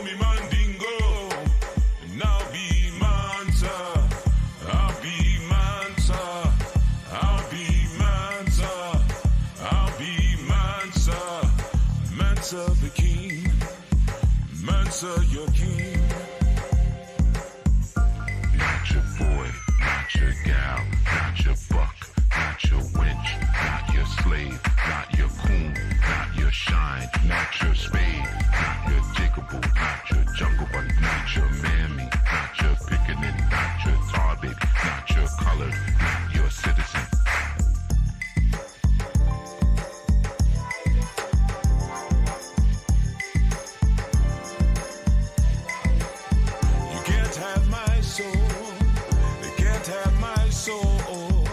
me Mandingo, and I'll be Mansa. I'll be Mansa. I'll be Mansa. I'll be Mansa. Mansa the king. Mansa your king. Not your boy, not your gal, not your buck, not your wench, not your slave, not your coon, not your shine, not your spade, not your jiggable, not your jungle bunny, not your mammy, not your pickaninny, not your tar baby, not your colored, not your citizen. You can't have my soul. They can't have my soul.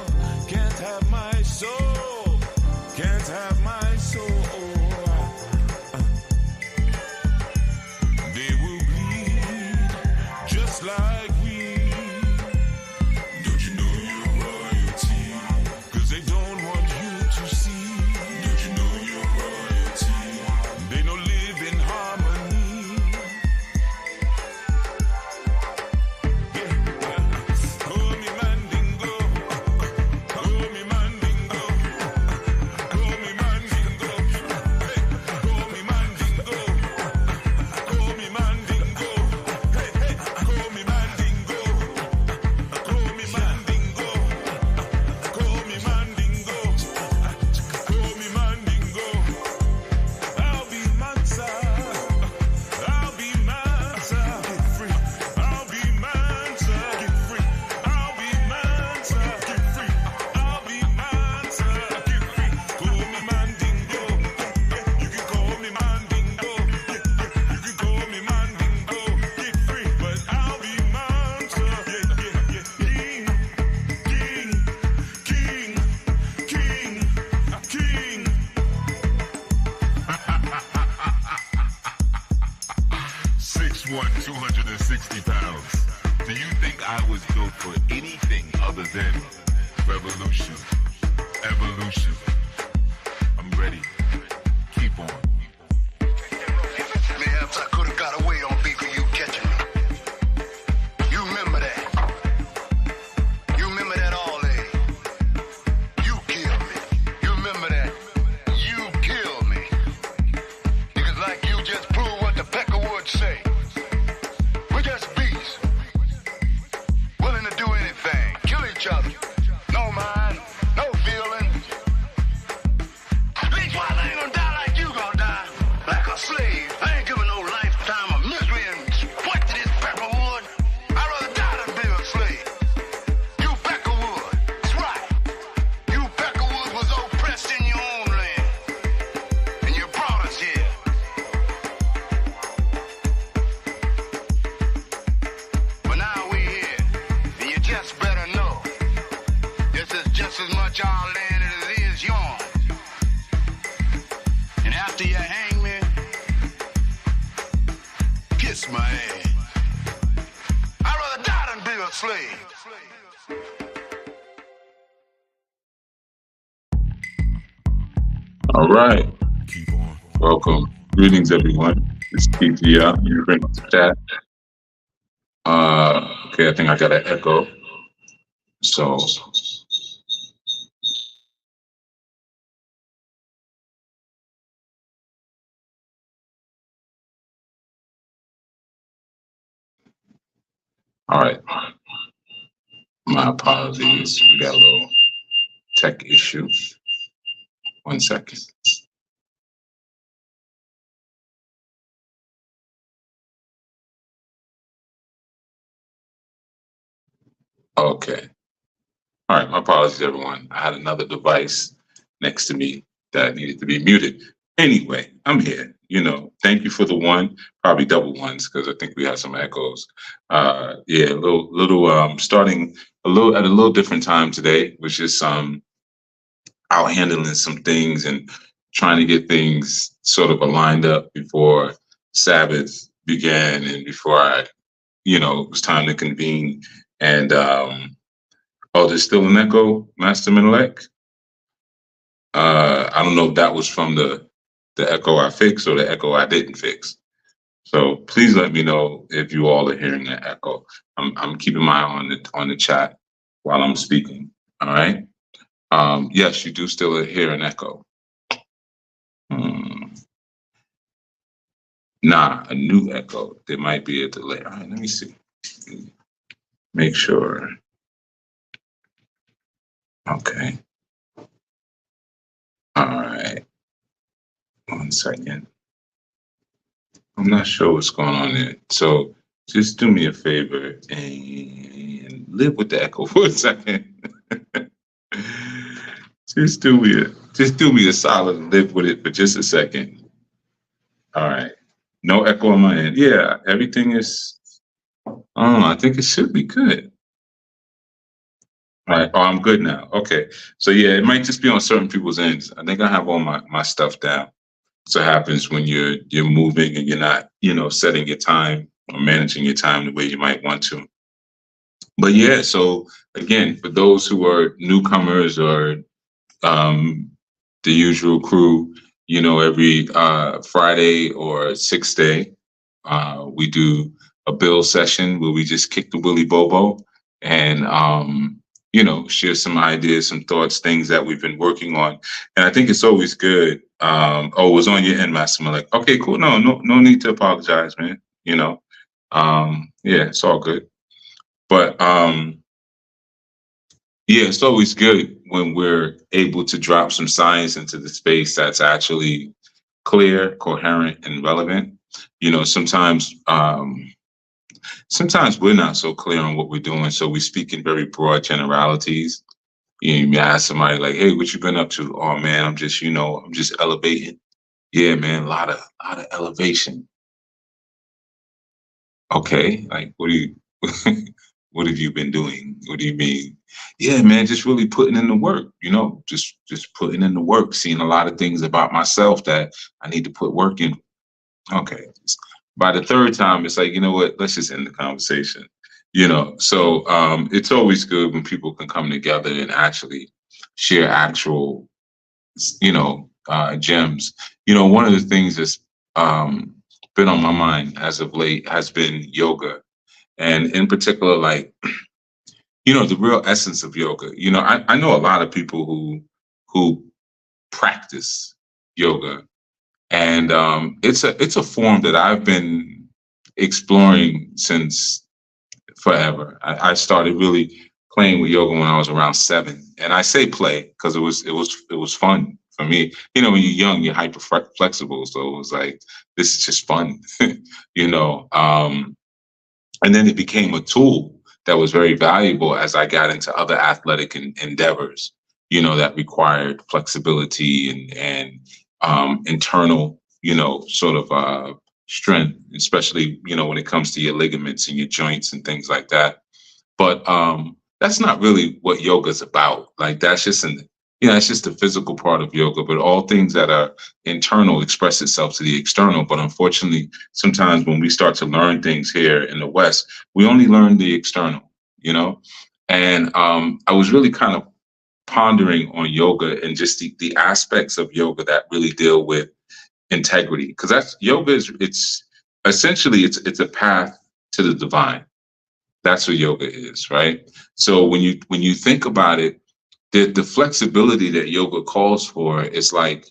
Can't have my soul. Can't have my soul. They will bleed just like we. Don't you know you're royalty? 'Cause they don't want you to see. Don't you know you're royalty? They don't live in harmony. Call me Mandingo. Call me Mandingo. Call me Mandingo. Hey, call me Mandingo. Call me Mandingo. Hey, hey, call me Mandingo. Call me Mandingo. Call me Mandingo. Call me Mandingo. I'll be Mansa. I'll be Mansa. Get free. I'll be Mansa. Get free. I'll be Mansa. Get free. I'll be Mansa. Get free. Call me Mandingo. You can call me Mandingo. You can call me Mandingo. Get free. But I'll be Mansa. King, king, king, king, king. 6'1", 260 pounds. Do you think I was built for anything other than revolution, evolution? I'm ready. Keep on. Perhaps I could have got away on beat for you catching me. You remember that? You remember that all day? You killed me. You remember that? You killed me. Niggas like you just prove what the Pecker would say. We're just beasts. Willing to do anything. Kill each other. No mind. No feeling. Least while I ain't gonna die like you gonna die. Like a slave. I ain't giving no lifetime of misery and sweat to this Peckerwood. I'd rather die than be a slave. You Peckerwood. That's right. You Peckerwood was oppressed in your own land. And you brought us here. But now we here. And you just better know. This is just as much our land as it is yours. And after you hang me, kiss my ass. I'd rather die than be a slave. All right. Keep on. Welcome. Greetings, everyone. It's Keith here. You're in the chat. Okay, I think I got an echo. So, all right. My apologies. We got a little tech issue. 1 second. Okay. All right. My apologies, everyone. I had another device next to me that needed to be muted. Anyway, I'm here. You know, thank you for the one, probably double ones, because I think we had some echoes. Yeah, a little starting a little at a little different time today, which is out handling some things and trying to get things sort of aligned up before Sabbath began and before it was time to convene. And there's still an echo, Master Menelek. I don't know if that was from the echo I fixed or the echo I didn't fix. So please let me know if you all are hearing an echo. I'm keeping my eye on the chat while I'm speaking. All right. Yes, you do still hear an echo. Nah, a new echo. There might be a delay. All right, let me see. Make sure. Okay. All right. 1 second. I'm not sure what's going on there. So just do me a favor and live with the echo for a second. just do me a solid and live with it for just a second. All right. No echo on my end. Yeah, everything is I think it should be good. All right. Oh, I'm good now. Okay. So yeah, it might just be on certain people's ends. I think I have all my stuff down. So it happens when you're moving and you're not, setting your time or managing your time the way you might want to. But yeah, so again, for those who are newcomers or the usual crew, every Friday or 6th day, we do a build session where we just kick the willy bobo and share some ideas, some thoughts, things that we've been working on. And I think it's always good. It was on your end, Master. I'm like, okay, cool. No need to apologize, man. Yeah, it's all good. But yeah, it's always good when we're able to drop some science into the space that's actually clear, coherent, and relevant. Sometimes we're not so clear on what we're doing, so we speak in very broad generalities. You may ask somebody like, "Hey, what you been up to?" "Oh man, I'm just elevating." "Yeah, man, a lot of elevation." Okay, like what do you what have you been doing? What do you mean? "Yeah, man, just really putting in the work, just putting in the work, seeing a lot of things about myself that I need to put work in." Okay. By the third time, it's like, you know what? Let's just end the conversation. So it's always good when people can come together and actually share actual, gems. One of the things that's been on my mind as of late has been yoga, and in particular, like, the real essence of yoga. I know a lot of people who practice yoga, and it's a form that I've been exploring since forever. I started really playing with yoga when I was around 7, and I say play because it was fun for me. When you're young, you're hyper flexible, so it was like, this is just fun, you know. And then it became a tool that was very valuable as I got into other athletic endeavors, that required flexibility and internal, sort of strength, especially, when it comes to your ligaments and your joints and things like that. But that's not really what yoga is about. Like, that's just it's just the physical part of yoga, but all things that are internal express itself to the external. But unfortunately, sometimes when we start to learn things here in the West, we only learn the external, And I was really kind of pondering on yoga and just the aspects of yoga that really deal with integrity, because that's yoga it's essentially it's a path to the divine. That's what yoga is, right? So when you think about it, the flexibility that yoga calls for is like,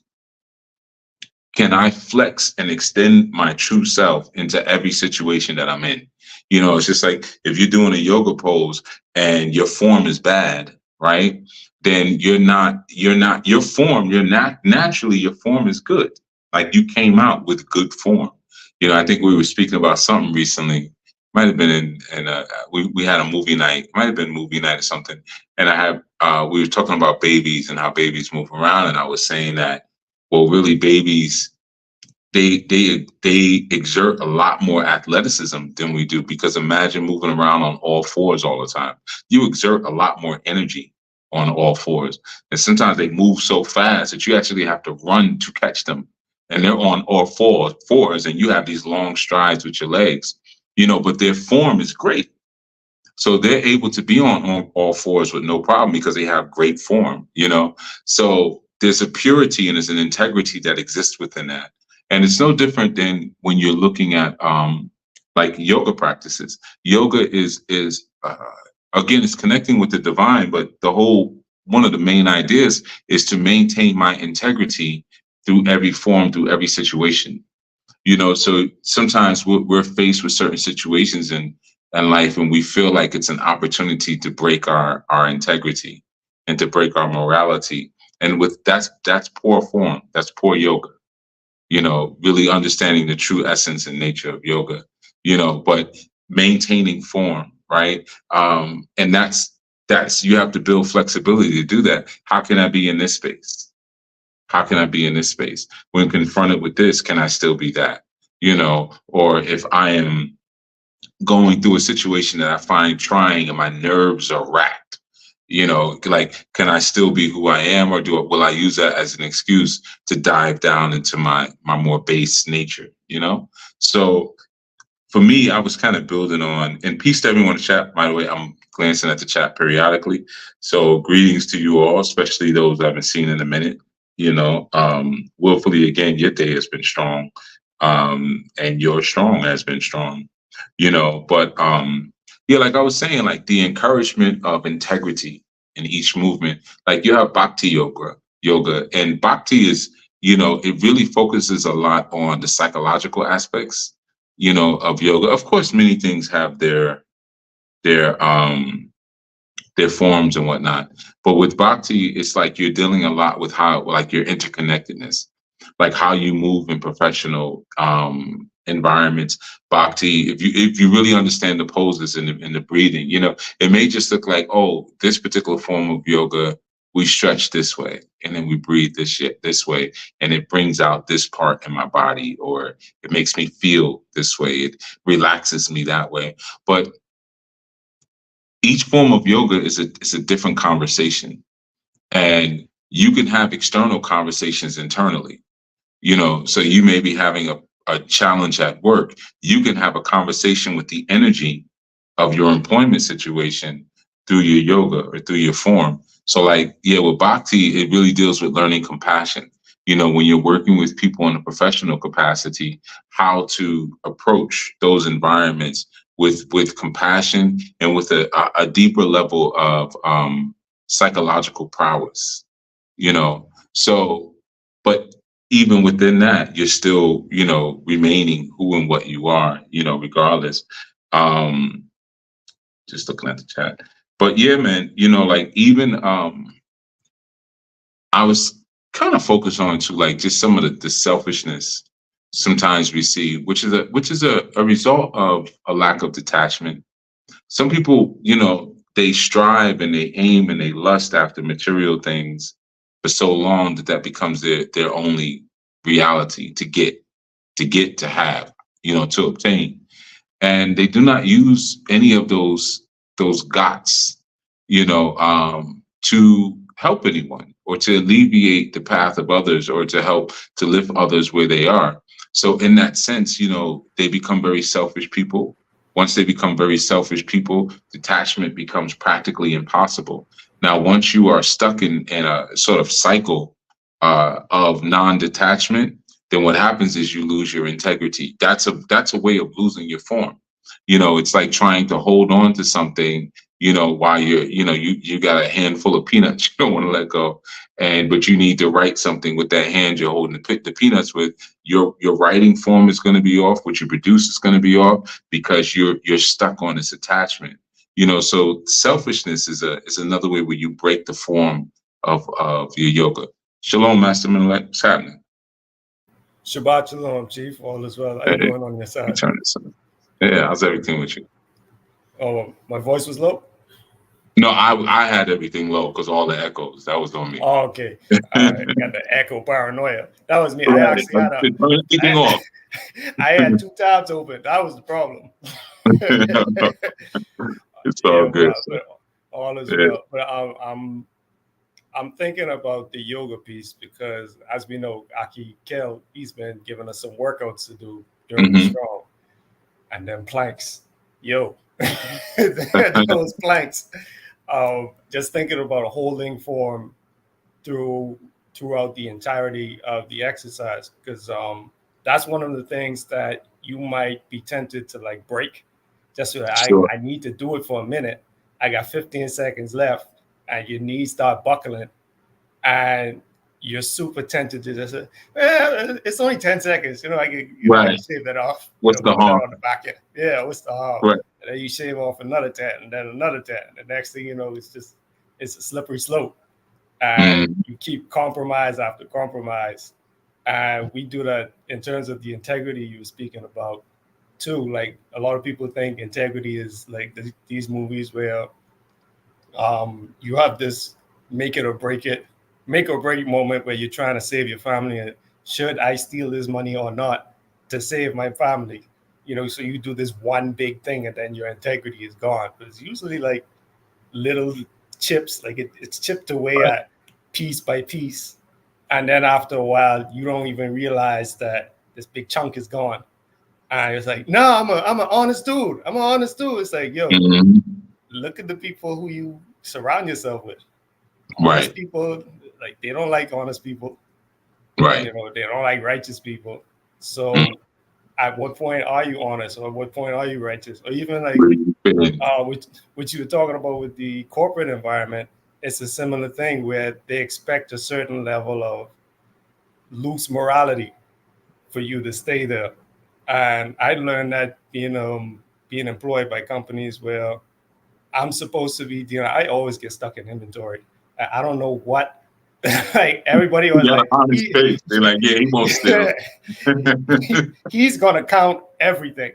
can I flex and extend my true self into every situation that I'm in? It's just like, if you're doing a yoga pose and your form is bad, right? Then you're not naturally, your form is good. Like, you came out with good form. I think we were speaking about something recently. Might have been we had a movie night. Might have been movie night or something. And we were talking about babies and how babies move around. And I was saying that, well, really, babies, they exert a lot more athleticism than we do, because imagine moving around on all fours all the time. You exert a lot more energy on all fours. And sometimes they move so fast that you actually have to run to catch them. And they're on all fours, and you have these long strides with your legs, but their form is great. So they're able to be on all fours with no problem because they have great form, So there's a purity and there's an integrity that exists within that. And it's no different than when you're looking at like yoga practices. Yoga is again, it's connecting with the divine, but the whole one of the main ideas is to maintain my integrity through every form, through every situation. So sometimes we're faced with certain situations in life, and we feel like it's an opportunity to break our integrity and to break our morality. And with that's poor form, that's poor yoga. Really understanding the true essence and nature of yoga. But maintaining form, right? And that's you have to build flexibility to do that. How can I be in this space? How can I be in this space? When confronted with this, can I still be that? Or if I am going through a situation that I find trying and my nerves are racked, like, can I still be who I am, or will I use that as an excuse to dive down into my more base nature? So for me, I was kind of building on, and peace to everyone in the chat. By the way, I'm glancing at the chat periodically. So greetings to you all, especially those I haven't seen in a minute. Willfully, again, your day has been strong, and your strong has been strong. But yeah, like I was saying, like the encouragement of integrity in each movement. Like you have bhakti yoga, and bhakti is, it really focuses a lot on the psychological aspects of yoga. Of course, many things have their their forms and whatnot. But with bhakti, it's like you're dealing a lot with how, like, your interconnectedness, like how you move in professional environments. Bhakti, if you really understand the poses and the breathing, it may just look like, oh, this particular form of yoga, we stretch this way and then we breathe this way, and it brings out this part in my body, or it makes me feel this way, it relaxes me that way. But each form of yoga is a different conversation, and you can have external conversations internally. So you may be having a challenge at work. You can have a conversation with the energy of your employment situation through your yoga or through your form. So, like, yeah, with bhakti, it really deals with learning compassion. When you're working with people in a professional capacity, how to approach those environments with compassion and with a deeper level of psychological prowess. So, but even within that, you're still, remaining who and what you are, regardless. Just looking at the chat. But yeah, man, like, even I was kind of focused on to, like, just some of the selfishness sometimes we see, which is a result of a lack of detachment. Some people, they strive and they aim and they lust after material things for so long that becomes their only reality to have, to obtain. And they do not use any of those gots, to help anyone or to alleviate the path of others or to help to lift others where they are. So in that sense, they become very selfish people. Once they become very selfish people, detachment becomes practically impossible. Now, once you are stuck in a sort of cycle of non-detachment, then what happens is you lose your integrity. That's a way of losing your form. It's like trying to hold on to something, while you got a handful of peanuts you don't want to let go, but you need to write something with that hand you're holding the peanuts with. Your writing form is going to be off. What you produce is going to be off because you're stuck on this attachment. So selfishness is another way where you break the form of your yoga. Shalom, Masterman. What's happening? Shabbat Shalom, Chief. All is well. How you doing on your side? Turn this on. Yeah, how's everything with you? Oh, my voice was low? No, I had everything low because all the echoes. That was on me. Oh, okay. All right. Got the echo paranoia. That was me. Right. I actually had Everything off. I had two tabs open. That was the problem. It's all Yeah, good. but all is Yeah. well. But I'm thinking about the yoga piece because, as we know, Aki Kel, he's been giving us some workouts to do during the strong, and then planks. Yo, those planks. Just thinking about holding form throughout the entirety of the exercise, because that's one of the things that you might be tempted to like break. Just so that Sure. I need to do it for a minute. I got 15 seconds left, and your knees start buckling, and you're super tempted to just say, it's only 10 seconds. You know, I can Right. shave that off. What's the put that harm? on the back end. Yeah, what's the harm? Right. And then you shave off another 10, and then another 10. The next thing you know, it's a slippery slope. And you keep compromise after compromise. And we do that in terms of the integrity you were speaking about too. Like a lot of people think integrity is like these movies where you have this make or break moment where you're trying to save your family. And should I steal this money or not to save my family? You know, so you do this one big thing and then your integrity is gone. But it's usually like little chips, like it's chipped away at piece by piece. And then after a while, you don't even realize that this big chunk is gone. And it's like, no, I'm an honest dude. I'm an honest dude. It's like, yo, look at the people who you surround yourself with. Honest people, like they don't like honest people. Right. You know, they don't like righteous people. So at what point are you honest, or at what point are you righteous? Or even like what you were talking about with the corporate environment, it's a similar thing where they expect a certain level of loose morality for you to stay there. And I learned that being employed by companies where I'm supposed to be, I always get stuck in inventory. I don't know what. Like everybody was like, honest face. They're like, yeah, he won't steal. He's gonna count everything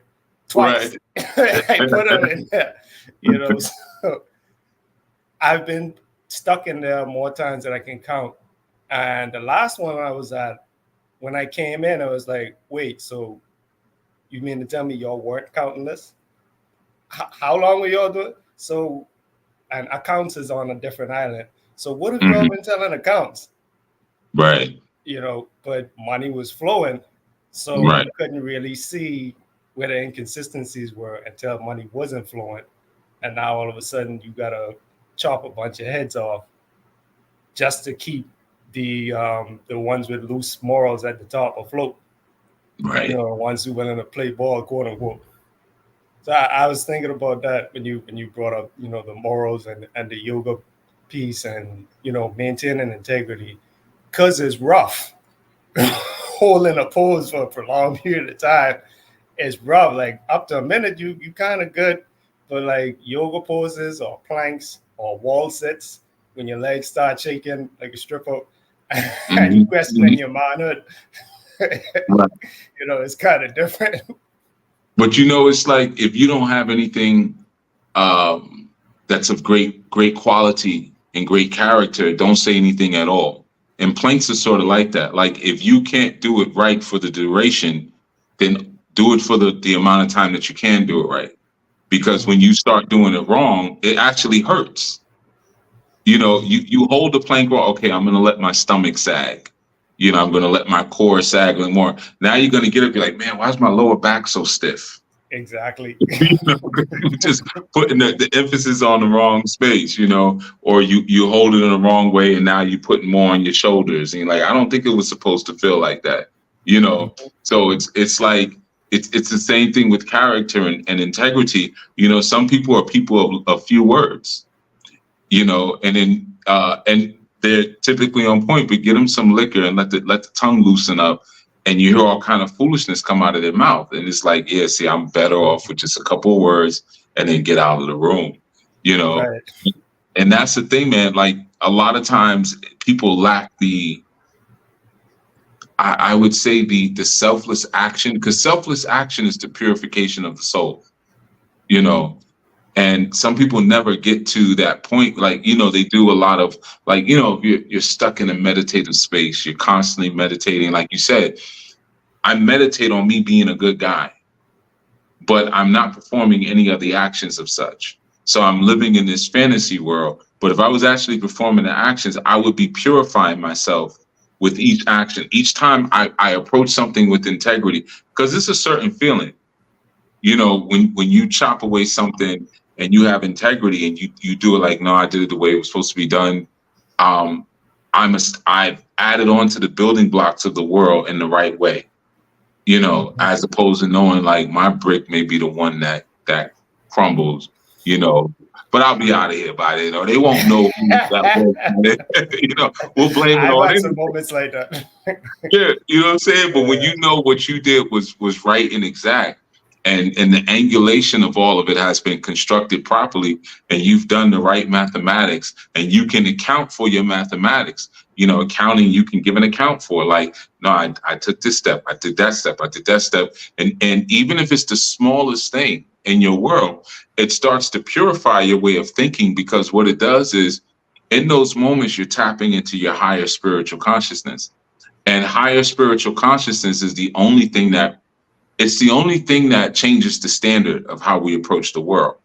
twice. Right. I put it in there, you know. So I've been stuck in there more times than I can count. And the last one I was at, when I came in, I was like, wait, so you mean to tell me y'all weren't counting this? How long were y'all doing? So, and accounts is on a different island. So what have y'all been telling accounts? Right. You know, but money was flowing. So you couldn't really see where the inconsistencies were until money wasn't flowing. And now all of a sudden you got to chop a bunch of heads off just to keep the ones with loose morals at the top afloat. Right. You know, the ones who willing to play ball, quote unquote. So I was thinking about that when you brought up, you know, the morals and the yoga piece and, you know, maintaining integrity, because it's rough. Holding a pose for a prolonged period of time is rough. Like up to a minute, you kind of good, but like yoga poses or planks or wall sits, when your legs start shaking like a stripper and you questioning your manhood, you know, it's kind of different. But you know, it's like if you don't have anything that's of great quality and great character, don't say anything at all. And planks are sort of like that. Like if you can't do it right for the duration, then do it for the amount of time that you can do it right. Because when you start doing it wrong, it actually hurts. You know, you hold the plank wrong. Okay, I'm going to let my stomach sag. You know, I'm going to let my core sag a little more. Now you're going to get up, you're like, man, why is my lower back so stiff? Exactly. You know, just putting the emphasis on the wrong space, you know, or you hold it in the wrong way and now you put more on your shoulders. And you're like, I don't think it was supposed to feel like that, you know. So it's like, it's the same thing with character and integrity. You know, some people are people of few words, you know, and then and they're typically on point, but get them some liquor and let the tongue loosen up, and you hear all kind of foolishness come out of their mouth. And it's like, yeah, see, I'm better off with just a couple of words and then get out of the room, you know. Right. And that's the thing, man. Like a lot of times people lack I would say the selfless action, because selfless action is the purification of the soul, you know. And some people never get to that point. Like, you know, they do a lot of, like, you know, you're stuck in a meditative space. You're constantly meditating. Like you said, I meditate on me being a good guy, but I'm not performing any of the actions of such. So I'm living in this fantasy world. But if I was actually performing the actions, I would be purifying myself with each action. Each time I approach something with integrity, because it's a certain feeling. You know, when you chop away something and you have integrity and you do it like, no, I did it the way it was supposed to be done. I've added on to the building blocks of the world in the right way. you know, as opposed to knowing like my brick may be the one that crumbles, you know, but I'll be out of here by then, or they won't know who that was. You know, we'll blame it I've on had it. some moments like that. Yeah, you know what I'm saying? But when you know what you did was right and exact, and the angulation of all of it has been constructed properly, and you've done the right mathematics, and you can account for your mathematics. You know, accounting, you can give an account for, like, no, I took this step, I did that step, I did that step. And even if it's the smallest thing in your world, it starts to purify your way of thinking, because what it does is in those moments, you're tapping into your higher spiritual consciousness. And higher spiritual consciousness is the only thing that changes the standard of how we approach the world.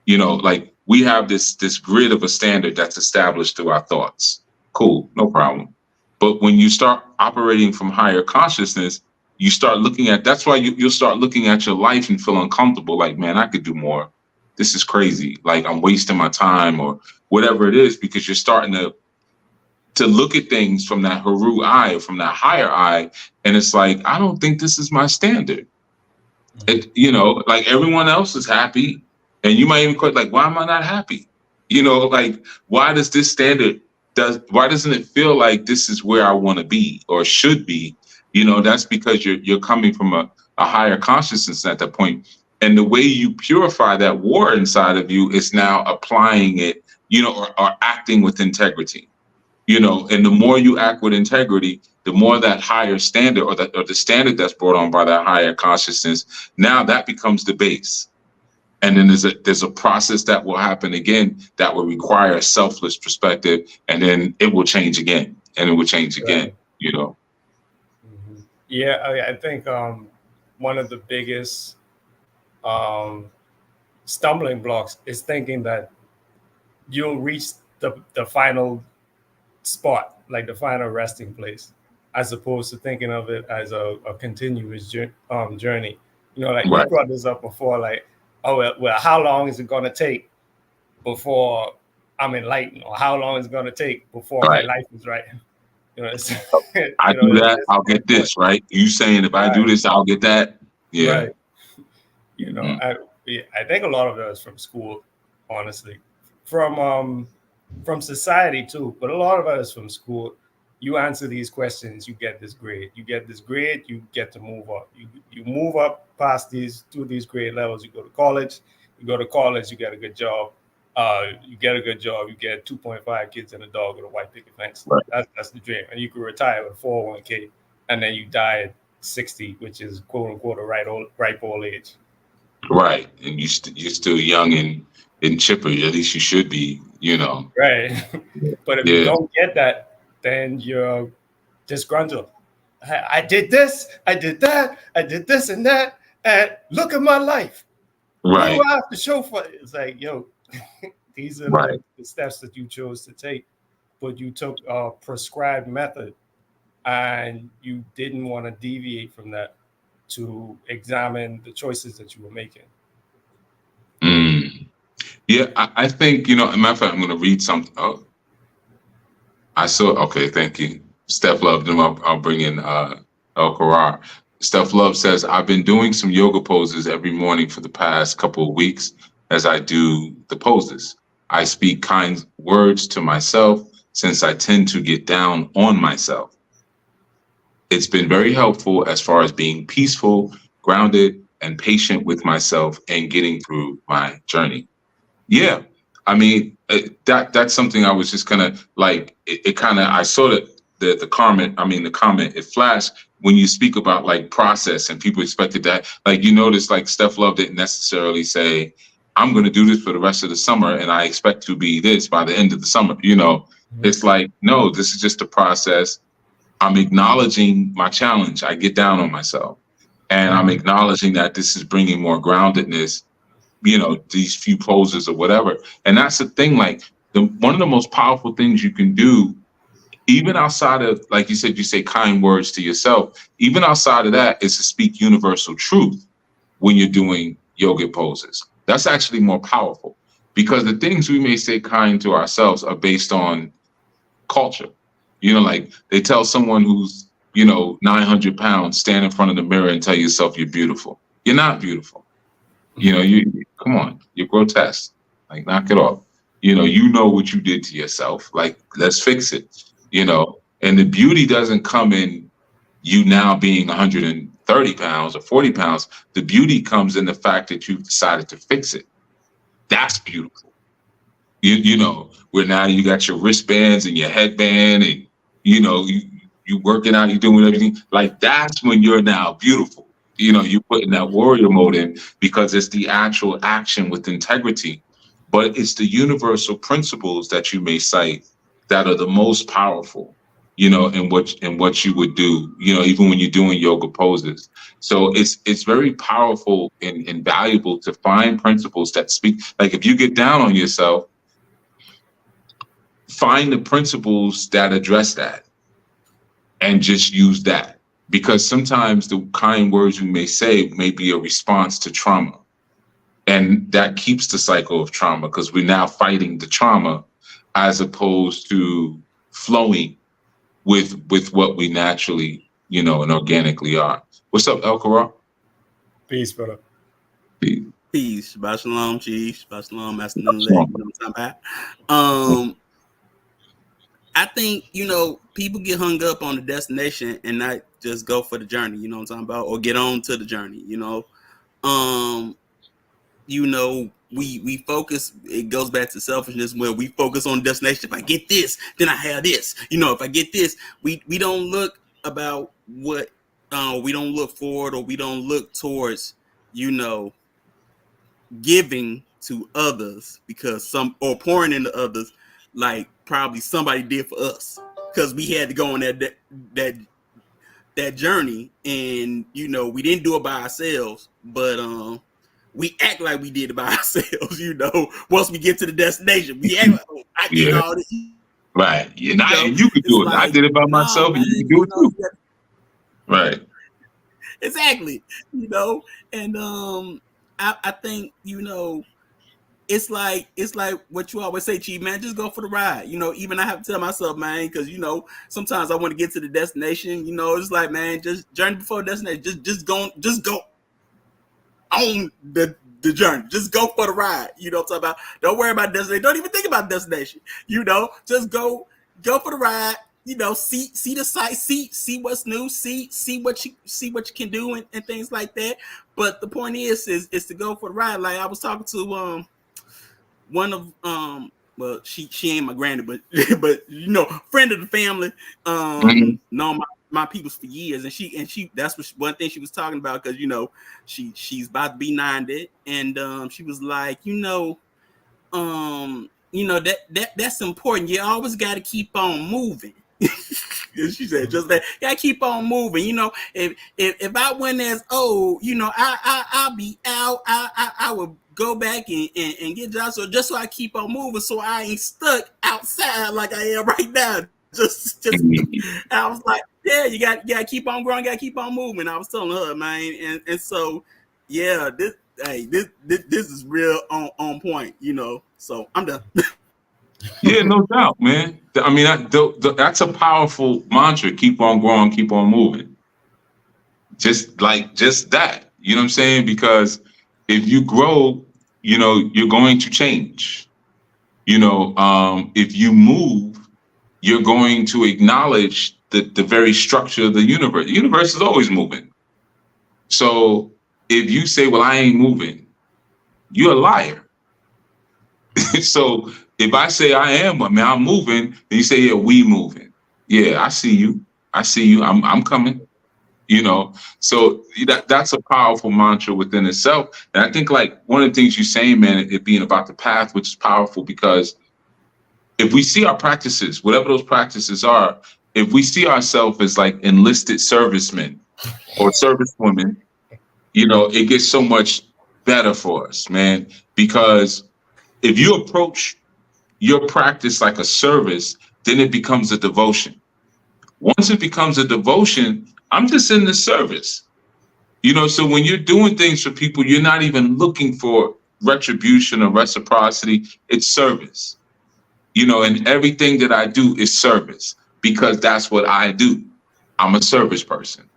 You know, like we have this grid of a standard that's established through our thoughts. Cool, no problem. But when you start operating from higher consciousness, you start looking at, that's why you'll start looking at your life and feel uncomfortable. Like, man, I could do more. This is crazy. Like, I'm wasting my time, or whatever it is, because you're starting to look at things from that Haru eye, from that higher eye. And it's like, I don't think this is my standard. It, you know, like everyone else is happy. And you might even quite like, why am I not happy? You know, like, why does this standard why doesn't it feel like this is where I want to be or should be? You know, that's because you're coming from a higher consciousness at that point. And the way you purify that war inside of you is now applying it, you know, or acting with integrity. You know, and the more you act with integrity, the more that higher standard, or the standard that's brought on by that higher consciousness, now that becomes the base. And then there's a process that will happen again that will require a selfless perspective, and then it will change again, and it will change again. Right. You know. Yeah, I think one of the biggest stumbling blocks is thinking that you'll reach the final spot, like the final resting place, as opposed to thinking of it as a continuous journey. You know, like Right. you brought this up before, like, oh, well, how long is it going to take before I'm enlightened, or how long is it going to take before my life is right? You know, it's, I do that, I'll get this, right? You saying if I do this, I'll get that. Yeah. Right. You know, I think a lot of that is from school, honestly, from society too, but a lot of it is from school. You answer these questions, you get this grade. You get this grade, you get to move up. You move up past these grade levels. You go to college. You go to college, you get a good job. You get a good job. You get 2.5 kids and a dog with a white picket fence. Right. That's the dream. And you can retire with 401k, and then you die at 60, which is quote unquote a ripe old age. Right, and you're still young and chipper. At least you should be, you know. Right. But if you don't get that, then you're disgruntled. I did this, I did that, I did this and that, and look at my life. Right. What do I have to show for it? It's like, yo, these are the steps that you chose to take, but you took a prescribed method and you didn't want to deviate from that to examine the choices that you were making. Yeah, I think, you know, as a matter of fact, I'm going to read something. Oh, I saw. Okay, thank you. Steph Love, then I'll bring in El Karar. Steph Love says, I've been doing some yoga poses every morning for the past couple of weeks as I do the poses. I speak kind words to myself since I tend to get down on myself. It's been very helpful as far as being peaceful, grounded, and patient with myself and getting through my journey. Yeah, I mean, that's something I was just kind of like, it kind of, I saw that the comment, it flashed when you speak about like process, and people expected that, like, you notice like Steph Love didn't necessarily say, I'm going to do this for the rest of the summer and I expect to be this by the end of the summer. You know, It's like, no, this is just a process. I'm acknowledging my challenge. I get down on myself, and I'm acknowledging that this is bringing more groundedness, you know, these few poses or whatever. And that's the thing, like one of the most powerful things you can do, even outside of, like you said, you say kind words to yourself, even outside of that, is to speak universal truth when you're doing yoga poses. That's actually more powerful, because the things we may say kind to ourselves are based on culture. You know, like they tell someone who's 900 pounds, stand in front of the mirror and tell yourself you're beautiful. You're not beautiful. Come on, you're grotesque. Like, knock it off. You know what you did to yourself. Like, let's fix it. And the beauty doesn't come in you now being 130 pounds or 40 pounds. The beauty comes in the fact that you've decided to fix it. That's beautiful. Where now you got your wristbands and your headband, and you working out, you're doing everything. Like, that's when you're now beautiful. You're putting that warrior mode in, because it's the actual action with integrity. But it's the universal principles that you may cite that are the most powerful, in what you would do, even when you're doing yoga poses. So it's very powerful and valuable to find principles that speak. Like, if you get down on yourself, find the principles that address that and just use that. Because sometimes the kind words we may say may be a response to trauma. And that keeps the cycle of trauma, because we're now fighting the trauma as opposed to flowing with what we naturally, and organically are. What's up, El Kara? Peace, brother. Peace. Shabbat shalom, chief. Shabbat shalom, master. You know what I'm talking about? I think, people get hung up on the destination and not just go for the journey, you know what I'm talking about, or get on to the journey, we focus, it goes back to selfishness, where we focus on destination. If I get this, then I have this. If I get this, we don't look about what, we don't look forward, or we don't look towards, giving to others, because or pouring into others, like probably somebody did for us, because we had to go on that journey, and we didn't do it by ourselves, but we act like we did it by ourselves. Once we get to the destination, we act like, I did all this. Right. And you could do it. Like, I did it by myself, man, and you can do it too. Right. Exactly. And I think it's like what you always say, Chief, man, just go for the ride. Even I have to tell myself, man, because sometimes I want to get to the destination. It's like, man, just journey before destination. Just go on the journey. Just go for the ride. What I'm talking about? Don't worry about destination. Don't even think about destination. Just go for the ride. See the sights, see what's new, see what you can do, and things like that. But the point is to go for the ride. Like, I was talking to one of well, she ain't my granny, but friend of the family, known my peoples for years, and she that's one thing she was talking about, because she's about to be 90, and she was like, that's important. You always got to keep on moving. She said just that. Gotta keep on moving. If I went as old, I'll be out. I would go back and get jobs, so just so I keep on moving, so I ain't stuck outside like I am right now. Just I was like, yeah, you got to keep on growing, got to keep on moving. I was telling her, man, and so yeah, this is real on point, So I'm done. Yeah, no doubt, man. I mean, that's a powerful mantra. Keep on growing, keep on moving. Just that. You know what I'm saying? Because if you grow, you're going to change. If you move, you're going to acknowledge the very structure of the universe. The universe is always moving. So if you say, well, I ain't moving, you're a liar. So if I say I'm moving, then you say, yeah, we moving. Yeah, I see you. I'm coming. So that's a powerful mantra within itself. And I think, like, one of the things you're saying, man, it being about the path, which is powerful, because if we see our practices, whatever those practices are, if we see ourselves as like enlisted servicemen or servicewomen, it gets so much better for us, man, because if you approach your practice like a service, then it becomes a devotion. Once it becomes a devotion, I'm just in the service. So when you're doing things for people, you're not even looking for retribution or reciprocity. It's service. And everything that I do is service, because that's what I do. I'm a service person,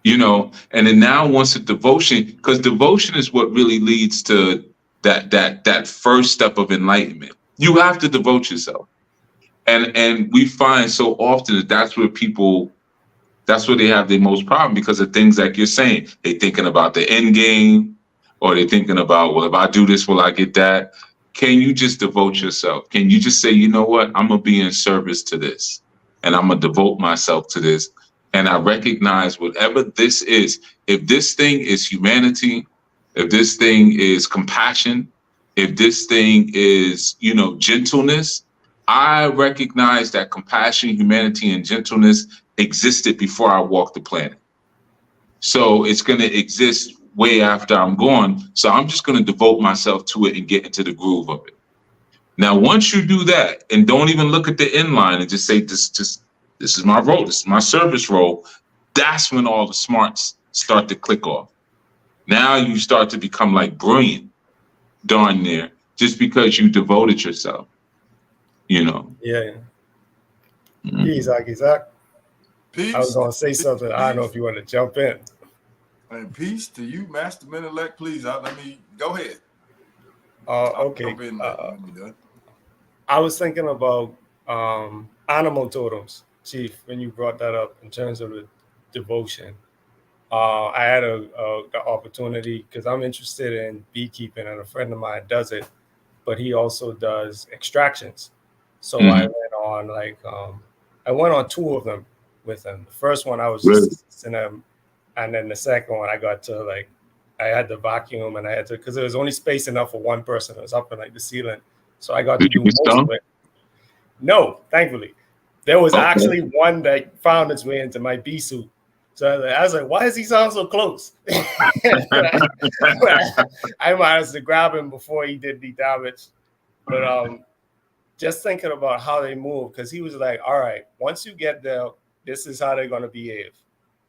and then now once the devotion, because devotion is what really leads to that first step of enlightenment. You have to devote yourself. And we find so often that that's where they have their most problem, because of things like you're saying. They thinking about the end game, or they're thinking about, well, if I do this, will I get that? Can you just devote yourself? Can you just say, you know what, I'm gonna be in service to this, and I'm gonna devote myself to this, and I recognize whatever this is. If this thing is humanity, if this thing is compassion, if this thing is, gentleness, I recognize that compassion, humanity, and gentleness existed before I walked the planet. So it's going to exist way after I'm gone. So I'm just going to devote myself to it and get into the groove of it. Now, once you do that, and don't even look at the end line and just say, this is my role, this is my service role, that's when all the smarts start to click off. Now you start to become like brilliant, darn near, just because you devoted yourself, Yeah. Mhm. Isaac. Peace. I was going to say something. I don't know if you want to jump in. And peace to you, Masterman Elect. Please, let me go ahead. Okay. Let me done. I was thinking about animal totems, Chief, when you brought that up in terms of the devotion. I had the opportunity, because I'm interested in beekeeping, and a friend of mine does it, but he also does extractions. So I went on 2 of them with him. The first one I was just in them, and then the second one I got to I had to vacuum, and I had to, because there was only space enough for one person. It was up in the ceiling, so I got to do most of it. No, thankfully, there was actually one that found its way into my bee suit. So I was like, why does he sound so close? I managed to grab him before he did the damage. But just thinking about how they move, because he was like, all right, once you get there, this is how they're going to behave.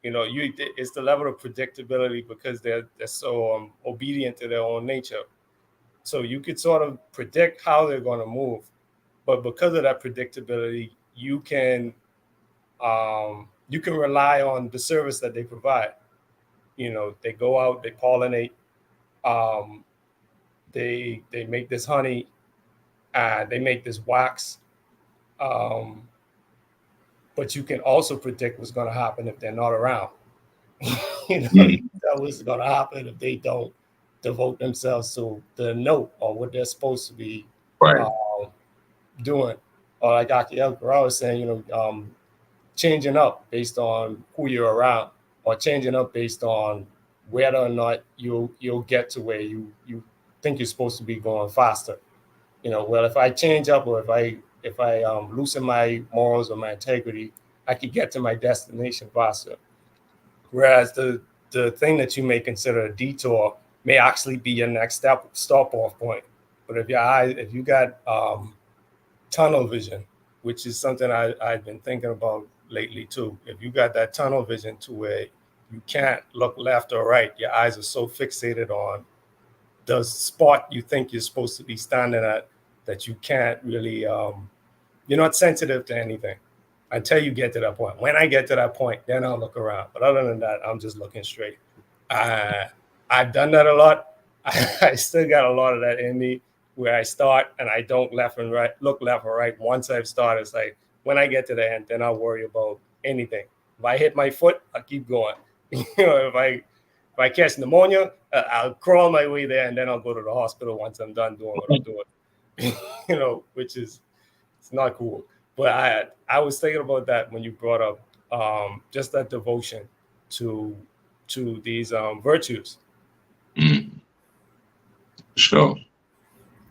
It's the level of predictability, because they're so obedient to their own nature. So you could sort of predict how they're going to move. But because of that predictability, you can rely on the service that they provide. They go out, they pollinate, they make this honey, they make this wax. But you can also predict what's going to happen if they're not around. You tell what's going to happen if they don't devote themselves to the note or what they're supposed to be doing. Or like Akiel was saying, changing up based on who you're around, or changing up based on whether or not you'll get to where you think you're supposed to be going faster. Well, if I change up, or if I loosen my morals or my integrity, I could get to my destination faster. Whereas the thing that you may consider a detour may actually be your next stop off point. But if you got tunnel vision, which is something I've been thinking about lately too. If you got that tunnel vision to where you can't look left or right, your eyes are so fixated on the spot you think you're supposed to be standing at that you can't really, you're not sensitive to anything until you get to that point. When I get to that point, then I'll look around. But other than that, I'm just looking straight. I've done that a lot. I still got a lot of that in me, where I start and I don't look left or right. Once I've started, it's like when I get to the end, then I'll worry about anything. If I hit my foot, I'll keep going. If I catch pneumonia, I'll crawl my way there, and then I'll go to the hospital once I'm done doing what I'm doing. Which is, it's not cool. But I was thinking about that when you brought up just that devotion to these virtues. Sure.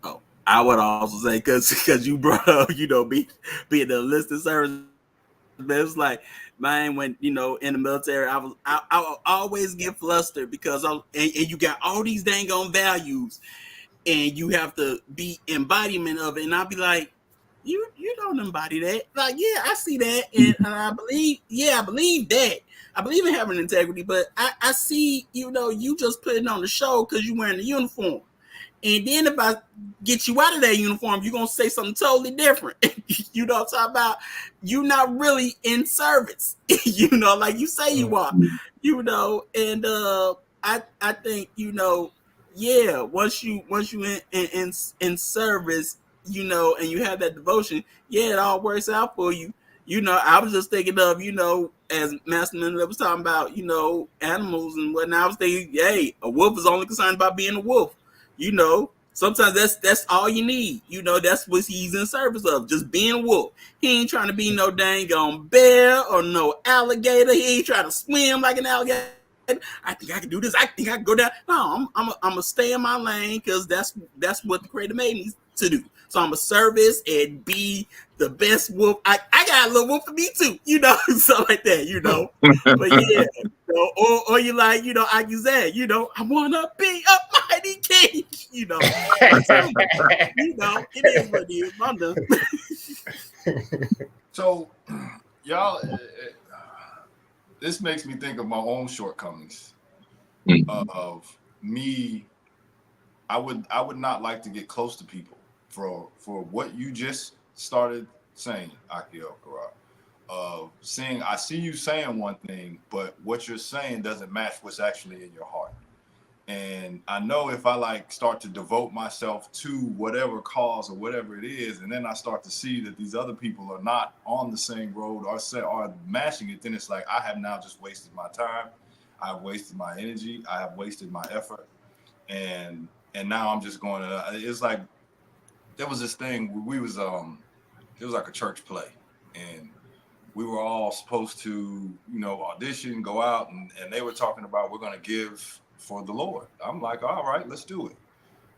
Oh, I would also say, because you brought up, being the enlisted service. It's like, man, when in the military, I always get flustered because and you got all these dang on values, and you have to be embodiment of it, and I'll be like, you don't embody that. Like, yeah, I see that, and I believe that. I believe in having integrity, but I see, you just putting on the show because you're wearing the uniform. And then if I get you out of that uniform, you're gonna say something totally different. You know what I'm talking about? You're not really in service. You know, like you say you are. You know, and I think, you know, yeah, once you in service, you know, and you have that devotion, yeah, it all works out for you. You know, I was just thinking of, you know, as Master Mendel was talking about, you know, animals and whatnot. I was thinking, hey, a wolf is only concerned about being a wolf. You know, sometimes that's all you need. You know, that's what he's in service of, just being a wolf. He ain't trying to be no dang on bear or no alligator. He ain't trying to swim like an alligator. I think I can do this. I think I can go down. No, I'm gonna stay in my lane because that's what the Creator made me to do. So I'm a service and be the best wolf. I got a little wolf for me too, you know, something like that, you know. But yeah, you know, or you like, you know, accusation, you know, I wanna be a mighty king, you know. You know, it is what it is. I'm done. So, y'all, this makes me think of my own shortcomings. Of me, I would not like to get close to people for what you just started saying, Akio Kara. Saying, I see you saying one thing, but what you're saying doesn't match what's actually in your heart. And I know if I like start to devote myself to whatever cause or whatever it is, and then I start to see that these other people are not on the same road or are matching it, then it's like I have now just wasted my time. I've wasted my energy. I have wasted my effort. And now I'm just going to, it's like, there was this thing, it was like a church play. And we were all supposed to, you know, audition, go out, and they were talking about, we're going to give for the Lord. I'm like, all right, let's do it.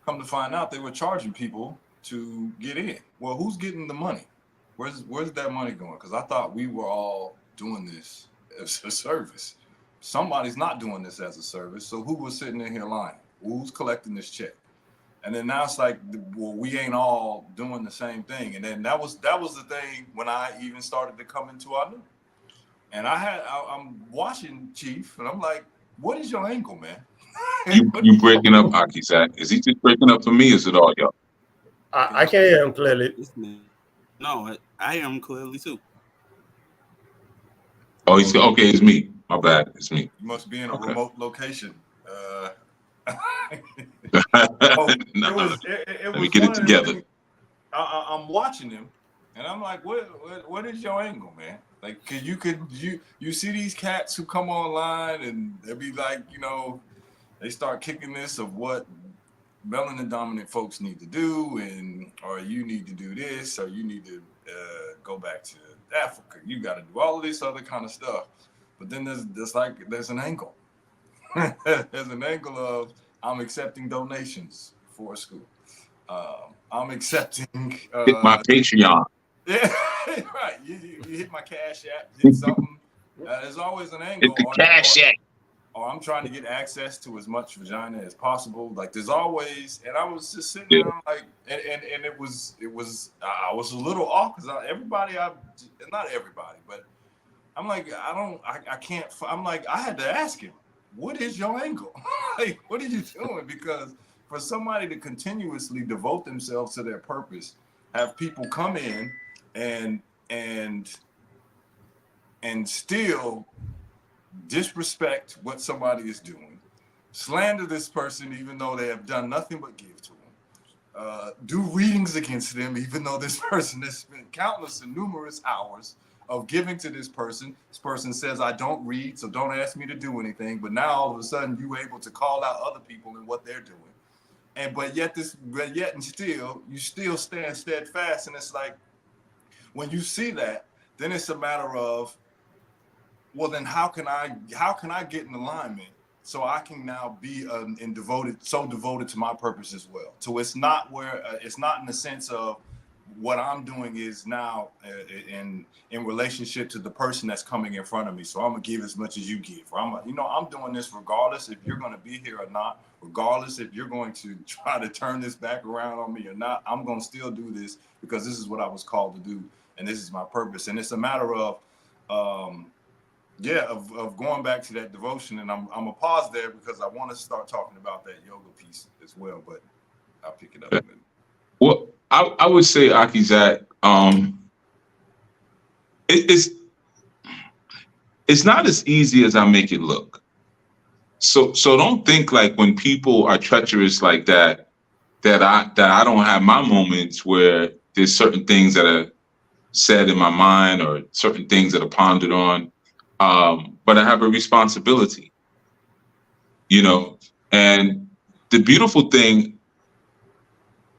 Come to find out, they were charging people to get in. Well, who's getting the money? Where's that money going? Because I thought we were all doing this as a service. Somebody's not doing this as a service. So who was sitting in here lying? Who's collecting this check? And then now it's like, well, we ain't all doing the same thing. And then that was the thing when I even started to come into Anu. And I'm watching Chief, and I'm like, what is your angle, man? You breaking up, Aki Zach? Is he just breaking up for me? Or is it all y'all? I can hear him clearly. No, I hear him clearly too. Oh, he's okay. It's me. My bad. It's me. You must be in a remote location. Let me get it together. I'm watching him, and I'm like, what is your angle, man? Like, cause you see these cats who come online and they'll be like, you know, they start kicking this of what melanin dominant folks need to do, or you need to do this, or you need to go back to Africa. You got to do all of this other kind of stuff. But then there's an angle. There's an angle of, I'm accepting donations for a school. I'm accepting hit my Patreon. Yeah, right. You hit my Cash App, hit something. There's always an angle. Hit the Cash App. Or I'm trying to get access to as much vagina as possible. Like, there's always, and I was just sitting there, like, and it was I was a little off because not everybody, but I'm like, I can't. I'm like, I had to ask him, what is your angle? Like, what are you doing? Because for somebody to continuously devote themselves to their purpose, have people come in and still disrespect what somebody is doing, slander this person even though they have done nothing but give to them, do readings against them even though this person has spent countless and numerous hours of giving to this person. This person says, I don't read, so don't ask me to do anything. But now all of a sudden you're able to call out other people and what they're doing. But yet you still stand steadfast. And it's like, when you see that, then it's a matter of, well, then how can I get in alignment so I can now be devoted to my purpose as well. So it's not it's not in the sense of what I'm doing is now in relationship to the person that's coming in front of me. So I'm gonna give as much as you give. I'm doing this regardless if you're gonna be here or not, regardless if you're going to try to turn this back around on me or not. I'm gonna still do this because this is what I was called to do, and this is my purpose. And it's a matter of of going back to that devotion. And I'm gonna pause there because I want to start talking about that yoga piece as well. But I'll pick it up. Well, I would say, Akizat, it's not as easy as I make it look. So don't think like when people are treacherous like that I don't have my moments where there's certain things that are said in my mind or certain things that are pondered on. But I have a responsibility, and the beautiful thing,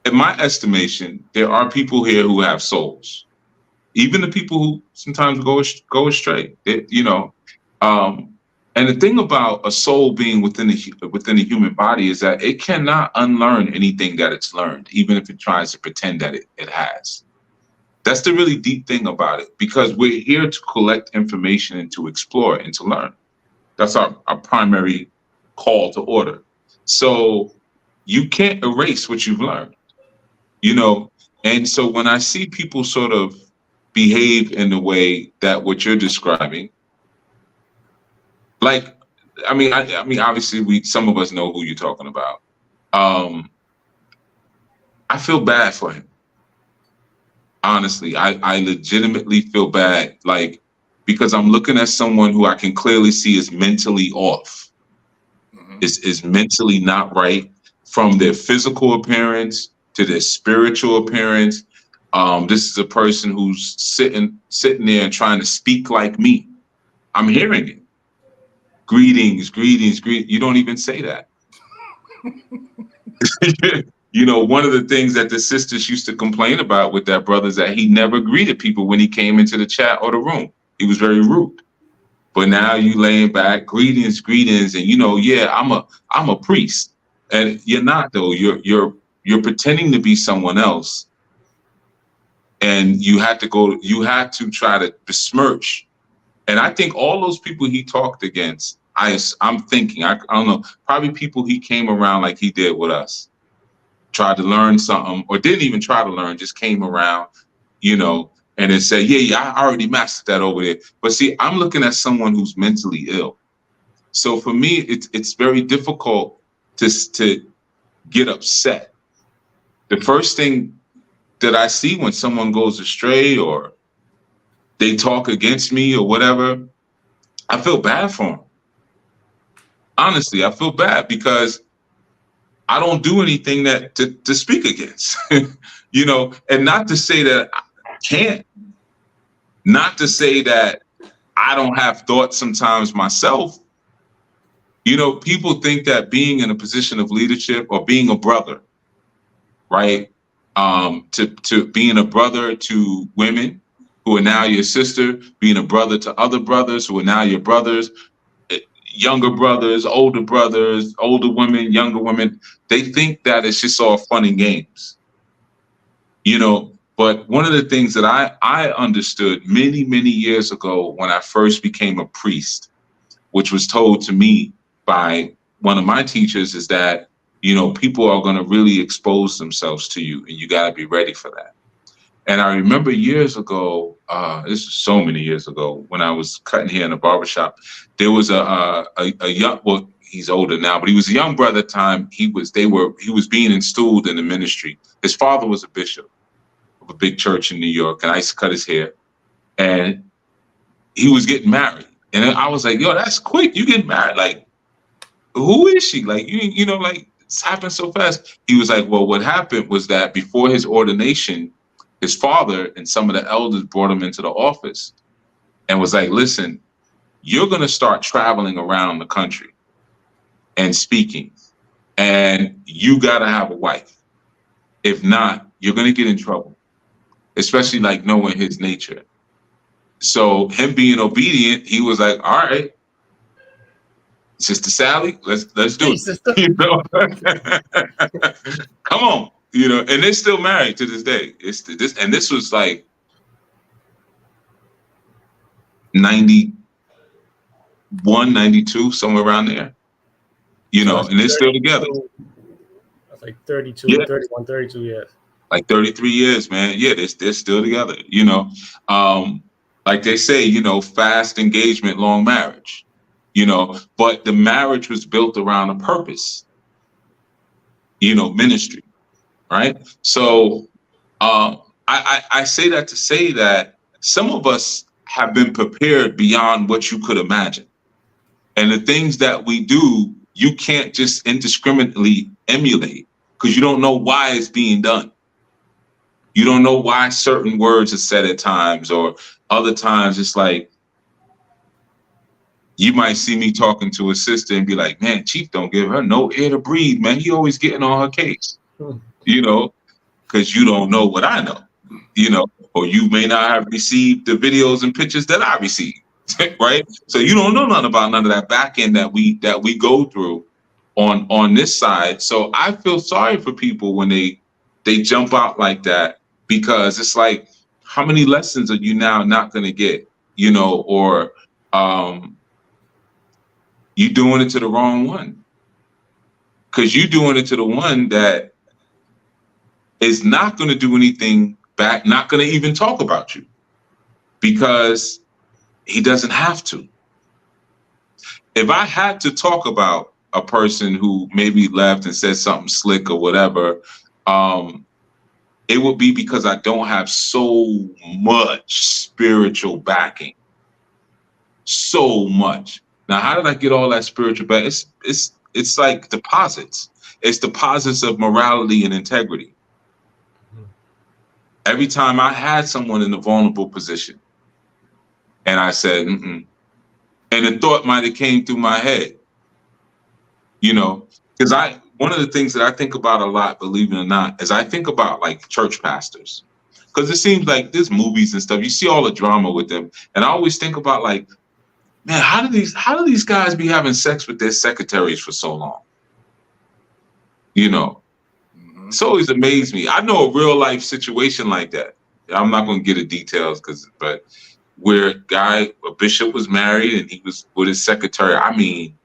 in my estimation, there are people here who have souls, even the people who sometimes go astray, and the thing about a soul being within a human body is that it cannot unlearn anything that it's learned, even if it tries to pretend that it has. That's the really deep thing about it, because we're here to collect information and to explore and to learn. That's our primary call to order. So you can't erase what you've learned, And so when I see people sort of behave in the way that what you're describing, like, I mean, obviously some of us know who you're talking about. I feel bad for him. Honestly, I legitimately feel bad, like, because I'm looking at someone who I can clearly see is mentally off, is mentally not right, from their physical appearance to their spiritual appearance. This is a person who's sitting there and trying to speak like me. I'm hearing it. Greetings. You don't even say that. One of the things that the sisters used to complain about with that brother is that he never greeted people when he came into the chat or the room. He was very rude. But now you laying back, greetings, and I'm a priest, and you're not though. You're pretending to be someone else, and you had to try to besmirch. And I think all those people he talked against, I'm thinking, I don't know, probably people he came around like he did with us. Tried to learn something, or didn't even try to learn, just came around, and then said, yeah, I already mastered that over there. But see, I'm looking at someone who's mentally ill. So for me, it's very difficult to get upset. The first thing that I see when someone goes astray or they talk against me or whatever, I feel bad for them. Honestly, I feel bad because I don't do anything to speak against, and not to say that I can't, not to say that I don't have thoughts sometimes myself. People think that being in a position of leadership or being a brother, right? To being a brother to women who are now your sister, being a brother to other brothers who are now your brothers, younger brothers, older women, younger women, they think that it's just all fun and games, But one of the things that I understood many, many years ago when I first became a priest, which was told to me by one of my teachers, is that, people are going to really expose themselves to you, and you got to be ready for that. And I remember years ago, this is so many years ago, when I was cutting hair in a barbershop, there was a young, well, he's older now, but he was a young brother at the time. He was being installed in the ministry. His father was a bishop of a big church in New York, and I used to cut his hair, and he was getting married. And I was like, yo, that's quick. You getting married? Like, who is she? Like, like, it's happened so fast. He was like, well, what happened was that before his ordination, his father and some of the elders brought him into the office and was like, listen, you're going to start traveling around the country and speaking, and you got to have a wife. If not, you're going to get in trouble, especially like knowing his nature. So him being obedient, he was like, all right, Sister Sally, let's do it. Come on. And they're still married to this day. This was like 91, 92, somewhere around there. And they're still together. That's like 32, yeah. 31, 32 years. Like 33 years, man. Yeah, they're still together, Like they say, fast engagement, long marriage. But the marriage was built around a purpose, ministry. right? So I say that to say that some of us have been prepared beyond what you could imagine. And the things that we do, you can't just indiscriminately emulate because you don't know why it's being done. You don't know why certain words are said at times, or other times it's like, you might see me talking to a sister and be like, man, Chief don't give her no air to breathe, man. He always getting on her case, you know, because you don't know what I know, you know, or you may not have received the videos and pictures that I received, right? So you don't know nothing about none of that back end that we go through on this side. So I feel sorry for people when they jump out like that, because it's like, how many lessons are you now not going to get, you know, or you doing it to the wrong one, because you doing it to the one that is not going to do anything back, not going to even talk about you, because he doesn't have to. If I had to talk about a person who maybe left and said something slick or whatever, it would be because I don't have so much spiritual backing. So much. Now, how did I get all that spiritual back? It's like deposits. It's deposits of morality and integrity. Every time I had someone in a vulnerable position, and I said, and the thought might have came through my head, you know, because one of the things that I think about a lot, believe it or not, is I think about like church pastors, because it seems like there's movies and stuff. You see all the drama with them, and I always think about like, man, how do these guys be having sex with their secretaries for so long? You know, it's always amazed me. I know a real life situation like that. I'm not going to get into details, but where a bishop was married and he was with his secretary, I mean,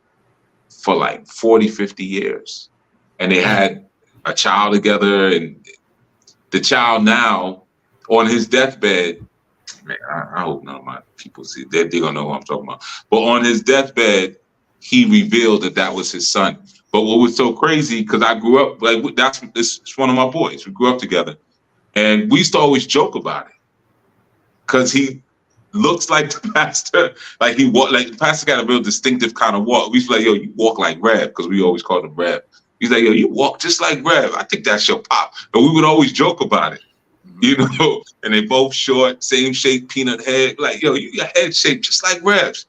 for like 40, 50 years. And they had a child together, and the child now on his deathbed, man, I hope none of my people see that. They're going to know what I'm talking about. But on his deathbed, he revealed that was his son. But what was so crazy, because I grew up, like, it's one of my boys. We grew up together. And we used to always joke about it, because he looks like the pastor. Like the pastor got a real distinctive kind of walk. We used to be like, yo, you walk like Rev, because we always called him Rev. He's like, yo, you walk just like Rev. I think that's your pop. But we would always joke about it, you know, and they both short, same shape, peanut head. Like, yo, you got head shaped just like Rev's,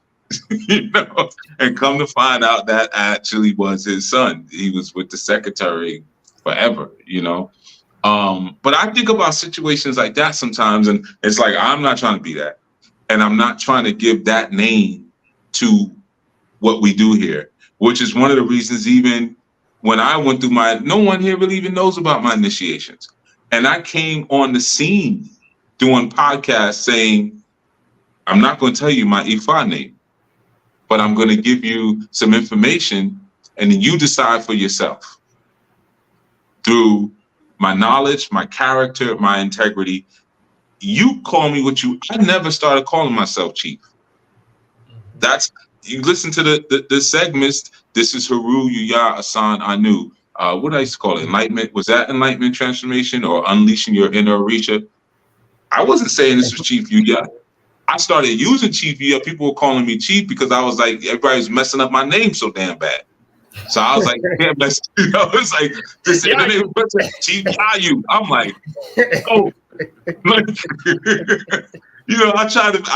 you know, and come to find out that actually was his son. He was with the secretary forever, you know. But I think about situations like that sometimes, and it's like, I'm not trying to be that. And I'm not trying to give that name to what we do here, which is one of the reasons, even when I went through no one here really even knows about my initiations. And I came on the scene doing podcasts saying, I'm not going to tell you my Ifa name, but I'm going to give you some information, and then you decide for yourself through my knowledge, my character, my integrity. You call me I never started calling myself Chief. You listen to the segments. This is Haru Yuya Asan Anu. What I used to call it? Enlightenment. Was that enlightenment transformation or unleashing your inner Orisha? I wasn't saying this was Chief Yuya. I started using Chief Yuya. People were calling me Chief because I was like, everybody's messing up my name so damn bad. So I was like, can't mess. You know, it's like this. And then they were Chief Yayu. I'm like, oh. You know, I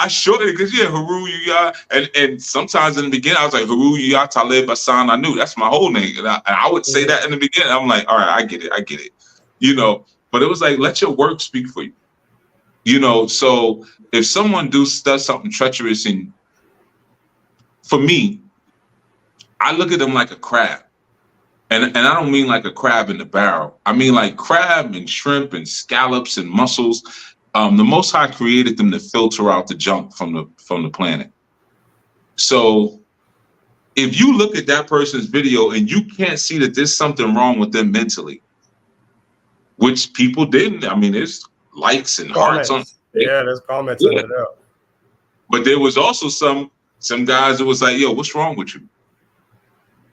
shortened it because, yeah, Haru Yuya, and sometimes in the beginning I was like, Haru Yuya Talib Asan Anu. That's my whole name. And I would say that in the beginning. I'm like, all right, I get it. You know, but it was like, let your work speak for you. You know, so if someone does something treacherous, and for me, I look at them like a crab. And I don't mean like a crab in the barrel. I mean like crab and shrimp and scallops and mussels. The Most High created them to filter out the junk from the planet. So if you look at that person's video and you can't see that there's something wrong with them mentally, which people didn't. I mean, there's likes and comments. Hearts on. Yeah, there's comments on it up. But there was also some guys that was like, yo, what's wrong with you?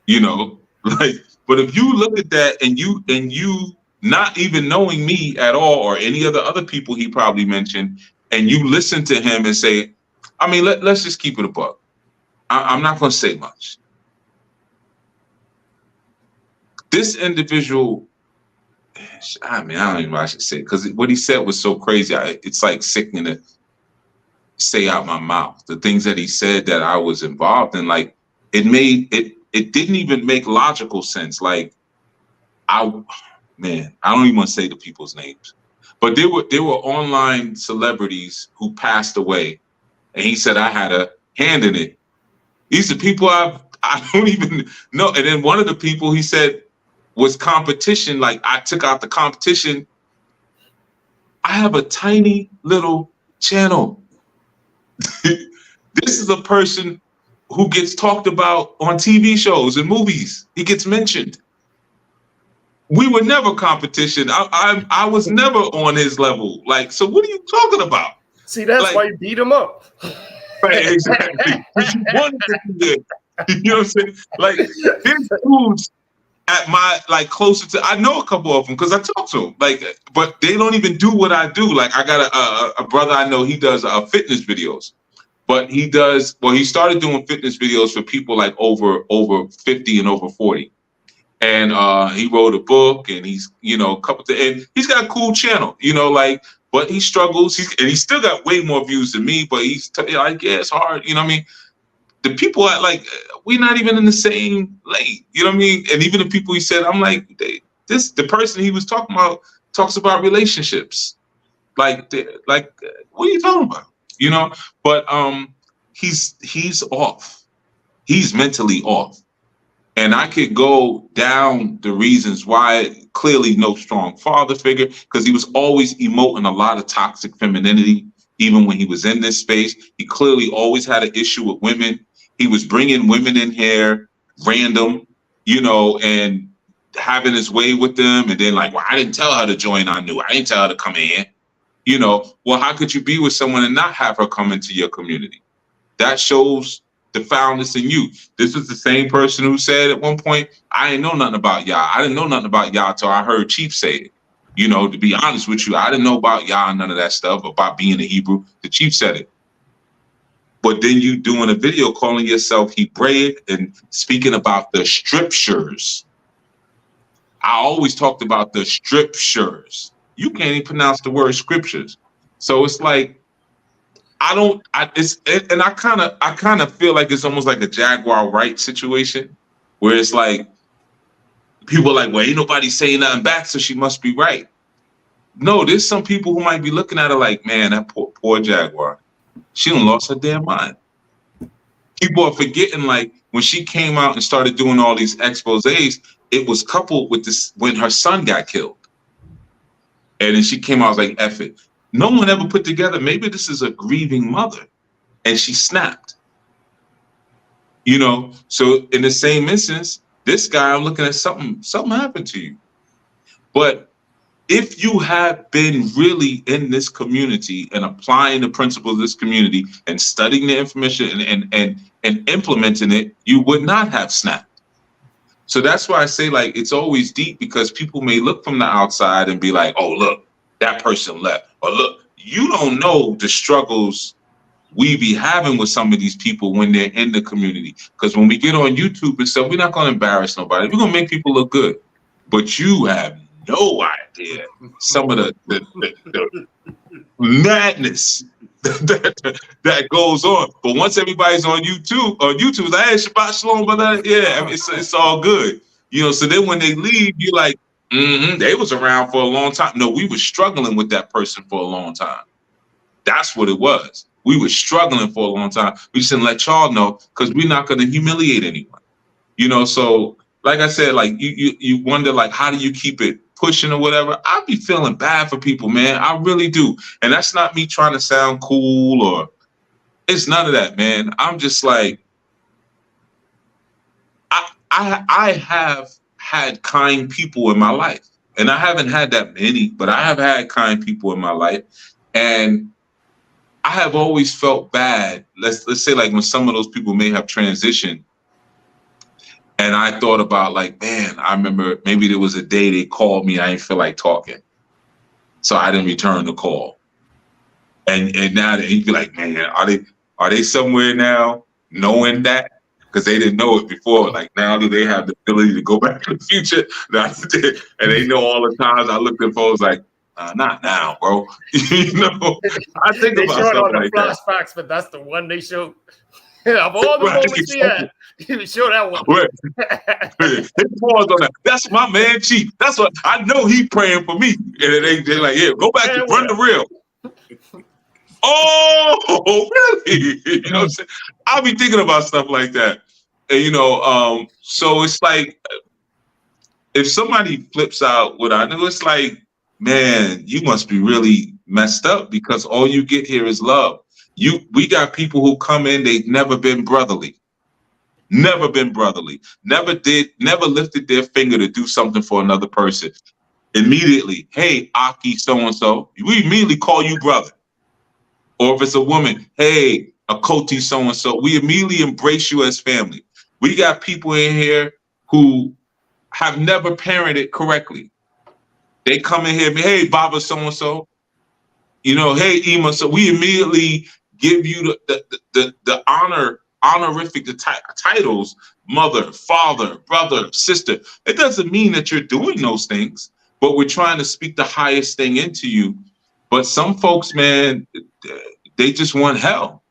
You know, like. But if you look at that and you not even knowing me at all or any of the other people he probably mentioned, and you listen to him and say, I mean, let's just keep it a buck. I'm not going to say much. This individual, I mean, I don't even know what I should say, because what he said was so crazy. It's like sickening to say out my mouth. The things that he said that I was involved in, like, it didn't even make logical sense. Like, I don't even want to say the people's names, but there were online celebrities who passed away, and he said I had a hand in it. These are people I don't even know. And then one of the people he said was competition. Like, I took out the competition. I have a tiny little channel. This is a person who gets talked about on TV shows and movies. He gets mentioned. We were never competition. I was never on his level. Like, so what are you talking about? See, that's like, why you beat him up. Right, exactly. Because you wanted to do this. You know what I'm saying? Like, there's dudes at my, like, closer to, I know a couple of them because I talk to them. Like, but they don't even do what I do. Like, I got a brother I know, he does fitness videos. But he started doing fitness videos for people like over 50 and over 40. And he wrote a book, and he's, and he's got a cool channel, like, but he struggles. He's still got way more views than me, but he's like, yeah, it's hard. You know what I mean? The people we're not even in the same lane. You know what I mean? And even the people he said, I'm like, the person he was talking about talks about relationships. Like, what are you talking about? But he's off. He's mentally off. And I could go down the reasons why. Clearly no strong father figure, because he was always emoting a lot of toxic femininity. Even when he was in this space, he clearly always had an issue with women. He was bringing women in here random, and having his way with them. And then like, well, I didn't tell her to join Anu. I didn't tell her to come in. Well, how could you be with someone and not have her come into your community? That shows the foulness in you. This was the same person who said at one point, I didn't know nothing about Yah. I didn't know nothing about Yah until I heard Chief say it. To be honest with you, I didn't know about Yah and none of that stuff, about being a Hebrew. The Chief said it. But then you doing a video calling yourself Hebraic and speaking about the scriptures. I always talked about the scriptures. You can't even pronounce the word scriptures. So it's like, I kind of feel like it's almost like a Jaguar Wright situation, where it's like people are like, well, ain't nobody saying nothing back, so she must be right. No, there's some people who might be looking at her like, man, that poor Jaguar, she done lost her damn mind. People are forgetting, like, when she came out and started doing all these exposés, it was coupled with this when her son got killed. And then she came out, like, F it. No one ever put together, maybe this is a grieving mother, and she snapped. So in the same instance, this guy, I'm looking at something happened to you. But if you have been really in this community and applying the principles of this community and studying the information and implementing it, you would not have snapped. So that's why I say, like, it's always deep, because people may look from the outside and be like, oh, look, that person left. Or look, you don't know the struggles we be having with some of these people when they're in the community. Because when we get on YouTube and stuff, we're not going to embarrass nobody. We're going to make people look good. But you have no idea some of the madness that goes on. But once everybody's on YouTube, it's like, hey, Shabbat Shalom, brother. Yeah, I mean, it's all good. So then when they leave, you're like, they was around for a long time. No, we were struggling with that person for a long time. That's what it was. We were struggling for a long time. We just didn't let y'all know, because we're not going to humiliate anyone. So like I said, like you wonder, like, how do you keep it pushing or whatever? I be feeling bad for people, man. I really do. And that's not me trying to sound cool, or it's none of that, man. I'm just like, I have had kind people in my life, and I haven't had that many, but I have had kind people in my life, and I have always felt bad. Let's say, like, when some of those people may have transitioned, And I thought about like, man, I remember maybe there was a day they called me. I didn't feel like talking. So I didn't return the call. And now you'd be like, man, are they somewhere now knowing that? Because they didn't know it before. Like now do they have the ability to go back to the future? And they know all the times I looked at phones like, not now, bro. You know, I think They about show it on something the like that. flashbacks, but that's the one they show. Of all the Right, moments he had, he show that one. They pause on that. That's my man, Chief. That's what I know. He praying for me, and they're like, "Yeah, go back to run the real." Oh, really? You know what I'm saying? I'll be thinking about stuff like that, and so it's like if somebody flips out what I know, it's like, man, you must be really messed up because all you get here is love. We got people who come in, they've never been brotherly. Never been brotherly. Never lifted their finger to do something for another person. Immediately, hey, Aki so-and-so, we immediately call you brother. Or if it's a woman, hey, Akoti so-and-so, we immediately embrace you as family. We got people in here who have never parented correctly. They come in here, hey, Baba so-and-so, hey, Ima, so we immediately give you the honorific titles, mother, father, brother, sister. It doesn't mean that you're doing those things, but we're trying to speak the highest thing into you. But some folks, man, they just want hell.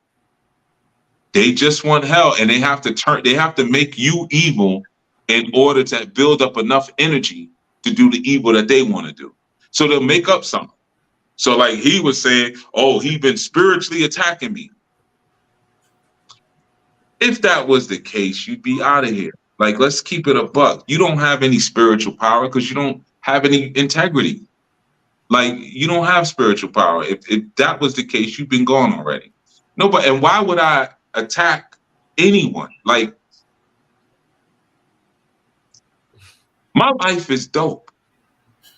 They just want hell, and they have to make you evil in order to build up enough energy to do the evil that they want to do. So they'll make up something. So like he was saying, oh, he been spiritually attacking me. If that was the case, you'd be out of here. Like, let's keep it a buck. You don't have any spiritual power because you don't have any integrity. Like, you don't have spiritual power. If that was the case, you've been gone already. No, and why would I attack anyone? Like, my life is dope.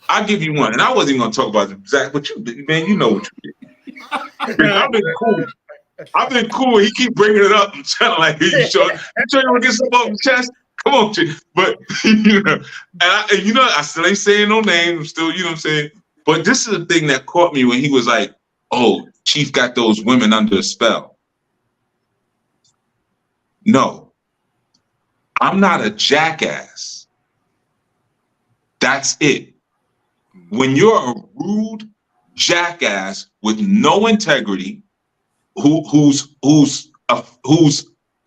I'll give you one. And I wasn't even going to talk about Zach, but you, man, you know what you did. I've been cool. I've been cool. He keep bringing it up. I'm trying to like, you sure you want to get something off your chest? Come on, but I still ain't saying no names. I'm still, you know what I'm saying? But this is the thing that caught me when he was like, "Oh, Chief got those women under a spell." No, I'm not a jackass. That's it. When you're a rude jackass with no integrity, who's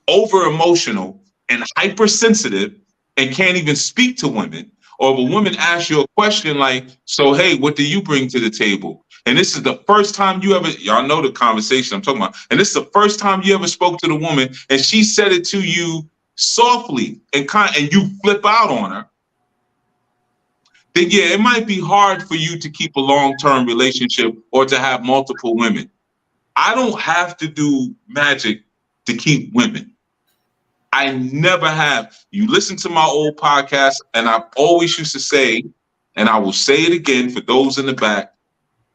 over emotional and hypersensitive and can't even speak to women, or if a woman asks you a question like, so hey, what do you bring to the table? And this is the first time y'all know the conversation I'm talking about, and this is the first time you ever spoke to the woman and she said it to you softly and you flip out on her, then yeah, it might be hard for you to keep a long-term relationship or to have multiple women. I don't have to do magic to keep women. I never have. You listen to my old podcast, and I've always used to say, and I will say it again for those in the back,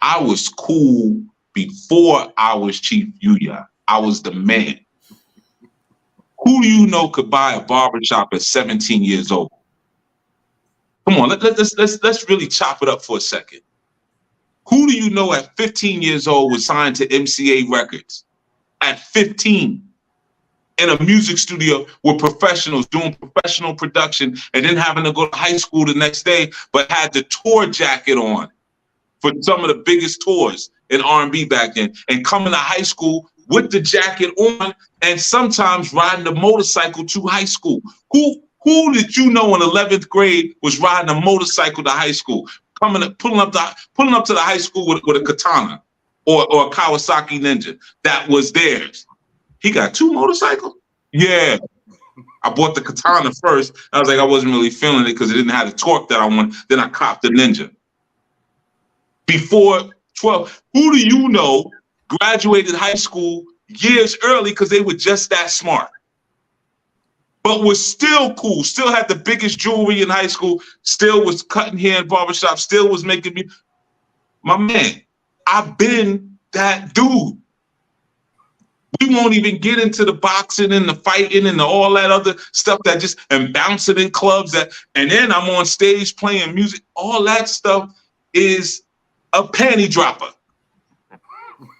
I was cool before I was Chief Yuya. I was the man. Who do you know could buy a barbershop at 17 years old? Come on, let's really chop it up for a second. Who do you know at 15 years old was signed to MCA Records? At 15, in a music studio with professionals doing professional production and then having to go to high school the next day, but had the tour jacket on for some of the biggest tours in R&B back then, and coming to high school with the jacket on and sometimes riding the motorcycle to high school. Who did you know in 11th grade was riding a motorcycle to high school? Pulling up to the high school with a katana or a Kawasaki Ninja that was theirs. He got 2 motorcycles? Yeah. I bought the katana first. I was like, I wasn't really feeling it because it didn't have the torque that I wanted. Then I copped the Ninja. Before 12, who do you know graduated high school years early because they were just that smart? But was still cool, still had the biggest jewelry in high school, still was cutting hair in barbershop, still was making me. My man, I've been that dude. We You won't even get into the boxing and the fighting and all that other stuff that just, and bouncing in clubs and then I'm on stage playing music. All that stuff is a panty dropper.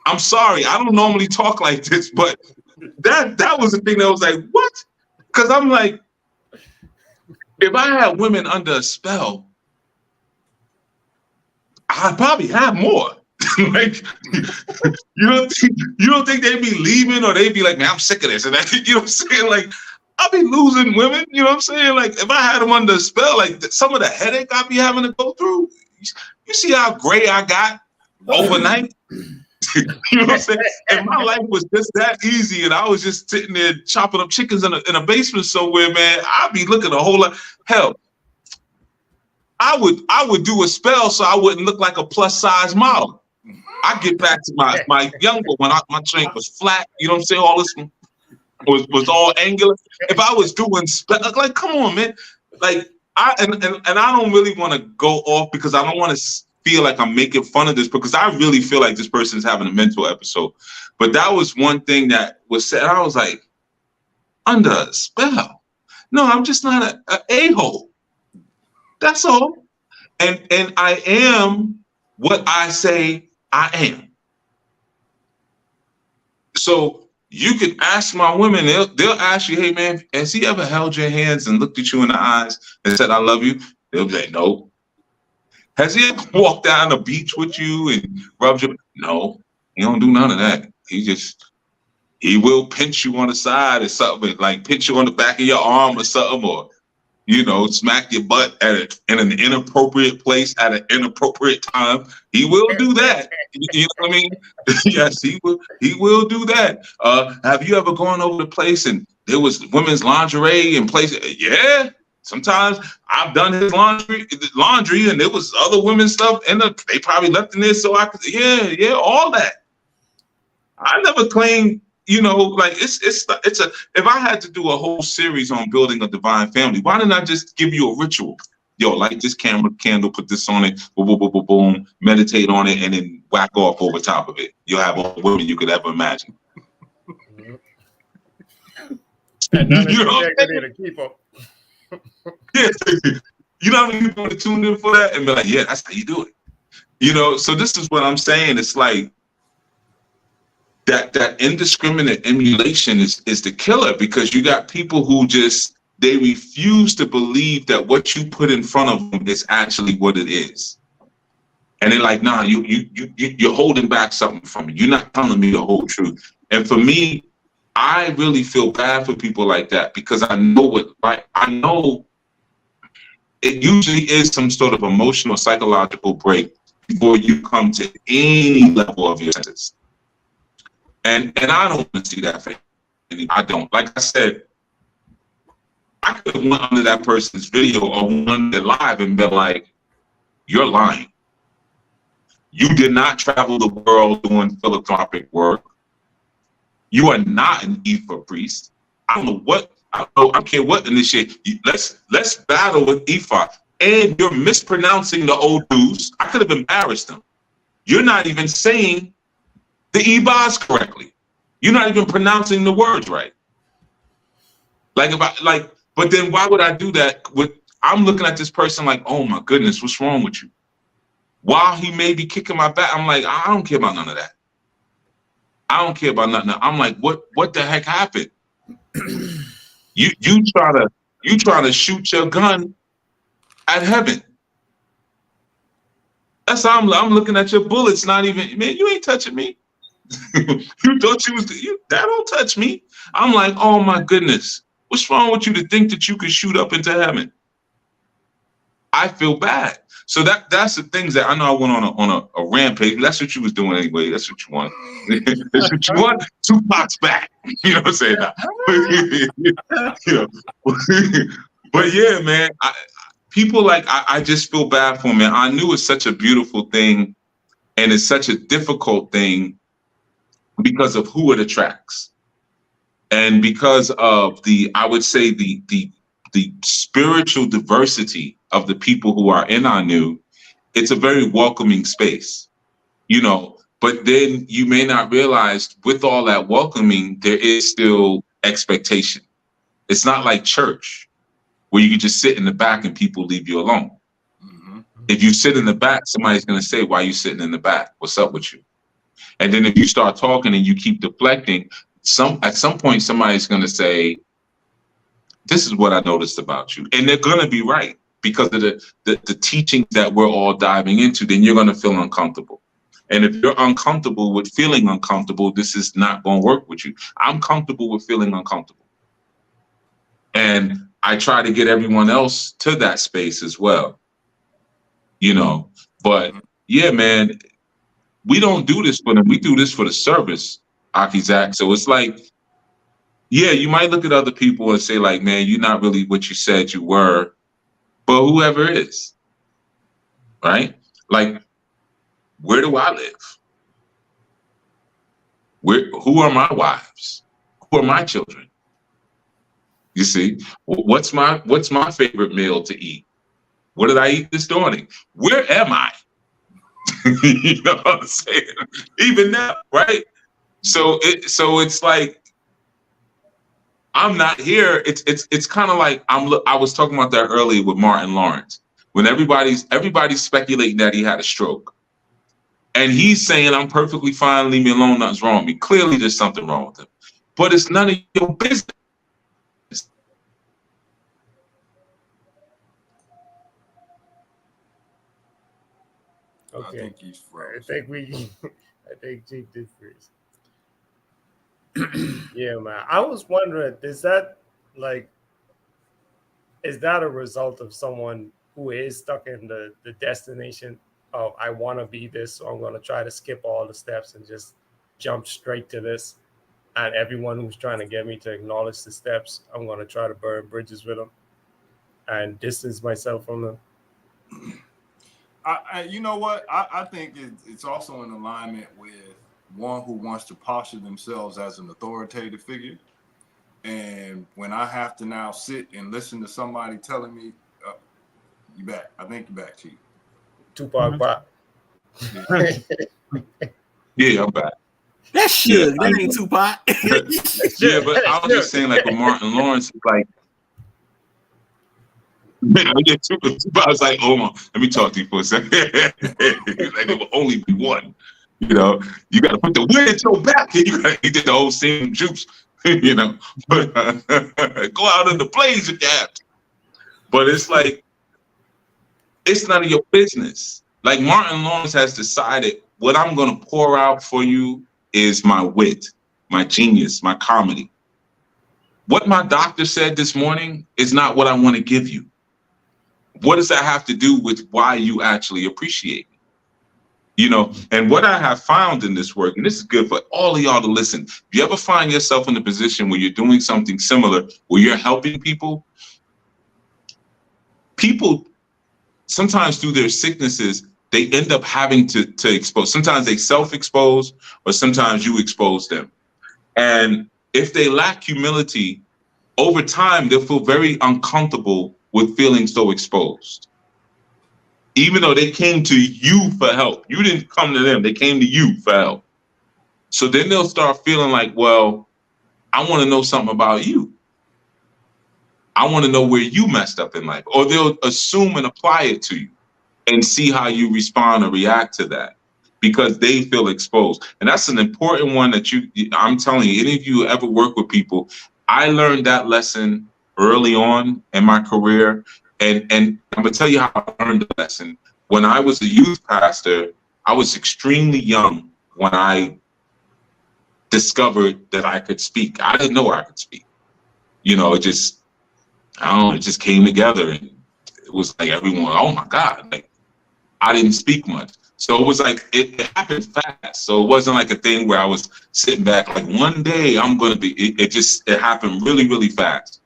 I'm sorry, I don't normally talk like this, but that was the thing that was like, what? Because I'm like, if I had women under a spell, I'd probably have more. Like, you don't think they'd be leaving, or they'd be like, man, I'm sick of this, and that, you know what I'm saying? Like, I'll be losing women. You know what I'm saying? Like, if I had them under a spell, like some of the headache I'd be having to go through. You see how gray I got overnight? You know what I'm saying? And my life was just that easy, and I was just sitting there chopping up chickens in a basement somewhere, man. I'd be looking a whole lot. Hell, I would do a spell so I wouldn't look like a plus size model. I get back to my younger when my drink was flat. You know what I'm saying? All this was all angular. If I was doing like, come on, man. Like I don't really want to go off because I don't want to feel like I'm making fun of this, because I really feel like this person is having a mental episode. But that was one thing that was said. I was like, under a spell. No, I'm just not an a-hole. That's all. And I am what I say I am. So you can ask my women, they'll ask you, hey man, has he ever held your hands and looked at you in the eyes and said, I love you? They'll be like, no. Has he ever walked down the beach with you and rubbed your? No, he don't do none of that. He will pinch you on the side or something, like pinch you on the back of your arm or something, or, you know, smack your butt in an inappropriate place at an inappropriate time. He will do that. You know what I mean? Yes, he will do that. Have you ever gone over the place and there was women's lingerie in place? Yeah. Sometimes I've done his laundry, and there was other women's stuff, and they probably left in there so I could, yeah, all that. I never claimed, you know, like it's if I had to do a whole series on building a divine family, why didn't I just give you a ritual? Yo, light this candle, put this on it, boom, boom, boom, boom, boom, meditate on it, and then whack off over top of it. You'll have all the women you could ever imagine. And none of to keep up. Yeah, you know how many people would tune in for that and be like, yeah, that's how you do it. You know, so this is what I'm saying. It's like that indiscriminate emulation is the killer, because you got people who they refuse to believe that what you put in front of them is actually what it is. And they're like, nah, you're holding back something from me. You're not telling me the whole truth. And for me, I really feel bad for people like that, because I know it usually is some sort of emotional, psychological break before you come to any level of your senses. And I don't want to see that for anybody. I don't. Like I said, I could have went under that person's video or went there live and been like, you're lying. You did not travel the world doing philanthropic work. You are not an Ifa priest. I don't care what initiate. Let's battle with Ifa. And you're mispronouncing the Odus. I could have embarrassed them. You're not even saying the Ibas correctly. You're not even pronouncing the words right. But then why would I do that? I'm looking at this person like, oh my goodness, what's wrong with you? While he may be kicking my back, I'm like, I don't care about none of that. I don't care about nothing. I'm like, what the heck happened? You try to shoot your gun at heaven. That's how I'm looking at your bullets. Not even, man, you ain't touching me. You thought that don't touch me. I'm like, oh my goodness, what's wrong with you to think that you could shoot up into heaven? I feel bad. So that's the things that I know. I went on a rampage. But that's what you was doing anyway. That's what you want. That's what you want. Tupac's back. You know what I'm saying? You know. But yeah, man. People like I just feel bad for them, man. I knew it's such a beautiful thing, and it's such a difficult thing because of who it attracts, and because of I would say the spiritual diversity of the people who are in Anu. It's a very welcoming space. You know, But then you may not realize with all that welcoming, there is still expectation. It's not like church where you can just sit in the back and people leave you alone. Mm-hmm. If you sit in the back, somebody's going to say, why are you sitting in the back? What's up with you? And then if you start talking and you keep deflecting, at some point, somebody's going to say, this is what I noticed about you. And they're going to be right because of the teachings that we're all diving into. Then you're going to feel uncomfortable. And if you're uncomfortable with feeling uncomfortable, this is not going to work with you. I'm comfortable with feeling uncomfortable. And I try to get everyone else to that space as well. You know, but yeah, man, we don't do this for them. We do this for the service, Akizak. So it's like, yeah, you might look at other people and say like, man, you're not really what you said you were, but whoever is, right? Like, where do I live? Who are my wives? Who are my children? You see, what's my favorite meal to eat? What did I eat this morning? Where am I? You know what I'm saying? Even now, right? So it's like, I'm not here. It's kind of like I was talking about that earlier with Martin Lawrence, when everybody's speculating that he had a stroke, and he's saying I'm perfectly fine, leave me alone, nothing's wrong with me. Clearly, there's something wrong with him, but it's none of your business. I think he's froze. I think Chief did freeze. Yeah, man. I was wondering, is that a result of someone who is stuck in the destination of I want to be this, so I'm going to try to skip all the steps and just jump straight to this. And everyone who's trying to get me to acknowledge the steps, I'm going to try to burn bridges with them and distance myself from them. You know what? I think it's also in alignment with one who wants to posture themselves as an authoritative figure. And when I have to now sit and listen to somebody telling me, you back. I think you're back, Chief. Tupac Pop. Yeah, I'm back. That's shit. That ain't Tupac. Yeah, but I was just saying, like with Martin Lawrence, it's like, I was like, hold on, let me talk to you for a second. Like, there will only be one. You know, you got to put the wind at your back. He did the whole scene Juice. You know, but go out in the plains if you have to. But it's like, it's none of your business. Like Martin Lawrence has decided, what I'm going to pour out for you is my wit, my genius, my comedy. What my doctor said this morning is not what I want to give you. What does that have to do with why you actually appreciate me? You know, and what I have found in this work, and this is good for all of y'all to listen. If you ever find yourself in a position where you're doing something similar, where you're helping people sometimes through their sicknesses, they end up having to expose. Sometimes they self-expose, or sometimes you expose them. And if they lack humility, over time, they'll feel very uncomfortable with feeling so exposed. Even though they came to you for help. You didn't come to them, they came to you for help. So then they'll start feeling like, well, I want to know something about you. I want to know where you messed up in life. Or they'll assume and apply it to you and see how you respond or react to that because they feel exposed. And that's an important one that I'm telling you, any of you who ever work with people, I learned that lesson early on in my career. And I'm going to tell you how I learned the lesson. When I was a youth pastor, I was extremely young when I discovered that I could speak. I didn't know I could speak. You know, it just came together. And it was like everyone, oh my God, like I didn't speak much. So it was like, it happened fast. So it wasn't like a thing where I was sitting back like one day I'm going to be, it happened really, really fast.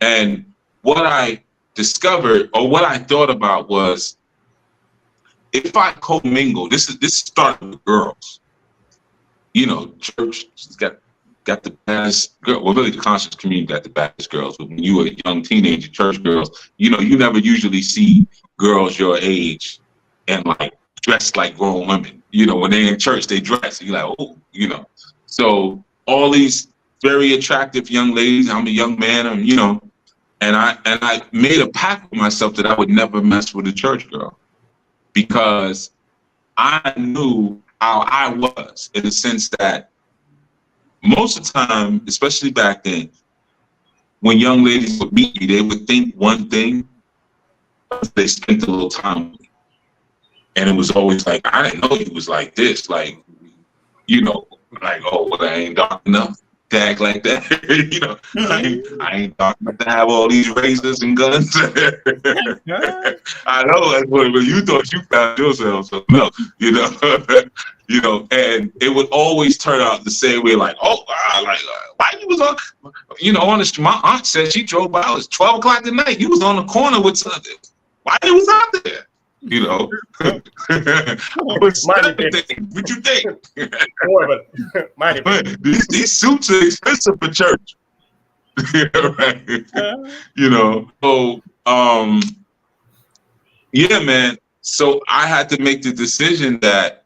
And what I discovered, or what I thought about, was if I commingle, this started with girls. You know, church got the baddest girl. Well, really, the conscious community got the baddest girls. But when you were a young teenager, church girls, you know, you never usually see girls your age and like dressed like grown women. You know, when they're in church, they dress. You're like, oh, you know. So all these very attractive young ladies. I'm a young man, and you know, and I made a pact with myself that I would never mess with a church girl because I knew how I was in the sense that most of the time, especially back then, when young ladies would meet me, they would think one thing. They spent a little time with me. And it was always like, I didn't know you was like this. Like, you know, like, oh, well, I ain't dark enough to act like that. You know, I ain't dark enough to have all these razors and guns. I know that's what you thought you found yourself. So no, you know, you know, and it would always turn out the same way. Like, oh, like, why you was on, you know, on the, my aunt said she drove by. It was 12 o'clock at night. You was on the corner with something. Why you was out there? You know, what you think? These suits are expensive for church. Right? You know, so yeah, man. So I had to make the decision that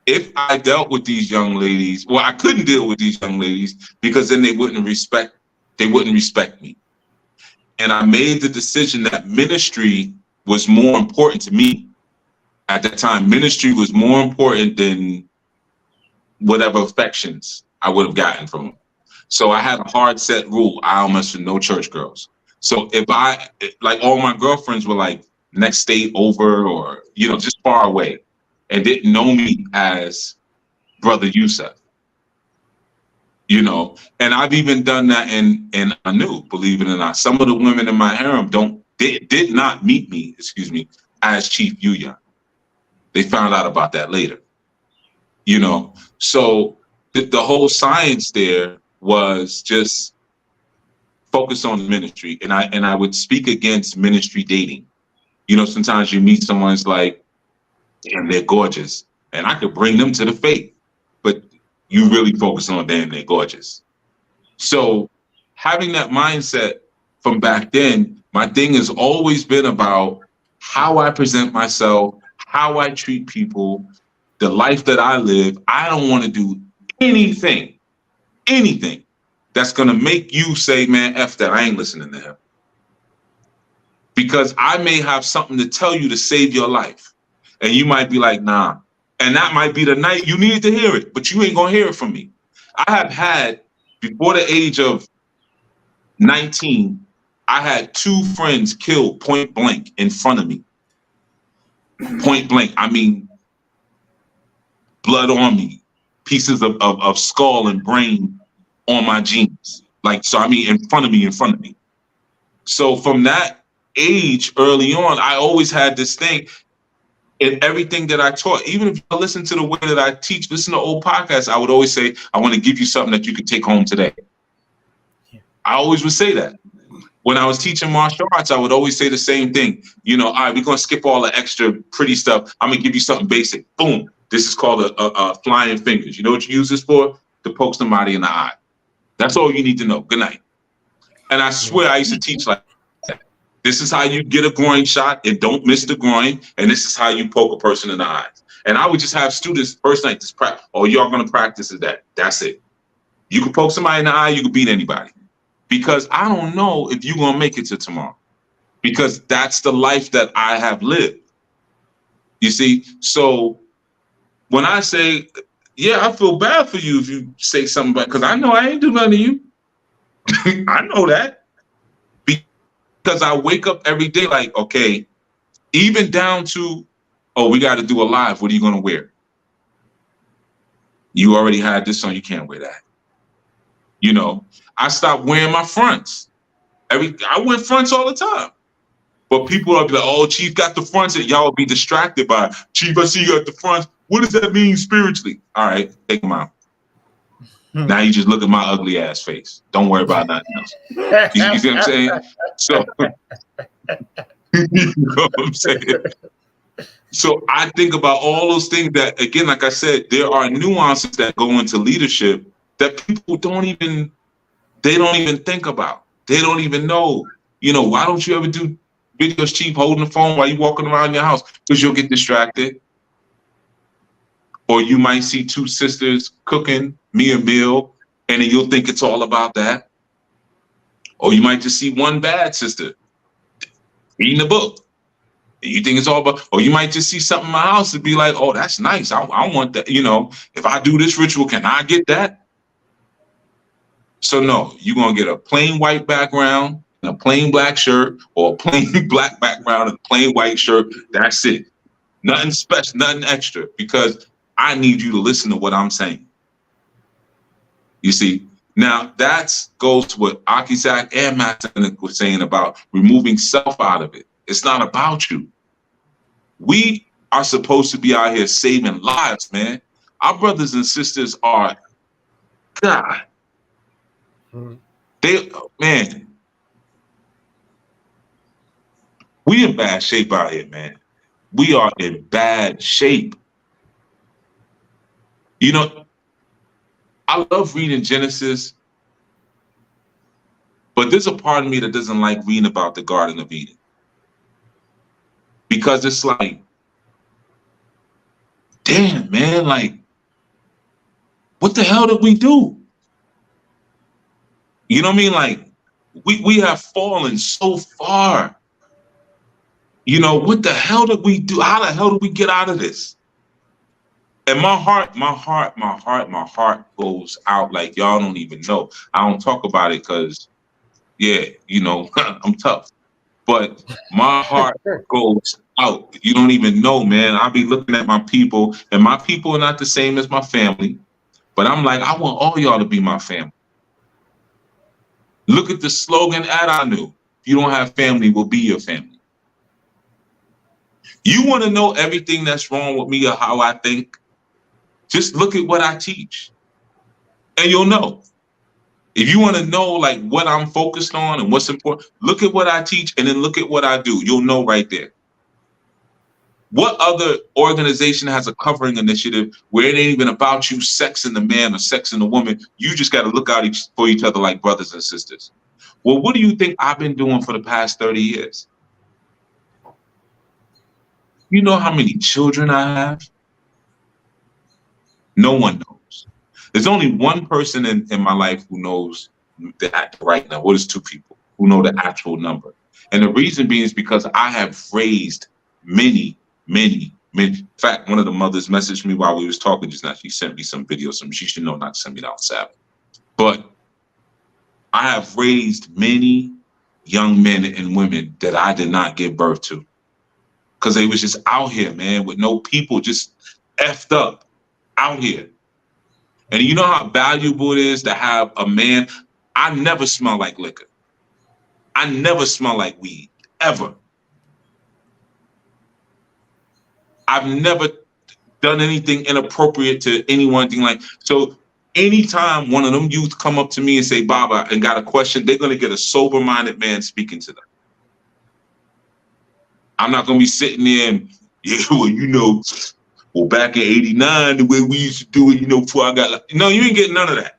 if I dealt with these young ladies, well, I couldn't deal with these young ladies because then they wouldn't respect me. And I made the decision that ministry was more important to me at that time. Ministry was more important than whatever affections I would have gotten from them. So I had a hard set rule. I don't mess with no church girls. So if I, like all my girlfriends were like next state over or, you know, just far away and didn't know me as Brother Yusuf. You know, and I've even done that in Anu, believe it or not. Some of the women in my harem did not meet me, as Chief Yuya. They found out about that later. You know, so the whole science there was just focus on ministry, and I would speak against ministry dating. You know, sometimes you meet someone's like, damn, they're gorgeous, and I could bring them to the faith, but you really focus on damn, they're gorgeous. So having that mindset from back then, my thing has always been about how I present myself, how I treat people, the life that I live. I don't want to do anything that's going to make you say, man, F that, I ain't listening to him. Because I may have something to tell you to save your life. And you might be like, nah. And that might be the night you needed to hear it, but you ain't going to hear it from me. I have had, before the age of 19, I had 2 friends killed point blank in front of me. Point blank. I mean, blood on me, pieces of skull and brain on my jeans. Like, so I mean, in front of me. So from that age early on, I always had this thing. In everything that I taught, even if you listen to the way that I teach, listen to old podcasts, I would always say, I want to give you something that you can take home today. Yeah. I always would say that. When I was teaching martial arts, I would always say the same thing. You know, all right, we're going to skip all the extra pretty stuff. I'm going to give you something basic. Boom. This is called a flying fingers. You know what you use this for? To poke somebody in the eye. That's all you need to know. Good night. And I swear I used to teach like, this is how you get a groin shot and don't miss the groin. And this is how you poke a person in the eyes. And I would just have students first night just practice. Oh, y'all going to practice is that. That's it. You can poke somebody in the eye. You can beat anybody. Because I don't know if you're going to make it to tomorrow. Because that's the life that I have lived. You see? So when I say, yeah, I feel bad for you if you say something about, because I know I ain't do nothing to you. I know that. Because I wake up every day like, okay, even down to, oh, we got to do a live. What are you going to wear? You already had this on. You can't wear that. You know, I stopped wearing my fronts. I wear fronts all the time. But people will be like, oh, Chief got the fronts. And y'all will be distracted by, Chief, I see you got the fronts. What does that mean spiritually? All right, take them out. Now you just look at my ugly ass face. Don't worry about nothing else. You see what I'm saying? So, you know what I'm saying? So I think about all those things that, again, like I said, there are nuances that go into leadership that people don't even think about. They don't even know. You know, why don't you ever do videos, Chief, holding the phone while you're walking around your house? Because you'll get distracted. Or you might see two sisters cooking me a meal, and then you'll think it's all about that. Or you might just see one bad sister reading a book, and you think it's all about. Or you might just see something in my house and be like, "Oh, that's nice. I want that. You know, if I do this ritual, can I get that?" So no, you're gonna get a plain white background, a plain black shirt, or a plain black background and a plain white shirt. That's it. Nothing special, nothing extra, because I need you to listen to what I'm saying. You see, now that goes to what Akisak and Master were saying about removing self out of it. It's not about you. We are supposed to be out here saving lives, man. Our brothers and sisters are, God, man, we in bad shape out here, man. We are in bad shape. You know, I love reading Genesis, but there's a part of me that doesn't like reading about the Garden of Eden. Because it's like, damn, man, like, what the hell did we do? You know what I mean? Like, we have fallen so far. You know, what the hell did we do? How the hell did we get out of this? And my heart goes out like y'all don't even know. I don't talk about it because, yeah, you know, I'm tough. But my heart goes out. You don't even know, man. I'll be looking at my people, and my people are not the same as my family. But I'm like, I want all y'all to be my family. Look at the slogan at Anu. If you don't have family, we'll be your family. You want to know everything that's wrong with me or how I think? Just look at what I teach, and you'll know. If you want to know like what I'm focused on and what's important, look at what I teach and then look at what I do. You'll know right there. What other organization has a covering initiative where it ain't even about you sexing the man or sexing the woman? You just got to look out for each other like brothers and sisters. Well, what do you think I've been doing for the past 30 years? You know how many children I have? No one knows. There's only one person in my life who knows that right now. What is two people who know the actual number? And the reason being is because I have raised many. In fact, one of the mothers messaged me while we was talking just now. She sent me some videos. She should know not to send me that on Sabbath. But I have raised many young men and women that I did not give birth to. Because they was just out here, man, with no people, just effed up out here. And you know how valuable it is to have a man. I never smell like liquor. I never smell like weed, ever. I've never done anything inappropriate to anyone. So anytime one of them youth come up to me and say, Baba, and got a question, they're going to get a sober-minded man speaking to them. I'm not going to be sitting there and, yeah, well, you know, well, back in 89, the way we used to do it, you know, before I got, no, you ain't getting none of that.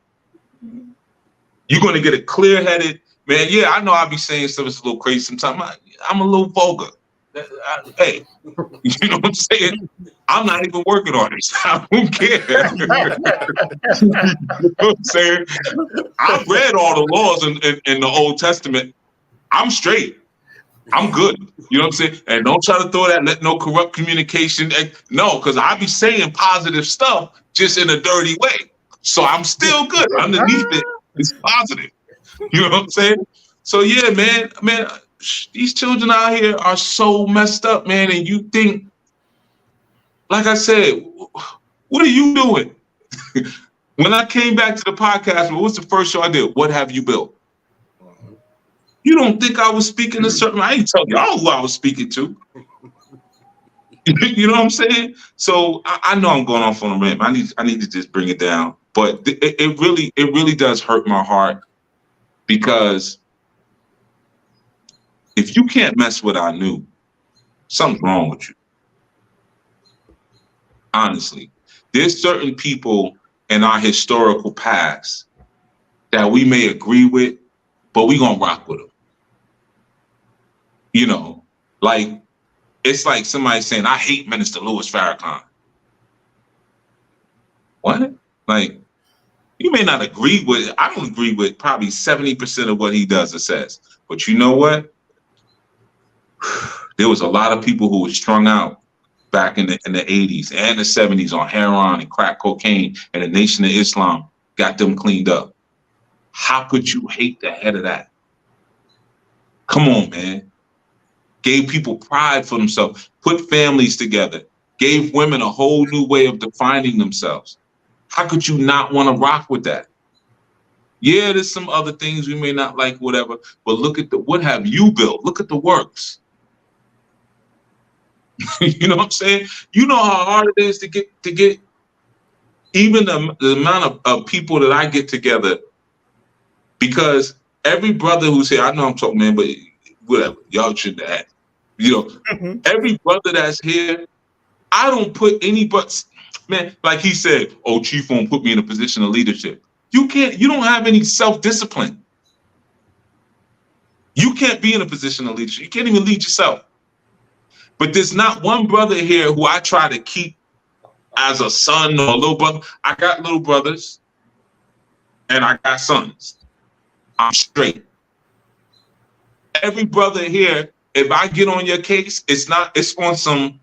You're going to get a clear-headed, man, yeah, I know I'll be saying stuff that's a little crazy sometimes. I'm a little vulgar. Hey, you know what I'm saying? I'm not even working on this. I don't care. You know what I'm saying? I've read all the laws in the Old Testament. I'm straight. I'm good. You know what I'm saying? And don't try to throw that, let no corrupt communication. No, because I be saying positive stuff just in a dirty way. So I'm still good. Underneath it, it's positive. You know what I'm saying? So yeah, man, these children out here are so messed up, man. And you think, like I said, what are you doing? When I came back to the podcast, what was the first show I did? What have you built? You don't think I was speaking to certain? I ain't telling y'all who I was speaking to. You know what I'm saying? So I know I'm going off on a rant. I need to just bring it down. But it really does hurt my heart, because if you can't mess with Anu, something's wrong with you. Honestly, there's certain people in our historical past that we may agree with, but we gonna rock with them. You know, like, it's like somebody saying, I hate Minister Louis Farrakhan. What? Like, you may not agree with, I don't agree with probably 70% of what he does or says. But you know what? There was a lot of people who were strung out back in the 80s and the 70s on heroin and crack cocaine, and the Nation of Islam got them cleaned up. How could you hate the head of that? Come on, man. Gave people pride for themselves, put families together, gave women a whole new way of defining themselves. How could you not want to rock with that? Yeah, there's some other things we may not like, whatever, but look at what have you built? Look at the works. You know what I'm saying? You know how hard it is to get even the amount of people that I get together, because every brother who's here, I know I'm talking, man, but whatever, y'all shouldn't have. You know, every brother that's here, I don't put any buts, man, like he said, oh, Chief won't put me in a position of leadership. You don't have any self-discipline. You can't be in a position of leadership. You can't even lead yourself. But there's not one brother here who I try to keep as a son or a little brother. I got little brothers and I got sons. I'm straight. Every brother here, if I get on your case, it's on some,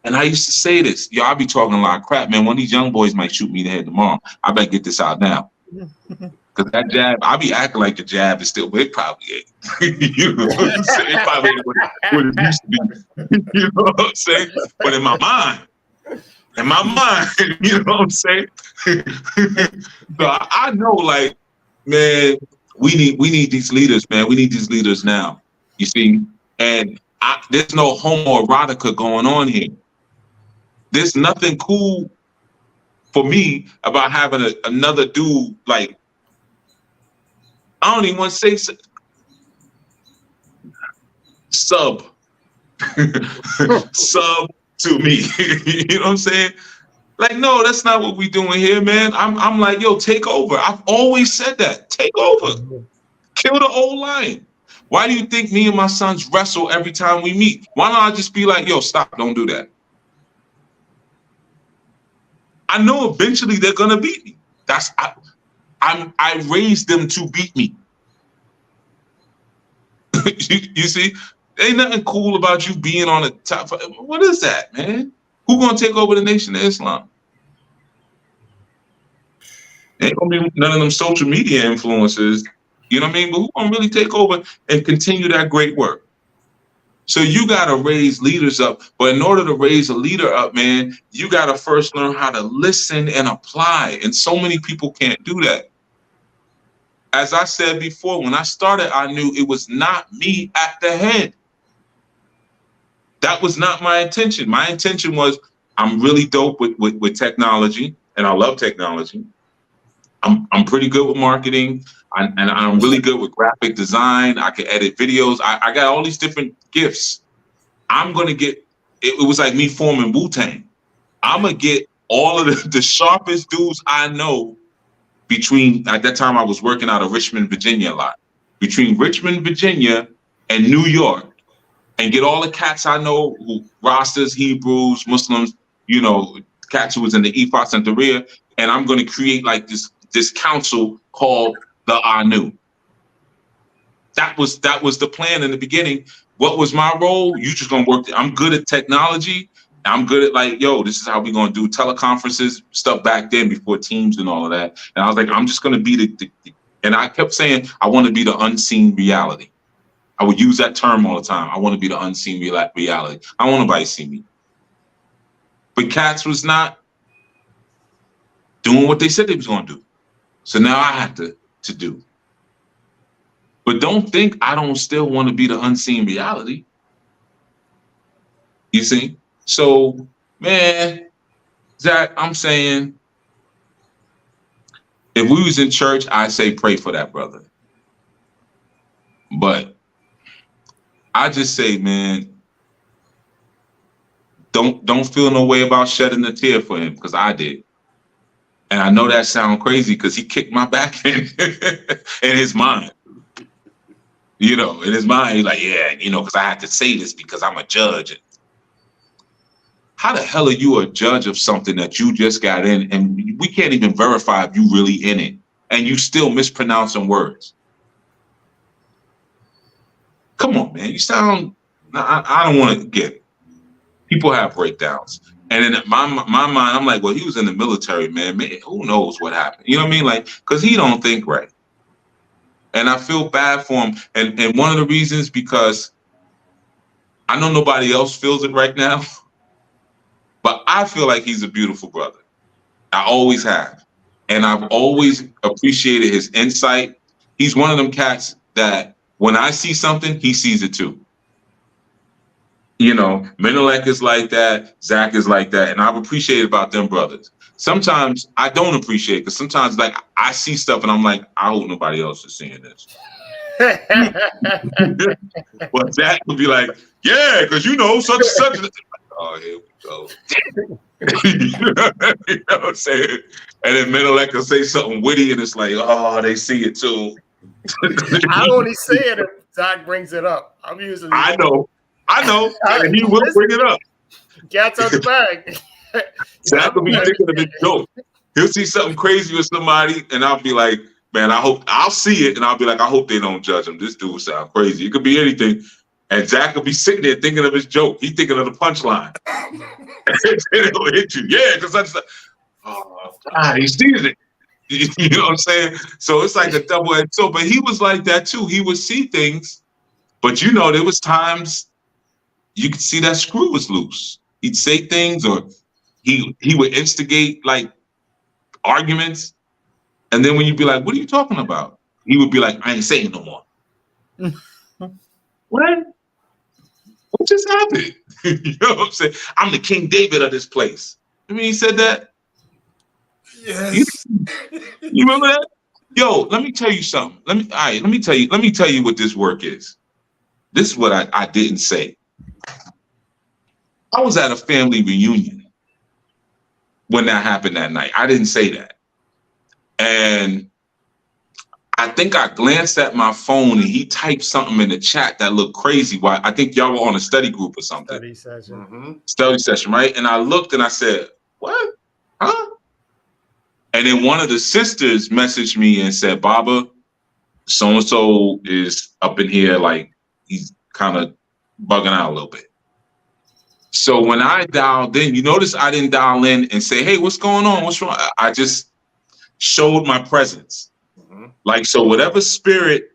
and I used to say this, yo, I be talking a lot of crap, man. One of these young boys might shoot me in the head tomorrow. I better get this out now. Because that jab, I be acting like the jab is still, it probably ain't. You know what I'm saying? It probably ain't what it used to be. You know what I'm saying? But in my mind, you know what I'm saying? So I know, like, man, we need these leaders, man. We need these leaders now. You see? And there's no homoerotica going on here. There's nothing cool for me about having another dude, like, I don't even want to say sub to me. You know what I'm saying? Like, no, that's not what we doing here, man. I'm like, yo, take over. I've always said that. Take over. Kill the old lion. Why do you think me and my sons wrestle every time we meet? Why don't I just be like, yo, stop, don't do that? I know eventually they're gonna beat me. I raised them to beat me. you see, ain't nothing cool about you being on the top. What is that, man? Who gonna take over the Nation of Islam? Ain't gonna be none of them social media influencers. You know what I mean? But who gonna really take over and continue that great work? So you gotta raise leaders up. But in order to raise a leader up, man, you gotta first learn how to listen and apply. And so many people can't do that. As I said before, when I started, I knew it was not me at the head. That was not my intention. My intention was, I'm really dope with technology, and I love technology. I'm pretty good with marketing, and I'm really good with graphic design. I can edit videos. I got all these different gifts. I'm gonna get, it was like me forming Wu-Tang. I'm gonna get all of the sharpest dudes I know between, at that time I was working out of Richmond, Virginia a lot, between Richmond, Virginia and New York, and get all the cats I know, who Rastas, Hebrews, Muslims, you know, cats who was in the Ephod Santeria, and I'm going to create like this council called the Anu. That was the plan in the beginning. What was my role? You just gonna work. I'm good at technology. I'm good at, like, yo, this is how we gonna do teleconferences stuff back then before Teams and all of that. And I was like, I'm just gonna be and I kept saying, I want to be the unseen reality. I would use that term all the time. I want to be the unseen reality. I don't want nobody to see me. But cats was not doing what they said they was gonna do. So now I have to do. But don't think I don't still want to be the unseen reality. You see? So, man, Zach, I'm saying, if we was in church, I say pray for that brother. But I just say, man, don't feel no way about shedding a tear for him, because I did. And I know that sounds crazy because he kicked my back in his mind. You know, in his mind, he's like, yeah, you know, because I had to say this because I'm a judge. how the hell are you a judge of something that you just got in and we can't even verify if you really in it and you still mispronouncing words? Come on, man. You sound, I don't want to get, people have breakdowns. And in my mind, I'm like, well, he was in the military, man. Who knows what happened? You know what I mean? Like, because he don't think right. And I feel bad for him. And one of the reasons, because I know nobody else feels it right now, but I feel like he's a beautiful brother. I always have. And I've always appreciated his insight. He's one of them cats that when I see something, he sees it too. You know, Menelek is like that, Zach is like that, and I've appreciated about them brothers. Sometimes I don't appreciate it because sometimes like I see stuff and I'm like, I hope nobody else is seeing this. But Zach would be like, yeah, because you know, such and such. Oh, here we go. You know what I'm saying? And then Menelek will say something witty and it's like, oh, they see it too. I only say it if Zach brings it up. I'm usually. I know, and he will bring it up. Cat's out the bag. Zach will be thinking of his joke. He'll see something crazy with somebody, and I'll be like, man, I'll see it, and I'll be like, I hope they don't judge him. This dude sounds crazy. It could be anything. And Zach will be sitting there thinking of his joke. He's thinking of the punchline. And it'll hit you. Yeah, because that's like, oh, God, he sees it. You know what I'm saying? So it's like a double-edged sword. But he was like that too. He would see things, but you know, there was times you could see that screw was loose. He'd say things, or he would instigate like arguments, and then when you'd be like, "What are you talking about?" He would be like, "I ain't saying no more." What? What just happened? You know what I'm saying? I'm the King David of this place. I mean, he said that. Yes. You remember that? Yo, let me tell you something. Let me tell you what this work is. This is what I didn't say. I was at a family reunion when that happened that night. I didn't say that. And I think I glanced at my phone and he typed something in the chat that looked crazy. Why? I think y'all were on a study group or something. Study session. Mm-hmm. Study session, right? And I looked and I said, what? Huh? And then one of the sisters messaged me and said, Baba, so-and-so is up in here, like he's kind of bugging out a little bit. So when I dialed in, you notice I didn't dial in and say, hey, what's going on? What's wrong? I just showed my presence. Mm-hmm. Like, so whatever spirit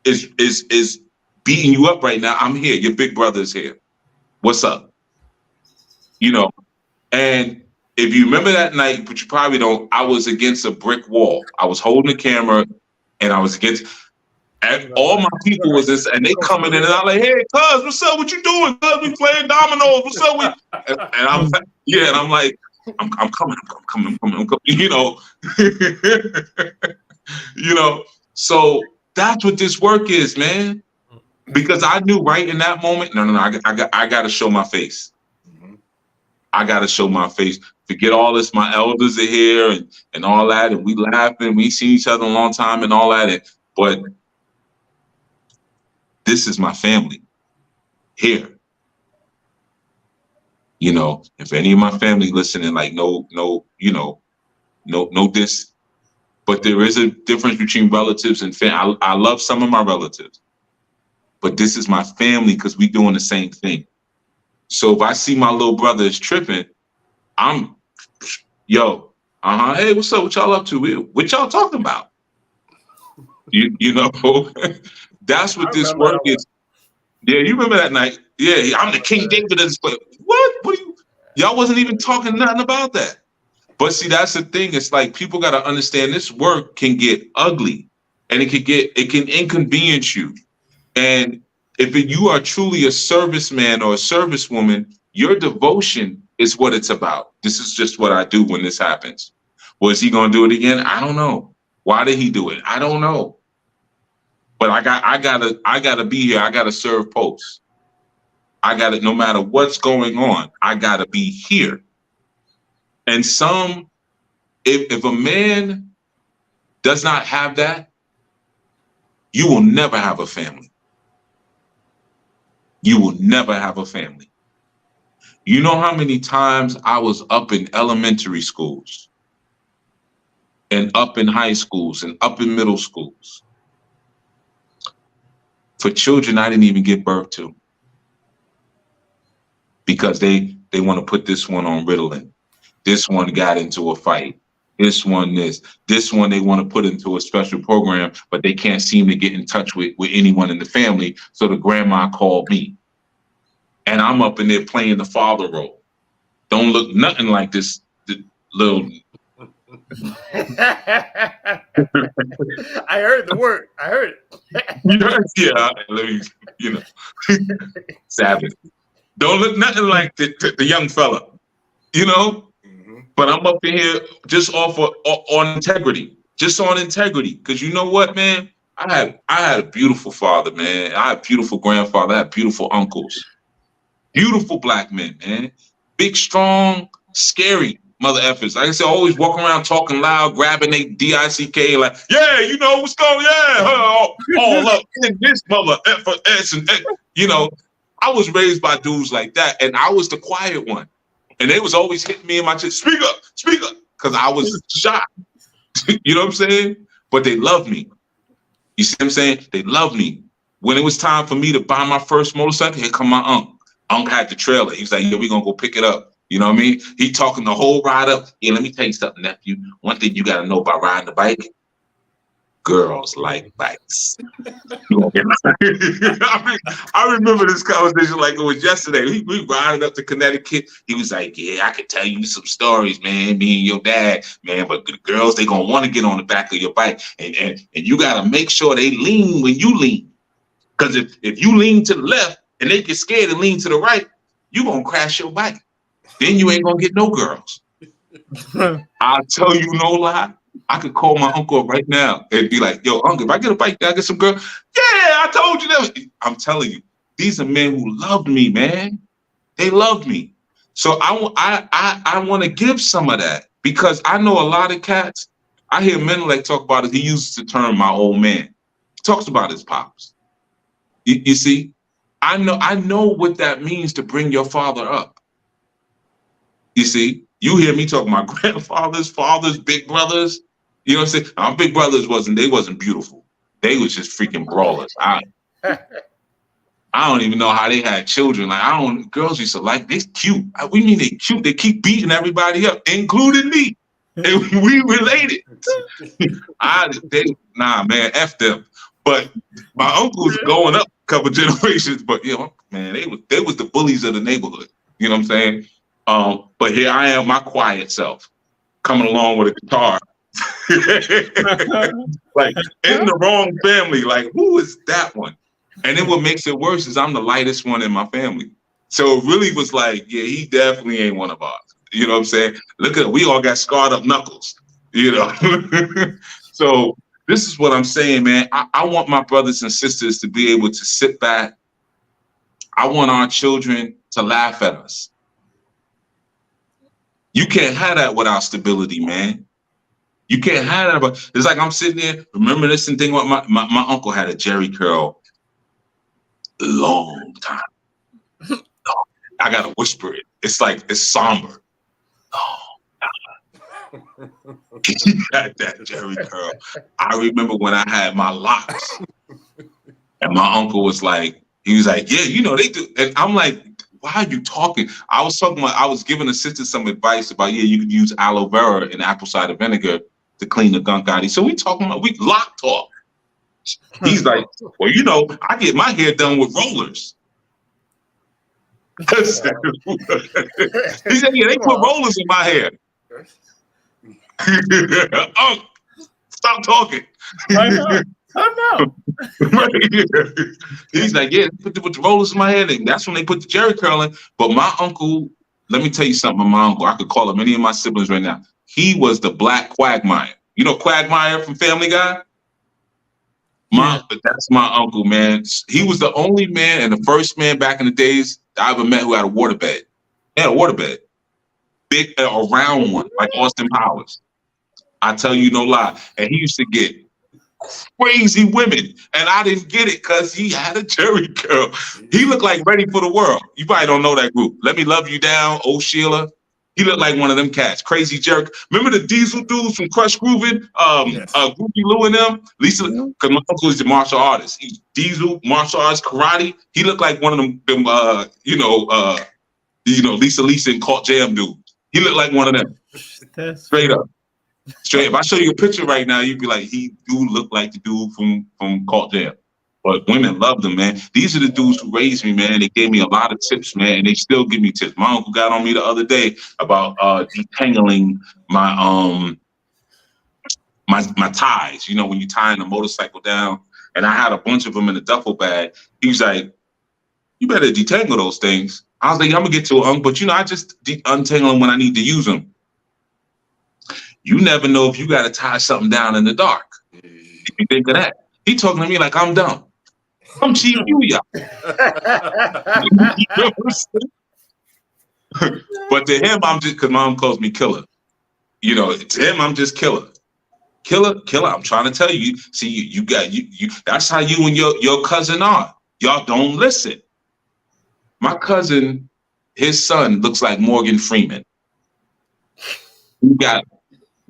is beating you up right now, I'm here. Your big brother is here. What's up? You know, and if you remember that night, but you probably don't, I was against a brick wall. I was holding the camera and I was against, and all my people was this, and they coming in and I'm like, hey, cuz, what's up? What you doing? Cuz, we playing dominoes. What's up? And I'm like, yeah, and I'm like, I'm coming, you know. You know, so that's what this work is, man. Because I knew right in that moment, no, I got to show my face. I got to show my face. Forget all this. My elders are here and all that, and we laughing. We seen each other a long time and all that. But this is my family here. You know, if any of my family listening, like no, you know, no this. But there is a difference between relatives and family. I love some of my relatives, but this is my family because we doing the same thing. So if I see my little brother is tripping, I'm, yo, hey, what's up? What y'all up to? What y'all talking about? You know, that's what this work is. Yeah, you remember that night? Yeah, I'm the King David of this place. What? What are you? Y'all wasn't even talking nothing about that. But see, that's the thing. It's like people got to understand this work can get ugly, and it can inconvenience you. And if you are truly a serviceman or a servicewoman, your devotion is what it's about. This is just what I do when this happens. Was he gonna do it again? I don't know. Why did he do it? I don't know. But I gotta be here. I gotta serve posts. I gotta, no matter what's going on, I gotta be here. And if a man does not have that, you will never have a family. You will never have a family. You know how many times I was up in elementary schools and up in high schools and up in middle schools for children I didn't even give birth to because they want to put this one on Ritalin. This one got into a fight. This one they want to put into a special program, but they can't seem to get in touch with anyone in the family. So the grandma called me. And I'm up in there playing the father role. Don't look nothing like this little. I heard the word. I heard it. Yeah, let me, you know, savage. Don't look nothing like the young fella, you know. But I'm up in here just on integrity, just on integrity. Because you know what, man, I had a beautiful father, man. I had a beautiful grandfather. I had beautiful uncles, beautiful black men, man. Big, strong, scary mother effers. Like I said, always walking around talking loud, grabbing a DICK, like, yeah, you know what's going, yeah, all up in this mother effer, and you know. I was raised by dudes like that, and I was the quiet one. And they was always hitting me in my chest, speak up, because I was shy. You know what I'm saying? But they loved me. You see what I'm saying? They loved me. When it was time for me to buy my first motorcycle, here come my uncle. Uncle had the trailer. He was like, yeah, we're going to go pick it up. You know what I mean? He talking the whole ride up. Yeah, let me tell you something, nephew. One thing you got to know about riding the bike, girls like bikes. I remember this conversation like it was yesterday. We riding up to Connecticut. He was like, yeah, I can tell you some stories, man, me and your dad, man, but the girls, they gonna want to get on the back of your bike. And you gotta make sure they lean when you lean. Because if you lean to the left and they get scared and lean to the right, you gonna crash your bike. Then you ain't gonna get no girls. I'll tell you no lie. I could call my uncle up right now and be like, yo, uncle, if I get a bike, can I get some girl? Yeah, I told you that. I'm telling you, these are men who loved me, man. They loved me. So I want to give some of that because I know a lot of cats. I hear Menelek talk about it. He uses the term my old man. He talks about his pops. You see, I know what that means to bring your father up. You see, you hear me talking about grandfathers, fathers, big brothers. You know what I'm saying? Our big brothers wasn't beautiful. They was just freaking brawlers. I don't even know how they had children. Like girls used to like, they cute. We mean they cute. They keep beating everybody up, including me. And we related. Nah, man, F them. But my uncle's going up a couple generations, but you know, man, they was the bullies of the neighborhood. You know what I'm saying? But here I am, my quiet self, coming along with a guitar. Like in the wrong family, like who is that one? And then what makes it worse is I'm the lightest one in my family. So it really was like, yeah, he definitely ain't one of ours. You know what I'm saying? Look at, we all got scarred up knuckles, you know? So this is what I'm saying, man. I want my brothers and sisters to be able to sit back. I want our children to laugh at us. You can't have that without stability, man. You can't have that. But it's like I'm sitting there, remember this and thinking about my uncle had a Jerry curl long time. I gotta whisper it. It's like, it's somber. He had that Jerry curl. I remember when I had my locks and my uncle was like, he was like, yeah, you know, they do. And I'm like, why are you talking? I was giving a sister some advice about, yeah, you could use aloe vera and apple cider vinegar to clean the gunk out. So we lock talk. He's like, well, you know, I get my hair done with rollers. He said, yeah, they put rollers in my hair. Oh, stop talking. I know. He's like, yeah, put the rollers in my head, and that's when they put the Jerry curl in. But my uncle, let me tell you something about my uncle. I could call him any of my siblings right now. He was the black Quagmire. You know Quagmire from Family Guy? That's my uncle, man. He was the only man and the first man back in the days I ever met who had a waterbed. He had a waterbed. Big, a round one, like Austin Powers. I tell you no lie. And he used to get crazy women, and I didn't get it because he had a Jerry curl. He looked like Ready for the World. You probably don't know that group. Let Me Love You Down, Oh Sheila. He looked like one of them cats. Crazy Jerk. Remember the Diesel dudes from Crush Groovin'? Groovy Lou and them? Lisa, because my uncle is a martial artist. He's Diesel, martial arts, karate. He looked like one of them Lisa and Caught Jam dudes. He looked like one of them. Straight up. Straight. If I show you a picture right now, you'd be like, he do look like the dude from Caught Jam. But women love them, man. These are the dudes who raised me, man. They gave me a lot of tips, man, and they still give me tips. My uncle got on me the other day about detangling my my ties. You know, when you tying a motorcycle down, and I had a bunch of them in a duffel bag. He was like, "You better detangle those things." I was like, "I'm gonna get to it, but I just untangle them when I need to use them." You never know if you got to tie something down in the dark. If you think of that, he talking to me like I'm dumb. I'm cheap, y'all. But to him, I'm just, because mom calls me killer. To him, I'm just killer. Killer. I'm trying to tell you. See, you got you. That's how you and your cousin are. Y'all don't listen. My cousin, his son looks like Morgan Freeman. He got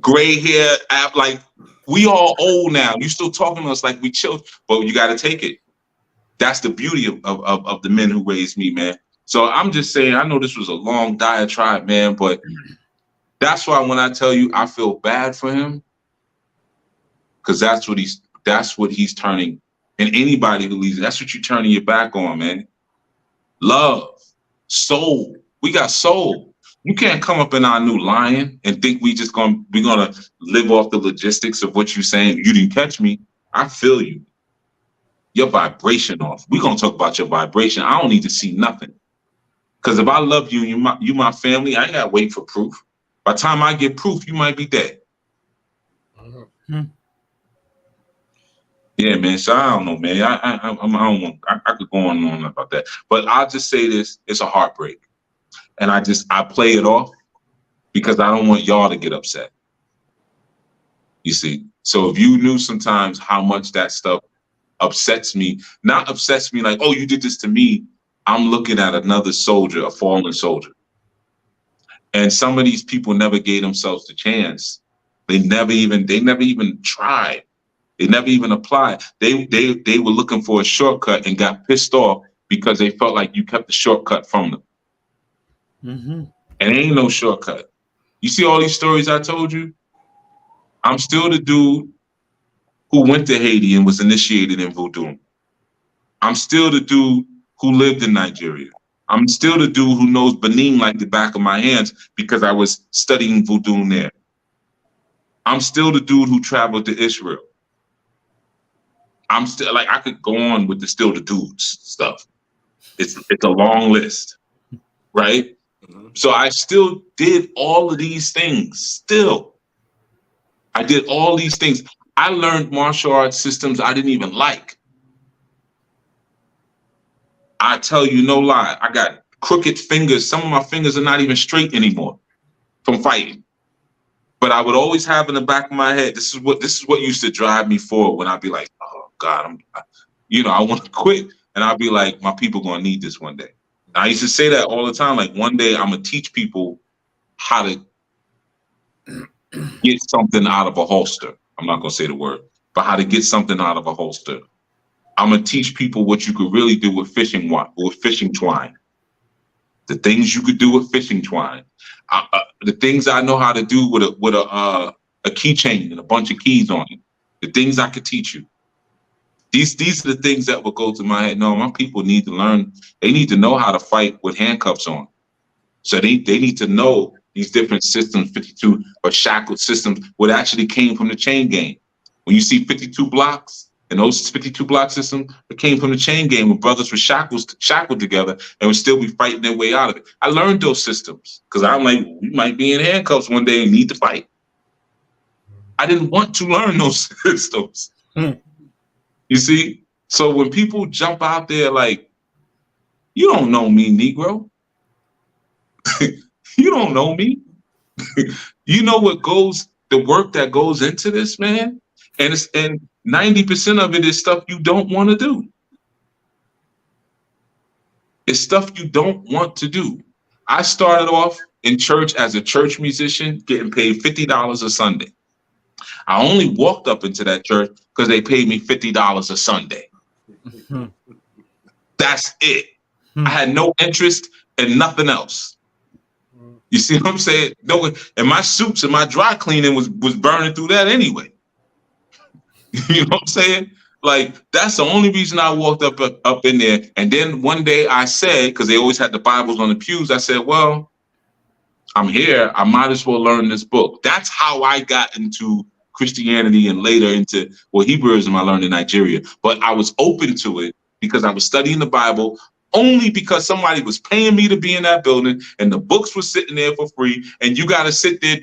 gray hair, like we all old now. You still talking to us like we children, but you got to take it. That's the beauty of the men who raised me, man. So I'm just saying, I know this was a long diatribe, man, but that's why when I tell you I feel bad for him, because that's what he's turning. And anybody who leaves, that's what you're turning your back on, man. Love, soul. We got soul. You can't come up in our new lion and think we're gonna live off the logistics of what you're saying. You didn't catch me. I feel you. Your vibration off. We're gonna talk about your vibration. I don't need to see nothing. Because if I love you and you my family, I ain't gotta wait for proof. By the time I get proof, you might be dead. Mm-hmm. Yeah, man. So I don't know, man. I could go on and on about that. But I'll just say this: it's a heartbreak. And I play it off because I don't want y'all to get upset. You see? So if you knew sometimes how much that stuff upsets me, not upsets me like, oh, you did this to me. I'm looking at another soldier, a fallen soldier. And some of these people never gave themselves the chance. They never even tried. They never even applied. They were looking for a shortcut and got pissed off because they felt like you kept the shortcut from them. Mm-hmm. And ain't no shortcut. You see all these stories I told you? I'm still the dude who went to Haiti and was initiated in voodoo. I'm still the dude who lived in Nigeria. I'm still the dude who knows Benin like the back of my hands because I was studying voodoo there. I'm still the dude who traveled to Israel. I'm still, like, I could go on with the still the dudes stuff. It's a long list, right? Mm-hmm. So I still did all of these things. Still, I did all these things. I learned martial arts systems I didn't even like. I tell you no lie, I got crooked fingers. Some of my fingers are not even straight anymore from fighting. But I would always have in the back of my head, this is what used to drive me forward when I'd be like, oh God, I want to quit. And I'd be like, my people gonna need this one day. And I used to say that all the time, like one day I'm gonna teach people how to get something out of a holster. I'm not gonna say the word, but how to get something out of a holster. I'm gonna teach people what you could really do with fishing twine. The things you could do with fishing twine. The things I know how to do with a keychain and a bunch of keys on it. The things I could teach you. These are the things that will go to my head. No, my people need to learn. They need to know how to fight with handcuffs on. So they need to know these different systems, 52 or shackled systems, what actually came from the chain gang. When you see 52 blocks, and those 52 block systems, it came from the chain gang when brothers were shackled together and would still be fighting their way out of it. I learned those systems because I'm like, we might be in handcuffs one day and need to fight. I didn't want to learn those systems. You see? So when people jump out there like, you don't know me, Negro. You don't know me. You know the work that goes into this, man? And 90% of it is stuff you don't want to do. It's stuff you don't want to do. I started off in church as a church musician, getting paid $50 a Sunday. I only walked up into that church because they paid me $50 a Sunday. That's it. I had no interest in nothing else. You see what I'm saying? No, and my suits and my dry cleaning was burning through that anyway. You know what I'm saying? Like, that's the only reason I walked up in there. And then one day I said, because they always had the Bibles on the pews, I said, well, I'm here. I might as well learn this book. That's how I got into Christianity and later into, well, Hebrewism I learned in Nigeria. But I was open to it because I was studying the Bible only because somebody was paying me to be in that building and the books were sitting there for free. And you got to sit there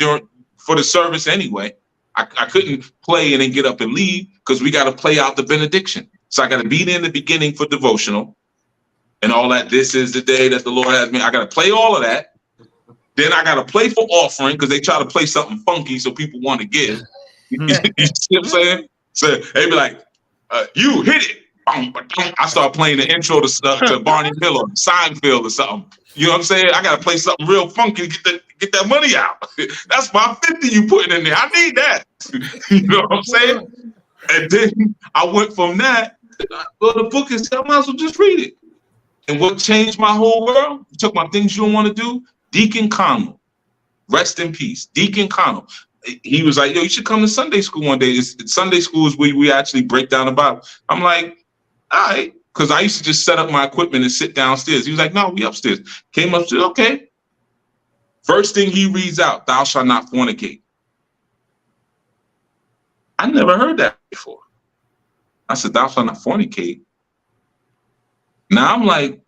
for the service anyway. I couldn't play and then get up and leave because we got to play out the benediction. So I got to be there in the beginning for devotional and all that. This is the day that the Lord has made. I got to play all of that. Then I got to play for offering because they try to play something funky so people want to give. You see what I'm saying? So they be like, you hit it. I start playing the intro to Barney Miller, Seinfeld or something. You know what I'm saying? I got to play something real funky to get that money out. That's my 50 you putting in there. I need that. You know what I'm saying? And then I went from that, well, the book is, I might as well just read it. And what changed my whole world? You took my things you don't want to do. Deacon Connell, rest in peace. Deacon Connell. He was like, yo, you should come to Sunday school one day. Sunday school is where we actually break down the Bible. I'm like, all right. Because I used to just set up my equipment and sit downstairs. He was like, no, we upstairs. Came upstairs, okay. First thing he reads out, thou shalt not fornicate. I never heard that before. I said, thou shalt not fornicate. Now I'm like,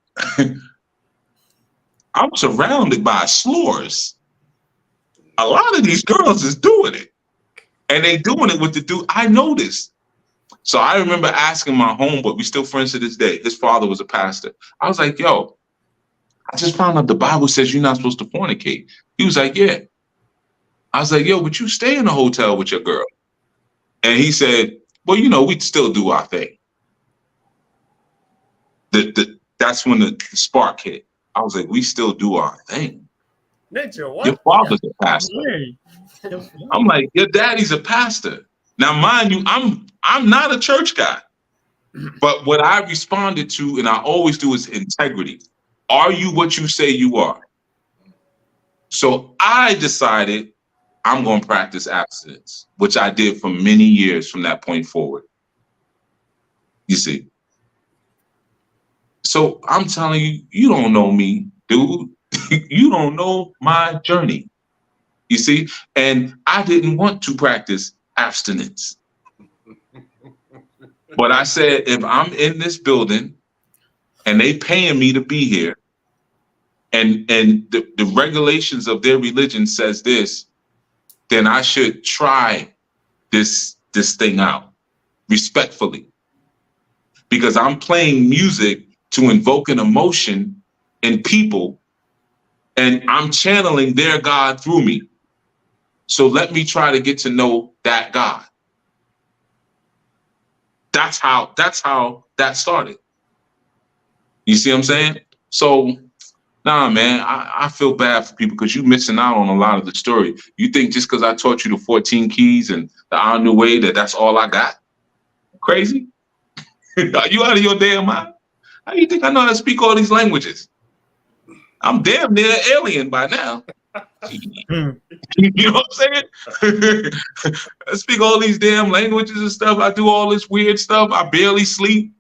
I'm surrounded by slurs. A lot of these girls is doing it. And they doing it with the dude. I noticed. So I remember asking my homeboy, we still friends to this day. His father was a pastor. I was like, yo, I just found out the Bible says you're not supposed to fornicate. He was like, yeah. I was like, yo, but you stay in a hotel with your girl. And he said, well, you know, we'd still do our thing. That's when the spark hit. I was like, we still do our thing. Your father's a pastor. I'm like, your daddy's a pastor. Now, mind you, I'm not a church guy. But what I responded to, and I always do, is integrity. Are you what you say you are? So I decided I'm going to practice abstinence, which I did for many years from that point forward. You see? So I'm telling you, you don't know me, dude. You don't know my journey. You see? And I didn't want to practice abstinence. But I said, if I'm in this building and they paying me to be here, and the regulations of their religion says this, then I should try this thing out respectfully. Because I'm playing music to invoke an emotion in people, and I'm channeling their God through me. So let me try to get to know that God. That's how that started. You see what I'm saying? So, nah, man, I feel bad for people because you're missing out on a lot of the story. You think just because I taught you the 14 keys and the Anu way that's all I got? Crazy? Are you out of your damn mind? How do you think I know how to speak all these languages? I'm damn near alien by now. You know what I'm saying? I speak all these damn languages and stuff. I do all this weird stuff. I barely sleep.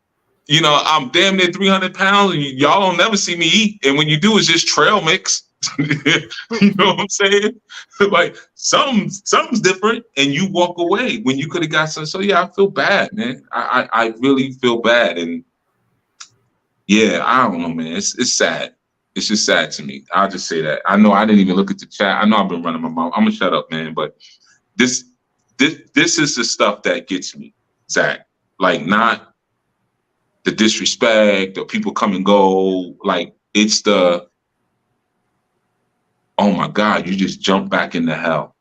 You know, I'm damn near 300 pounds and y'all don't never see me eat. And when you do, it's just trail mix. You know what I'm saying? Like something's different and you walk away when you could have got some. So yeah, I feel bad, man. I really feel bad. And yeah, I don't know, man. It's sad. It's just sad to me. I'll just say that. I know I didn't even look at the chat. I know I've been running my mouth. I'm gonna shut up, man. But this is the stuff that gets me, Zach. Like not the disrespect or people come and go. Like it's the, oh my God, you just jump back into hell.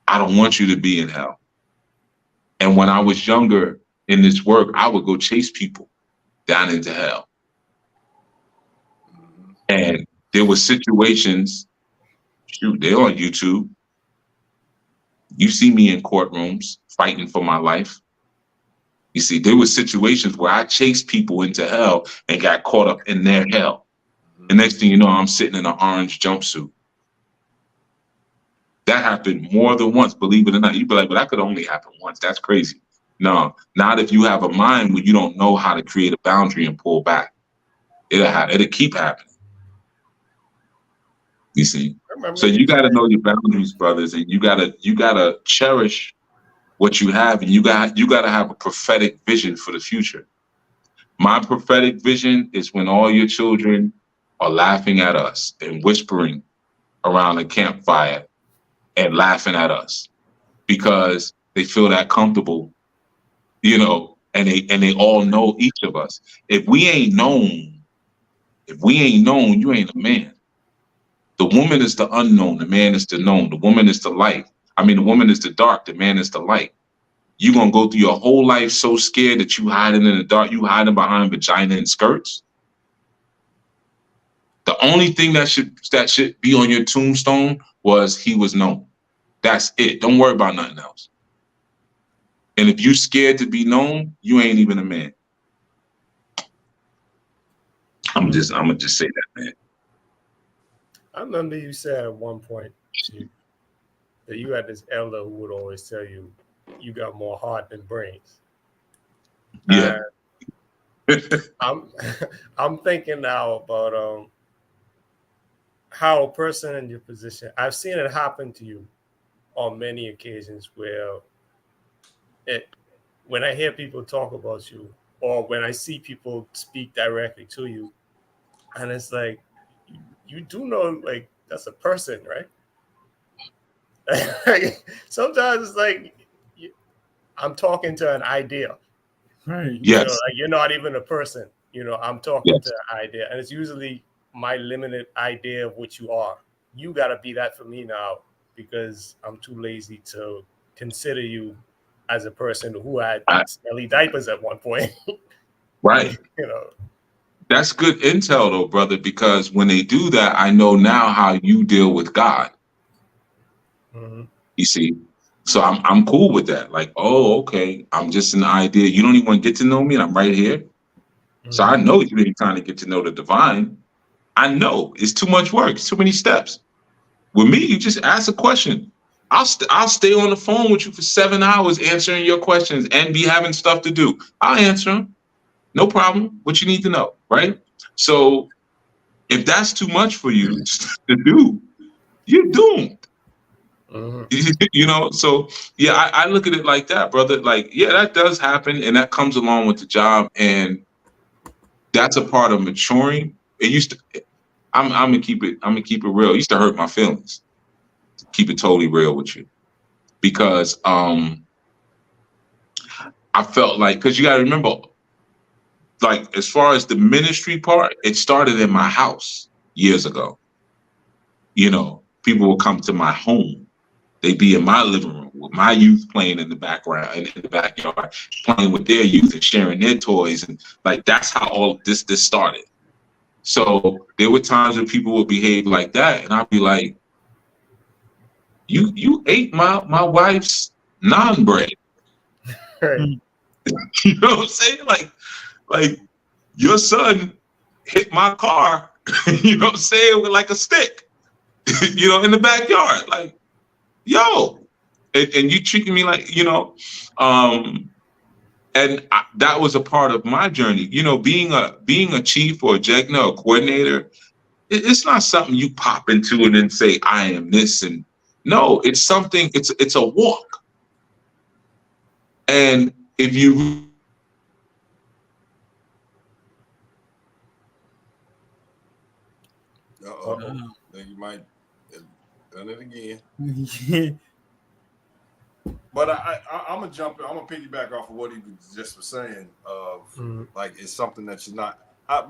I don't want you to be in hell. when I was younger in this work, I would go chase people down into hell. And there were situations, shoot, they're on YouTube. You see me in courtrooms fighting for my life. You see, there were situations where I chased people into hell and got caught up in their hell. The next thing you know, I'm sitting in an orange jumpsuit. That happened more than once, believe it or not. You'd be like, but that could only happen once. That's crazy. No, not if you have a mind where you don't know how to create a boundary and pull back. It'll keep happening. You see? So you got to know your boundaries, brothers, and you gotta cherish what you have, and you got to have a prophetic vision for the future. My prophetic vision is when all your children are laughing at us and whispering around a campfire and laughing at us because they feel that comfortable, you know, and they all know each of us. If we ain't known, you ain't a man. The woman is the unknown, the man is the known, the woman is the light. I mean, the woman is the dark, the man is the light. You gonna go through your whole life so scared that you hiding in the dark, you hiding behind vagina and skirts. The only thing that should be on your tombstone was he was known. That's it. Don't worry about nothing else. And if you scared to be known, you ain't even a man. I'm gonna just say that, man. I remember you said at one point that you had this elder who would always tell you got more heart than brains. Yeah. I'm thinking now about how a person in your position, I've seen it happen to you on many occasions where when I hear people talk about you or when I see people speak directly to you, and it's like, you do know, like, that's a person, right? Sometimes it's like I'm talking to an idea. Right. Yes. You know, like, you're not even a person. You know, I'm talking to an idea, and it's usually my limited idea of what you are. You got to be that for me now because I'm too lazy to consider you as a person who had smelly diapers at one point. Right. You know. That's good intel though, brother, because when they do that, I know now how you deal with God. Mm-hmm. You see? So I'm cool with that. Like, oh, okay, I'm just an idea. You don't even want to get to know me, and I'm right here. Mm-hmm. So I know you ain't trying to get to know the divine. I know it's too much work, it's too many steps. With me, you just ask a question. I'll stay on the phone with you for 7 hours answering your questions and be having stuff to do. I'll answer them. No problem. What you need to know, right? So if that's too much for you to do, you're doomed. Mm-hmm. You know, so yeah, I look at it like that, brother. Like, yeah, that does happen, and that comes along with the job, and that's a part of maturing. It used to. I'm gonna keep it real. It used to hurt my feelings. Keep it totally real with you, because I felt like, because you got to remember, like, as far as the ministry part, it started in my house years ago. You know, people will come to my home. They'd be in my living room with my youth playing in the background and in the backyard, playing with their youth and sharing their toys. And like, that's how all this started. So there were times when people would behave like that. And I'd be like, you ate my wife's naan bread. Right. You know what I'm saying? Like your son hit my car, you know what I'm saying, with like a stick, you know, in the backyard. Like, yo, and you treating me like, you know, that was a part of my journey. You know, being a chief or a Jegna or coordinator, it's not something you pop into and then say, I am this. And no, it's something, it's a walk. And if you then you might have done it again. But I'm gonna jump in. I'm gonna piggyback off of what he just was saying. Like, it's something that you're not.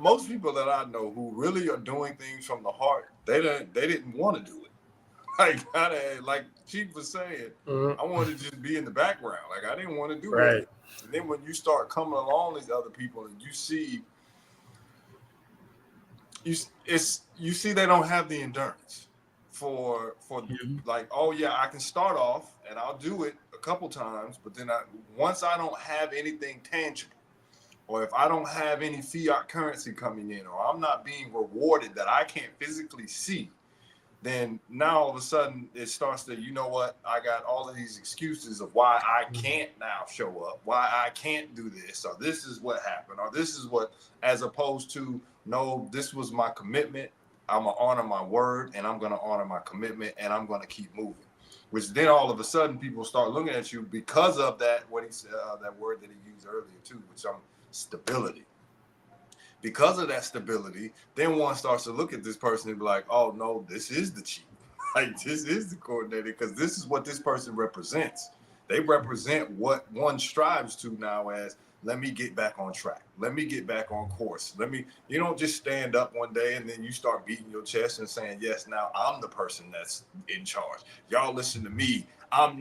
Most people that I know who really are doing things from the heart, they didn't want to do it. Like Chief was saying, I wanted to just be in the background. Like I didn't want to do that. And then when you start coming along these other people and you see they don't have the endurance for like, oh yeah, I can start off and I'll do it a couple times, but then once I don't have anything tangible, or if I don't have any fiat currency coming in, or I'm not being rewarded that I can't physically see, then now all of a sudden it starts to, you know what, I got all of these excuses of why I can't now show up, why I can't do this, or this is what happened, or this is what, as opposed to, no, this was my commitment, I'm going to honor my word, and I'm going to honor my commitment, and I'm going to keep moving. Which then all of a sudden people start looking at you because of that, what he said, that word that he used earlier too, which stability. Because of that stability, then one starts to look at this person and be like, oh no, this is the chief. Like this is the coordinator, because this is what this person represents. They represent what one strives to now as, let me get back on track. Let me get back on course. You don't just stand up one day and then you start beating your chest and saying, yes, now I'm the person that's in charge. Y'all listen to me. I'm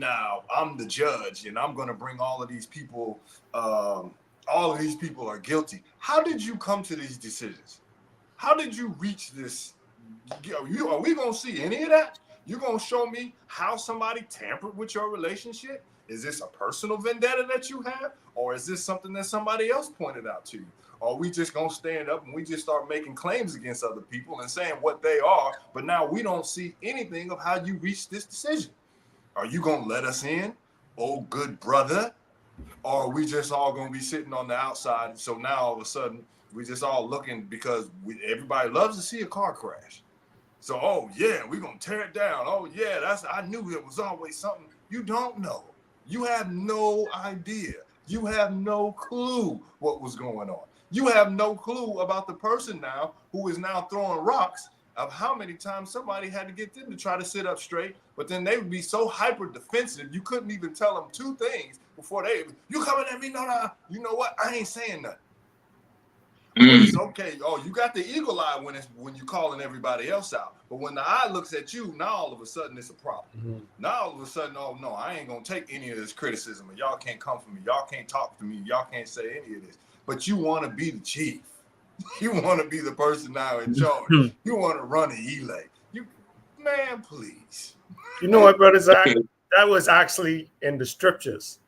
the judge, and I'm going to bring all of these people, all of these people are guilty. How did you come to these decisions? How did you reach this? Are we going to see any of that? You're going to show me how somebody tampered with your relationship? Is this a personal vendetta that you have? Or is this something that somebody else pointed out to you? Or are we just going to stand up and we just start making claims against other people and saying what they are, but now we don't see anything of how you reached this decision? Are you going to let us in, oh good brother? Or are we just all going to be sitting on the outside? So now all of a sudden, we just all looking because everybody loves to see a car crash. So, oh yeah, we're going to tear it down. Oh yeah, I knew it was always something. You don't know. You have no idea. You have no clue what was going on. You have no clue about the person now who is now throwing rocks, of how many times somebody had to get them to try to sit up straight, but then they would be so hyper defensive, you couldn't even tell them two things before you coming at me? No, you know what? I ain't saying nothing. But it's okay. Oh, you got the eagle eye when you're calling everybody else out. But when the eye looks at you, now all of a sudden it's a problem. Now all of a sudden, oh no, I ain't gonna take any of this criticism, and y'all can't come for me. Y'all can't talk to me. Y'all can't say any of this. But you want to be the chief. You want to be the person now in charge. You want to run an elay. Man, please. You know what, Brother Zach? That was actually in the scriptures.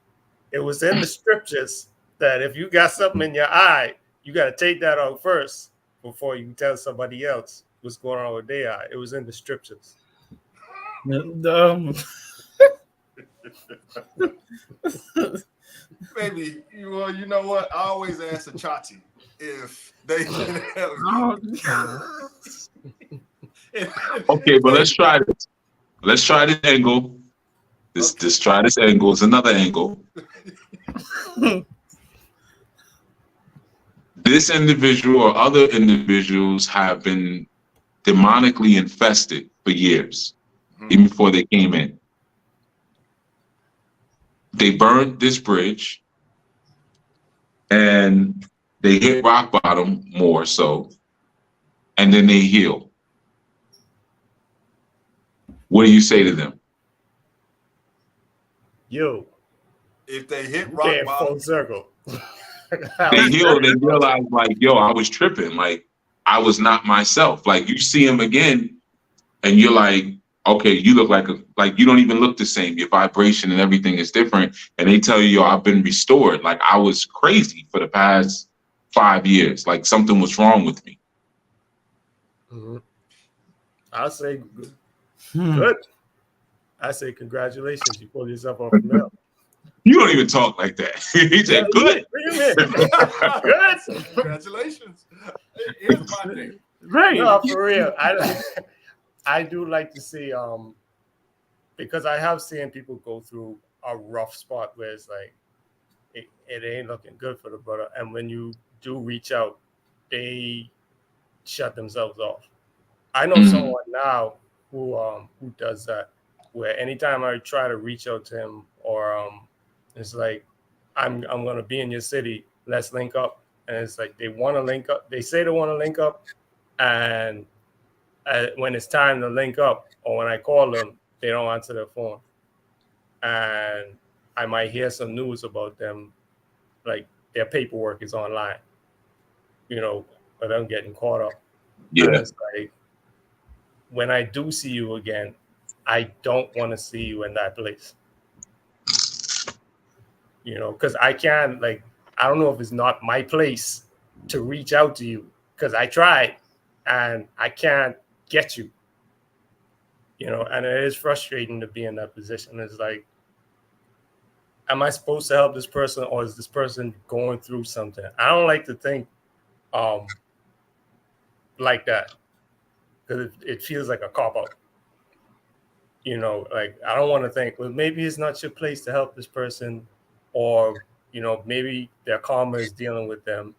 It was in the scriptures that if you got something in your eye, you got to take that out first before you tell somebody else what's going on with their eye. It was in the scriptures. Maybe, well, you know what? I always ask Achati if they can help you. Okay, but let's try this. Let's try this angle. Just try this angle. It's another angle. This individual or other individuals have been demonically infested for years, even before they came in. They burned this bridge and they hit rock bottom more so, and then they heal. What do you say to them? Yo, if they hit rock bottom, full circle. They heal and they realize, like, yo, I was tripping. Like, I was not myself. Like, you see him again, and you're like, okay, you look like you don't even look the same. Your vibration and everything is different. And they tell you, yo, I've been restored. Like, I was crazy for the past 5 years. Like, something was wrong with me. I'll say good. I say congratulations. You pulled yourself off the mill. You don't even talk like that. He said, good. Good. Congratulations. Here's my thing. Right. No, for real. I do like to see, because I have seen people go through a rough spot where it's like, it ain't looking good for the brother. And when you do reach out, they shut themselves off. I know someone now who does that, where anytime I try to reach out to him, or it's like, I'm gonna be in your city, let's link up. And it's like they want to link up. They say they want to link up, and when it's time to link up, or when I call them, they don't answer their phone. And I might hear some news about them, like their paperwork is online, you know, but I'm getting caught up. Yeah. And it's like, when I do see you again, I don't want to see you in that place. You know, because I can't, like, I don't know if it's not my place to reach out to you, because I tried and I can't get you. You know, and it is frustrating to be in that position. It's like, am I supposed to help this person, or is this person going through something? I don't like to think like that, because it feels like a cop-out. You know, like, I don't want to think, well, maybe it's not your place to help this person, or, you know, maybe their karma is dealing with them.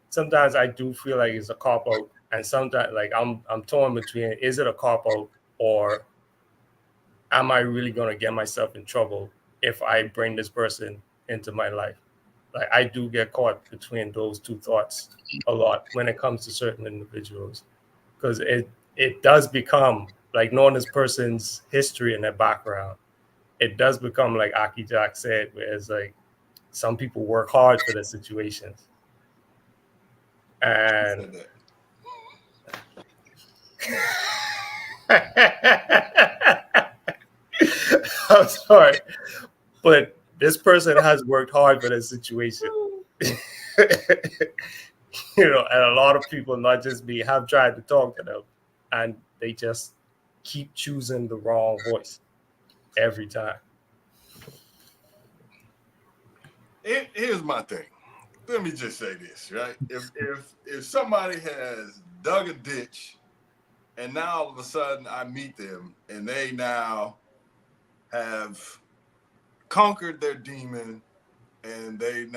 Sometimes I do feel like it's a cop-out, and sometimes, like, I'm torn between, is it a cop-out, or am I really going to get myself in trouble if I bring this person into my life? Like, I do get caught between those two thoughts a lot when it comes to certain individuals, because it does become, like, knowing this person's history and their background, it does become, like Aki Jack said, where it's like, some people work hard for their situations. And I'm sorry, but this person has worked hard for their situation. You know, and a lot of people, not just me, have tried to talk to them, and they just keep choosing the wrong voice every time. Here's my thing. Let me just say this, right? If somebody has dug a ditch, and now all of a sudden I meet them, and they now have conquered their demon, and they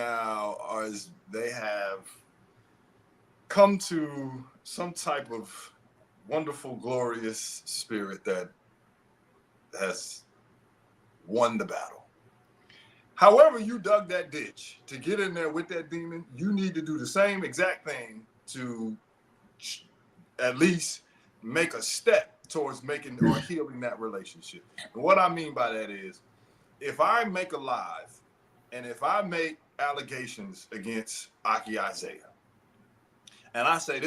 have come to some type of wonderful, glorious spirit that has won the battle. However you dug that ditch to get in there with that demon, you need to do the same exact thing to at least make a step towards making or healing that relationship. And what I mean by that is, if I make a live and if I make allegations against Aki Isaiah, and I say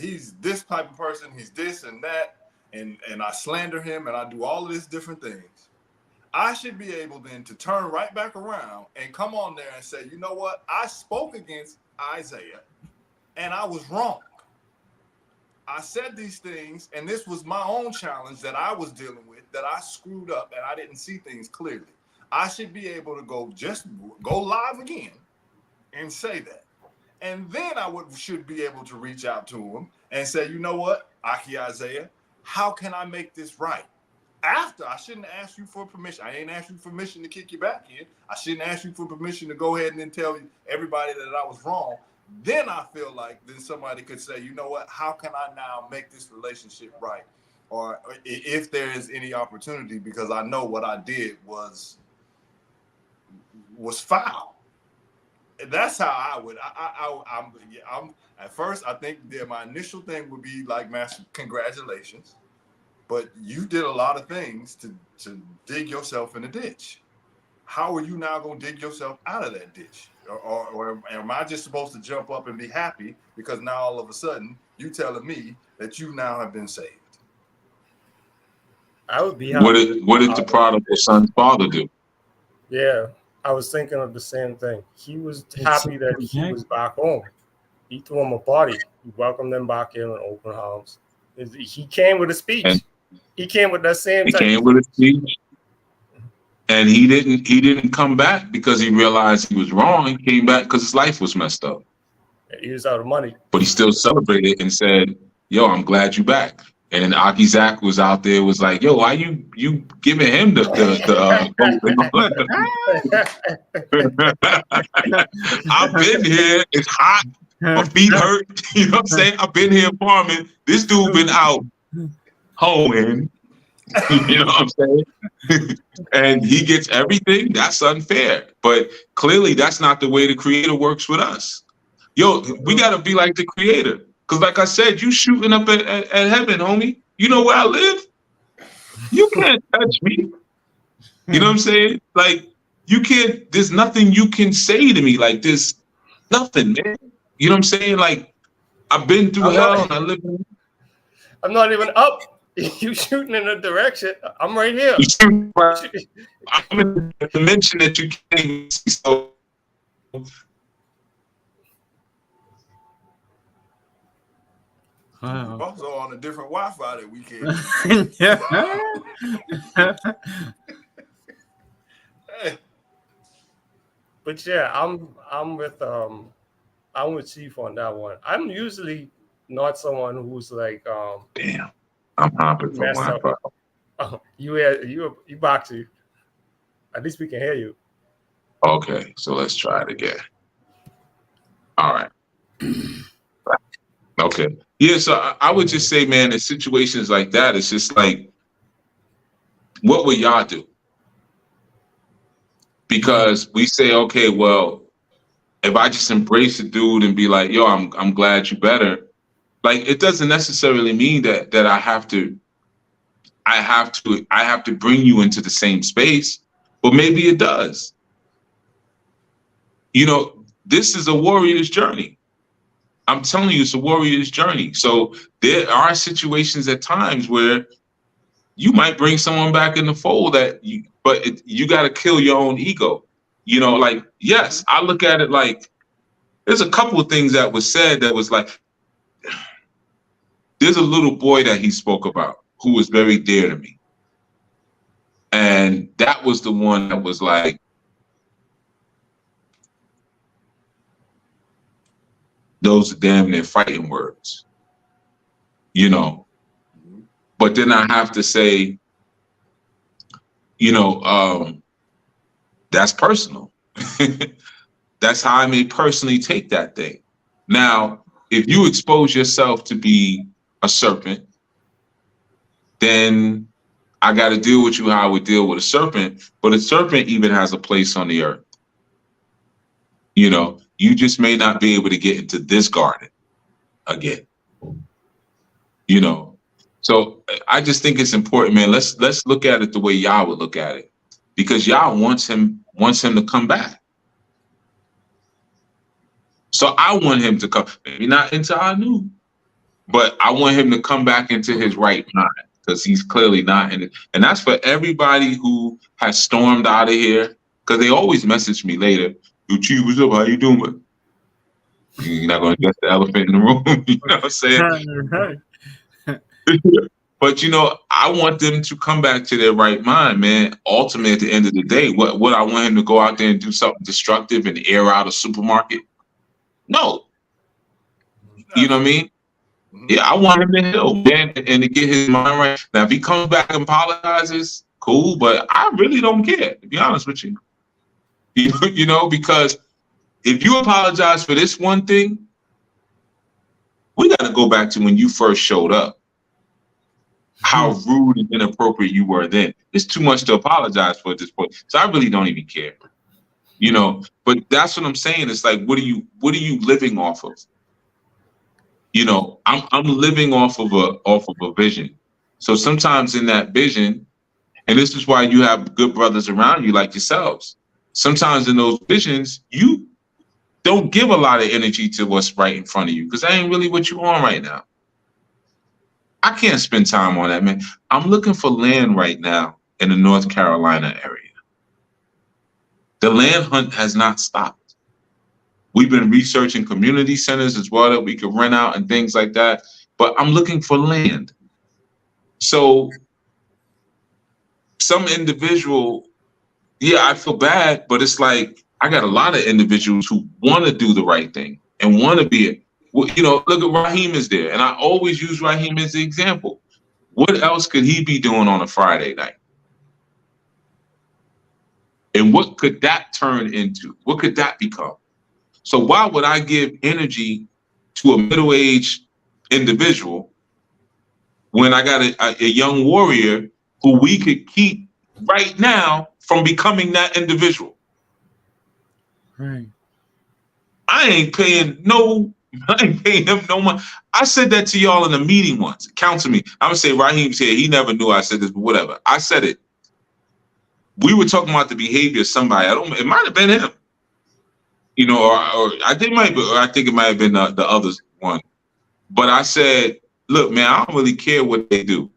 he's this type of person, he's this and that, and I slander him and I do all of these different things, I should be able then to turn right back around and come on there and say, you know what? I spoke against Isaiah and I was wrong. I said these things, and this was my own challenge that I was dealing with, that I screwed up and I didn't see things clearly. I should be able to go live again and say that. And then I should be able to reach out to him and say, you know what, Aki Isaiah, how can I make this right? After, I shouldn't ask you for permission. I ain't asked you permission to kick you back in. I shouldn't ask you for permission to go ahead and then tell everybody that I was wrong. Then I feel like then somebody could say, you know what, how can I now make this relationship right? Or if there is any opportunity, because I know what I did was foul. That's how I would. I'm at first, I think that my initial thing would be like, Master, congratulations. But you did a lot of things to dig yourself in a ditch. How are you now going to dig yourself out of that ditch? Or am I just supposed to jump up and be happy because now all of a sudden you telling me that you now have been saved? I would be happy. What did the prodigal son's father do? Yeah, I was thinking of the same thing. He was happy that he was back home. He threw him a party. He welcomed them back in with open arms. He came with a speech. He came with that same. He came with a speech, and he didn't come back because he realized he was wrong. He came back because his life was messed up. He was out of money, but he still celebrated and said, "Yo, I'm glad you back." And then Aki Zach was out there, was like, "Yo, why you giving him the I've been here. It's hot. My feet hurt. You know what I'm saying? I've been here farming. This dude been out hoeing." You know what I'm saying? And he gets everything. That's unfair. But clearly, that's not the way the Creator works with us. Yo, we got to be like the Creator. Because like I said, you shooting up at heaven, homie. You know where I live? You can't touch me. You know what I'm saying? Like, you can't, there's nothing you can say to me. Like, there's nothing, man. You know what I'm saying? Like, I've been through hell and I live in. I'm not even up. You shooting in a direction. I'm right here. I'm in a dimension that you can't even see. So, We're also on a different Wi-Fi that we can't. But yeah, I'm with Chief on that one. I'm usually not someone who's like damn, I'm hopping for Wi-Fi. Oh, you boxy. At least we can hear you. Okay, so let's try it again. All right. Okay. Yeah, so I would just say, man, in situations like that, it's just like, what would y'all do? Because we say, okay, well, if I just embrace the dude and be like, yo, I'm glad you better, like, it doesn't necessarily mean that I have to bring you into the same space, but maybe it does. You know, this is a warrior's journey. I'm telling you, it's a warrior's journey. So there are situations at times where you might bring someone back in the fold but you got to kill your own ego. You know, like, yes, I look at it like there's a couple of things that was said that was like, there's a little boy that he spoke about who was very dear to me. And that was the one that was like, those are damn near fighting words, you know. But then I have to say, you know, that's personal. That's how I may personally take that thing. Now, if you expose yourself to be a serpent, then I got to deal with you how I would deal with a serpent. But a serpent even has a place on the earth. You know, you just may not be able to get into this garden again. You know, so I just think it's important, man. Let's look at it the way Yah would look at it, because Yah wants him to come back. So I want him to come, maybe not into Anu, but I want him to come back into his right mind, because he's clearly not in it. And that's for everybody who has stormed out of here, because they always message me later. Yo, Chief, what's up? How you doing? You're not going to address the elephant in the room. You know what I'm saying? But, you know, I want them to come back to their right mind, man. Ultimately, at the end of the day, what I want him to go out there and do something destructive and air out a supermarket? No. You know what I mean? Yeah, I want him to heal, man, and to get his mind right. Now, if he comes back and apologizes, cool, but I really don't care, to be honest with you. You know, because if you apologize for this one thing, we got to go back to when you first showed up. How rude and inappropriate you were then. It's too much to apologize for at this point. So I really don't even care. You know, but that's what I'm saying. It's like, what are you living off of? You know, I'm living off of a vision. So sometimes in that vision, and this is why you have good brothers around you like yourselves. Sometimes in those visions, you don't give a lot of energy to what's right in front of you, because that ain't really what you're on right now. I can't spend time on that, man. I'm looking for land right now in the North Carolina area. The land hunt has not stopped. We've been researching community centers as well that we could rent out and things like that. But I'm looking for land. So some individual, yeah, I feel bad, but it's like I got a lot of individuals who want to do the right thing and want to be it. Well, you know, look at Raheem is there. And I always use Raheem as the example. What else could he be doing on a Friday night? And what could that turn into? What could that become? So why would I give energy to a middle-aged individual when I got a young warrior who we could keep right now from becoming that individual? Right. I ain't paying no I ain't paying him no money. I said that to y'all in a meeting once. Counsel me. I'm gonna say Raheem's here. He never knew I said this, but whatever. I said it. We were talking about the behavior of somebody. It might have been him. You know, or I think it might have been the other one. But I said, look, man, I don't really care what they do.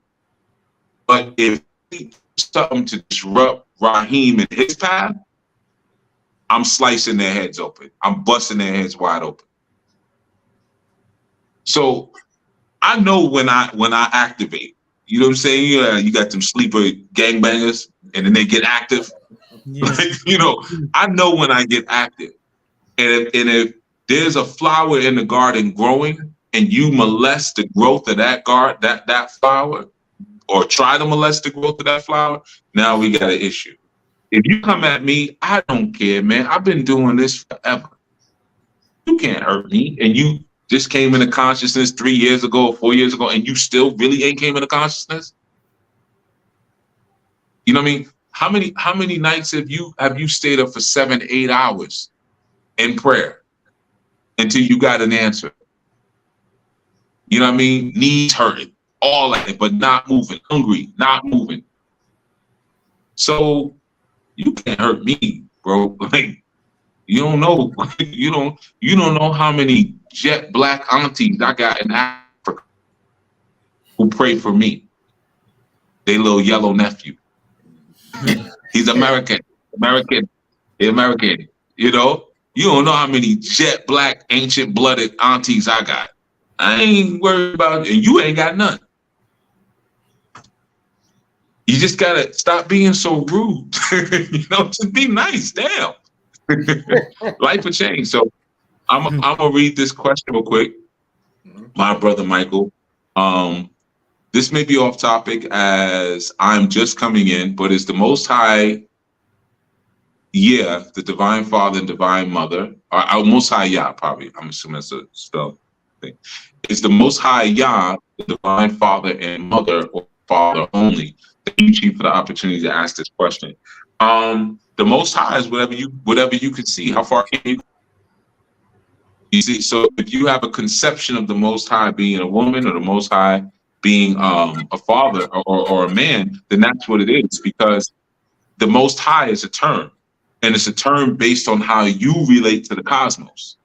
But if they do something to disrupt Raheem and his path, I'm slicing their heads open. I'm busting their heads wide open. So I know when I activate. You know what I'm saying? You got them sleeper gangbangers, and then they get active. Yes. Like, you know, I know when I get active. And if there's a flower in the garden growing, and you molest the growth of that flower, or try to molest the growth of that flower, now we got an issue. If you come at me, I don't care, man. I've been doing this forever. You can't hurt me. And you just came into consciousness 3 years ago, 4 years ago, and you still really ain't came into consciousness? You know what I mean? How many nights have you stayed up for 7, 8 hours in prayer until you got an answer? You know what I mean? Knees hurting, all that, but not moving, hungry, not moving. So you can't hurt me, bro. Like, you don't know, you don't know how many jet black aunties I got in Africa who pray for me. They little yellow nephew. He's American. You know, you don't know how many jet black, ancient blooded aunties I got. I ain't worried about it, and you ain't got none. You just gotta stop being so rude. You know, just be nice. Damn. Life will change. So I'm gonna read this question real quick. My brother Michael. This may be off topic as I'm just coming in, but it's the Most High, the Divine Father and Divine Mother, or Most High Yah, probably. I'm assuming that's a spell thing. It's the Most High Yah, the Divine Father and Mother, or Father only. Thank you, Chief, for the opportunity to ask this question. The Most High is whatever you can see. How far can you? You see, so if you have a conception of the Most High being a woman or the Most High being a father or a man, then that's what it is, because the Most High is a term, and it's a term based on how you relate to the cosmos.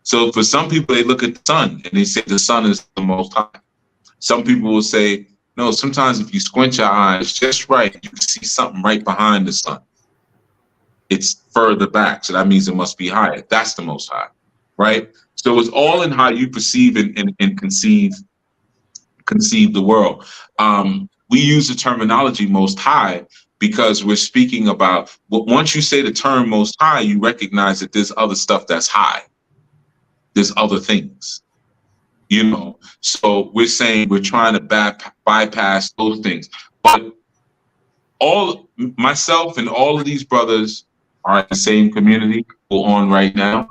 So for some people, they look at the sun and they say the sun is the Most High. Some people will say, no, sometimes if you squint your eyes just right, you can see something right behind the sun. It's further back, so that means it must be higher. That's the Most High, right? So it's all in how you perceive and conceive the world. We use the terminology Most High because we're speaking about, once you say the term Most High, you recognize that there's other stuff that's high. There's other things, you know. So we're saying we're trying to bypass those things. But myself and all of these brothers are in the same community we're on right now.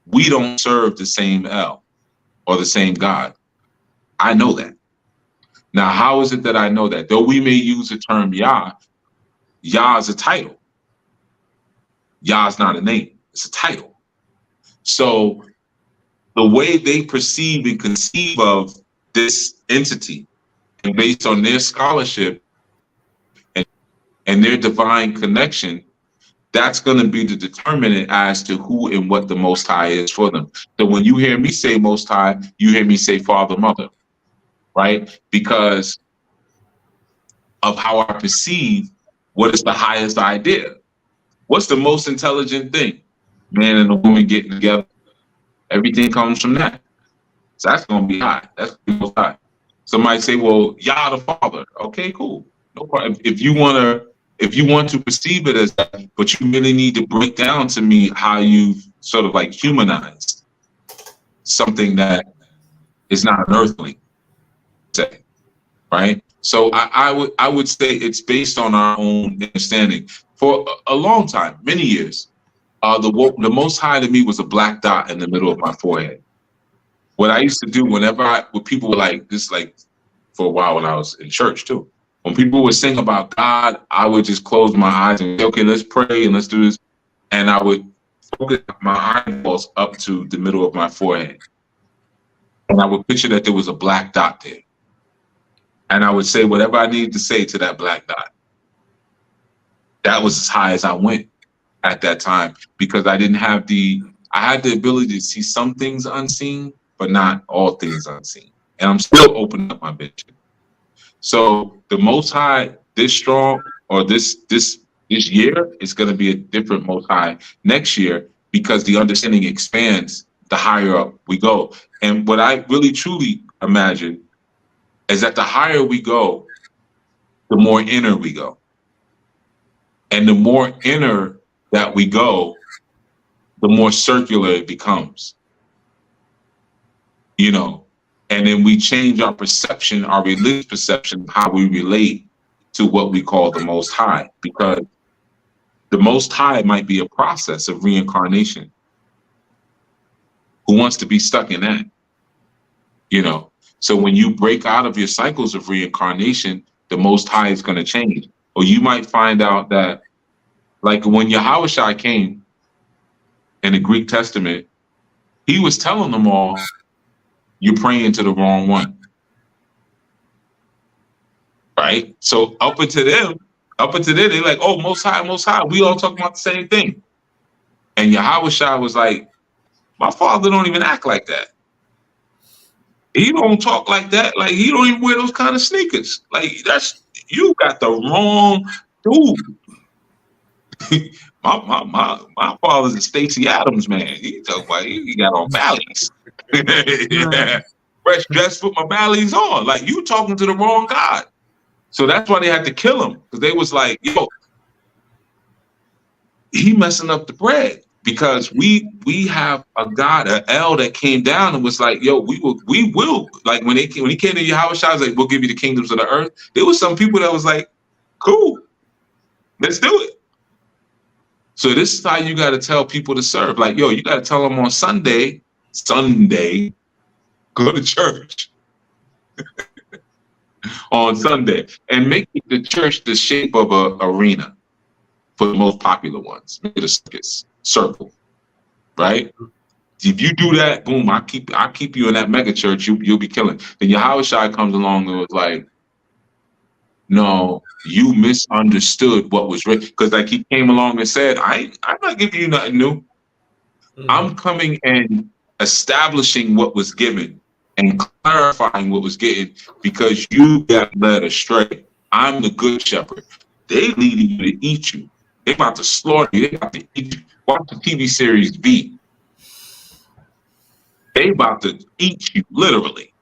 We don't serve the same El or the same God. I know that. Now, how is it that I know that? Though we may use the term Yah, Yah is a title. Yah is not a name. It's a title. So the way they perceive and conceive of this entity, and based on their scholarship and their divine connection, that's going to be the determinant as to who and what the Most High is for them. So when you hear me say Most High, you hear me say Father, Mother, right? Because of how I perceive what is the highest idea. What's the most intelligent thing? Man and a woman getting together. Everything comes from that. So that's going to be high. That's going to be high. Somebody say, well, Yah the Father. Okay, cool. No problem. If you want to perceive it as that, but you really need to break down to me how you sort of like humanized something that is not an earthly, say, right? So I would say it's based on our own understanding. For a long time, many years, the Most High to me was a black dot in the middle of my forehead. What I used to do when people were like this, like for a while when I was in church too, when people would sing about God, I would just close my eyes and say, okay, let's pray and let's do this. And I would focus my eyeballs up to the middle of my forehead. And I would picture that there was a black dot there. And I would say whatever I needed to say to that black dot. That was as high as I went at that time, because I had the ability to see some things unseen, but not all things unseen. And I'm still opening up my vision. So the Most High, this strong, or this year, is going to be a different Most High next year, because the understanding expands the higher up we go. And what I really truly imagine is that the higher we go, the more inner we go. And the more inner that we go, the more circular it becomes. You know, and then we change our perception, our religious perception of how we relate to what we call the Most High, because the Most High might be a process of reincarnation. Who wants to be stuck in that? You know, so when you break out of your cycles of reincarnation, the Most High is going to change. Or you might find out that, like when Yahushua came in the Greek Testament, he was telling them all, you're praying to the wrong one. Right? So up until them, they're like, oh, Most High, we all talking about the same thing. And Yahushua was like, my father don't even act like that. He don't talk like that. Like, he don't even wear those kind of sneakers. Like, you got the wrong dude. my father's a Stacey Adams man. He talk about he got on ballies. Yeah. Fresh dress, put my ballies on. Like, you talking to the wrong God. So that's why they had to kill him, because they was like, yo, he messing up the bread. Because we have a God, an El, that came down and was like, yo, we will. Like when he came to Yahushua, I was like, we'll give you the kingdoms of the earth. There was some people that was like, cool, let's do it. So this is how you got to tell people to serve. Like, yo, you got to tell them on Sunday, go to church on Sunday, and make the church the shape of an arena for the most popular ones. Make it a circle, right? If you do that, boom, I keep you in that mega church, you'll be killing. Then Yahushua comes along and was like, no, you misunderstood what was written. Because like he came along and said, I'm not giving you nothing new. Mm-hmm. I'm coming and establishing what was given and clarifying what was given, because you got led astray. I'm the good shepherd. They leading you to eat you. They about to slaughter you. They about to eat you. Watch the TV series V. They about to eat you, literally.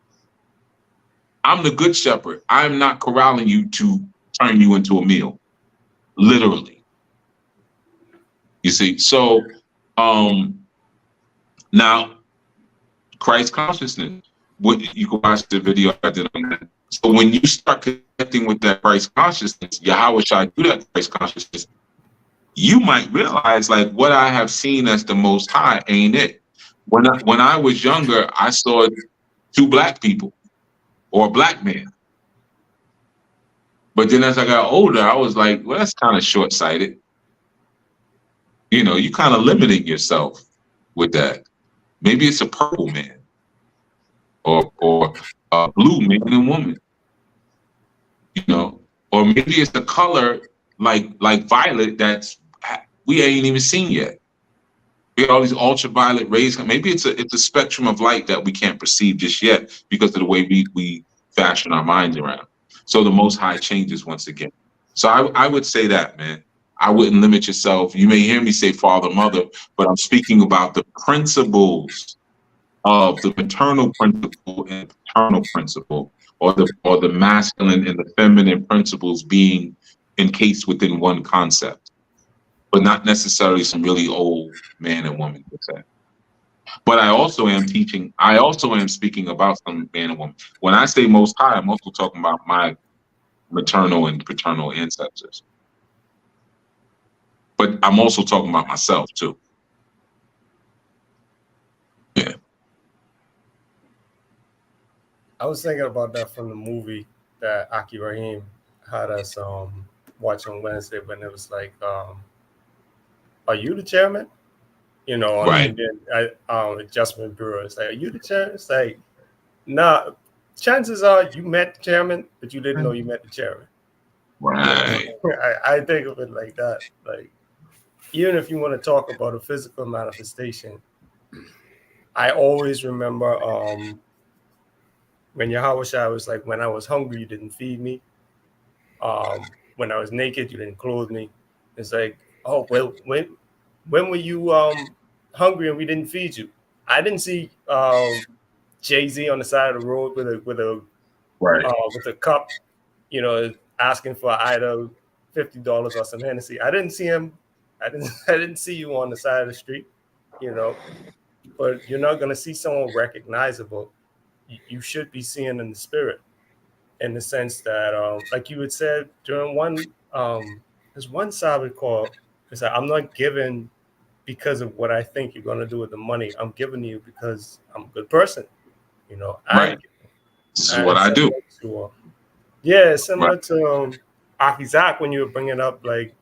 I'm the good shepherd. I'm not corralling you to turn you into a meal, literally. You see, so now Christ consciousness. What you can watch the video I did on that. So when you start connecting with that Christ consciousness, Yahushua do that Christ consciousness, you might realize like what I have seen as the Most High ain't it. When I was younger, I saw two black people or a black man. But then as I got older, I was like, well, that's kind of short-sighted. You know, you kind of limiting yourself with that. Maybe it's a purple man or a blue man and woman. You know, or maybe it's a color like violet that's we ain't even seen yet. We got all these ultraviolet rays. Maybe it's a spectrum of light that we can't perceive just yet because of the way we fashion our minds around. So the Most High changes once again. So I would say that, man. I wouldn't limit yourself. You may hear me say father, mother, but I'm speaking about the principles of the maternal principle and paternal principle, or the masculine and the feminine principles being encased within one concept, but not necessarily some really old man and woman per se. But I also am speaking about some man and woman. When I say Most High, I'm also talking about my maternal and paternal ancestors. But I'm also talking about myself too. Yeah. I was thinking about that from the movie that Aki Rahim had us watch on Wednesday, when it was like, are you the chairman? you know, on Right. Indian Adjustment Bureau. It's like, are you the chairman? It's like, nah. Chances are you met the chairman, but you didn't know you met the chairman. Right. You know? I think of it like that. Like, even if you want to talk about a physical manifestation, I always remember when Yahweh Shai was like, when I was hungry, you didn't feed me. When I was naked, you didn't clothe me. It's like, oh, well, when were you hungry and we didn't feed you? I didn't see Jay-Z on the side of the road Right. with a cup, you know, asking for either $50 or some Hennessy. I didn't see him. I didn't see you on the side of the street, you know. But you're not gonna see someone recognizable. You should be seeing in the spirit, in the sense that, like you had said during there's one Sabbath call. It's like, I'm not giving because of what I think you're gonna do with the money. I'm giving you because I'm a good person. You know, Right. This is what and I do. similar to Akizak, when you were bringing up, like,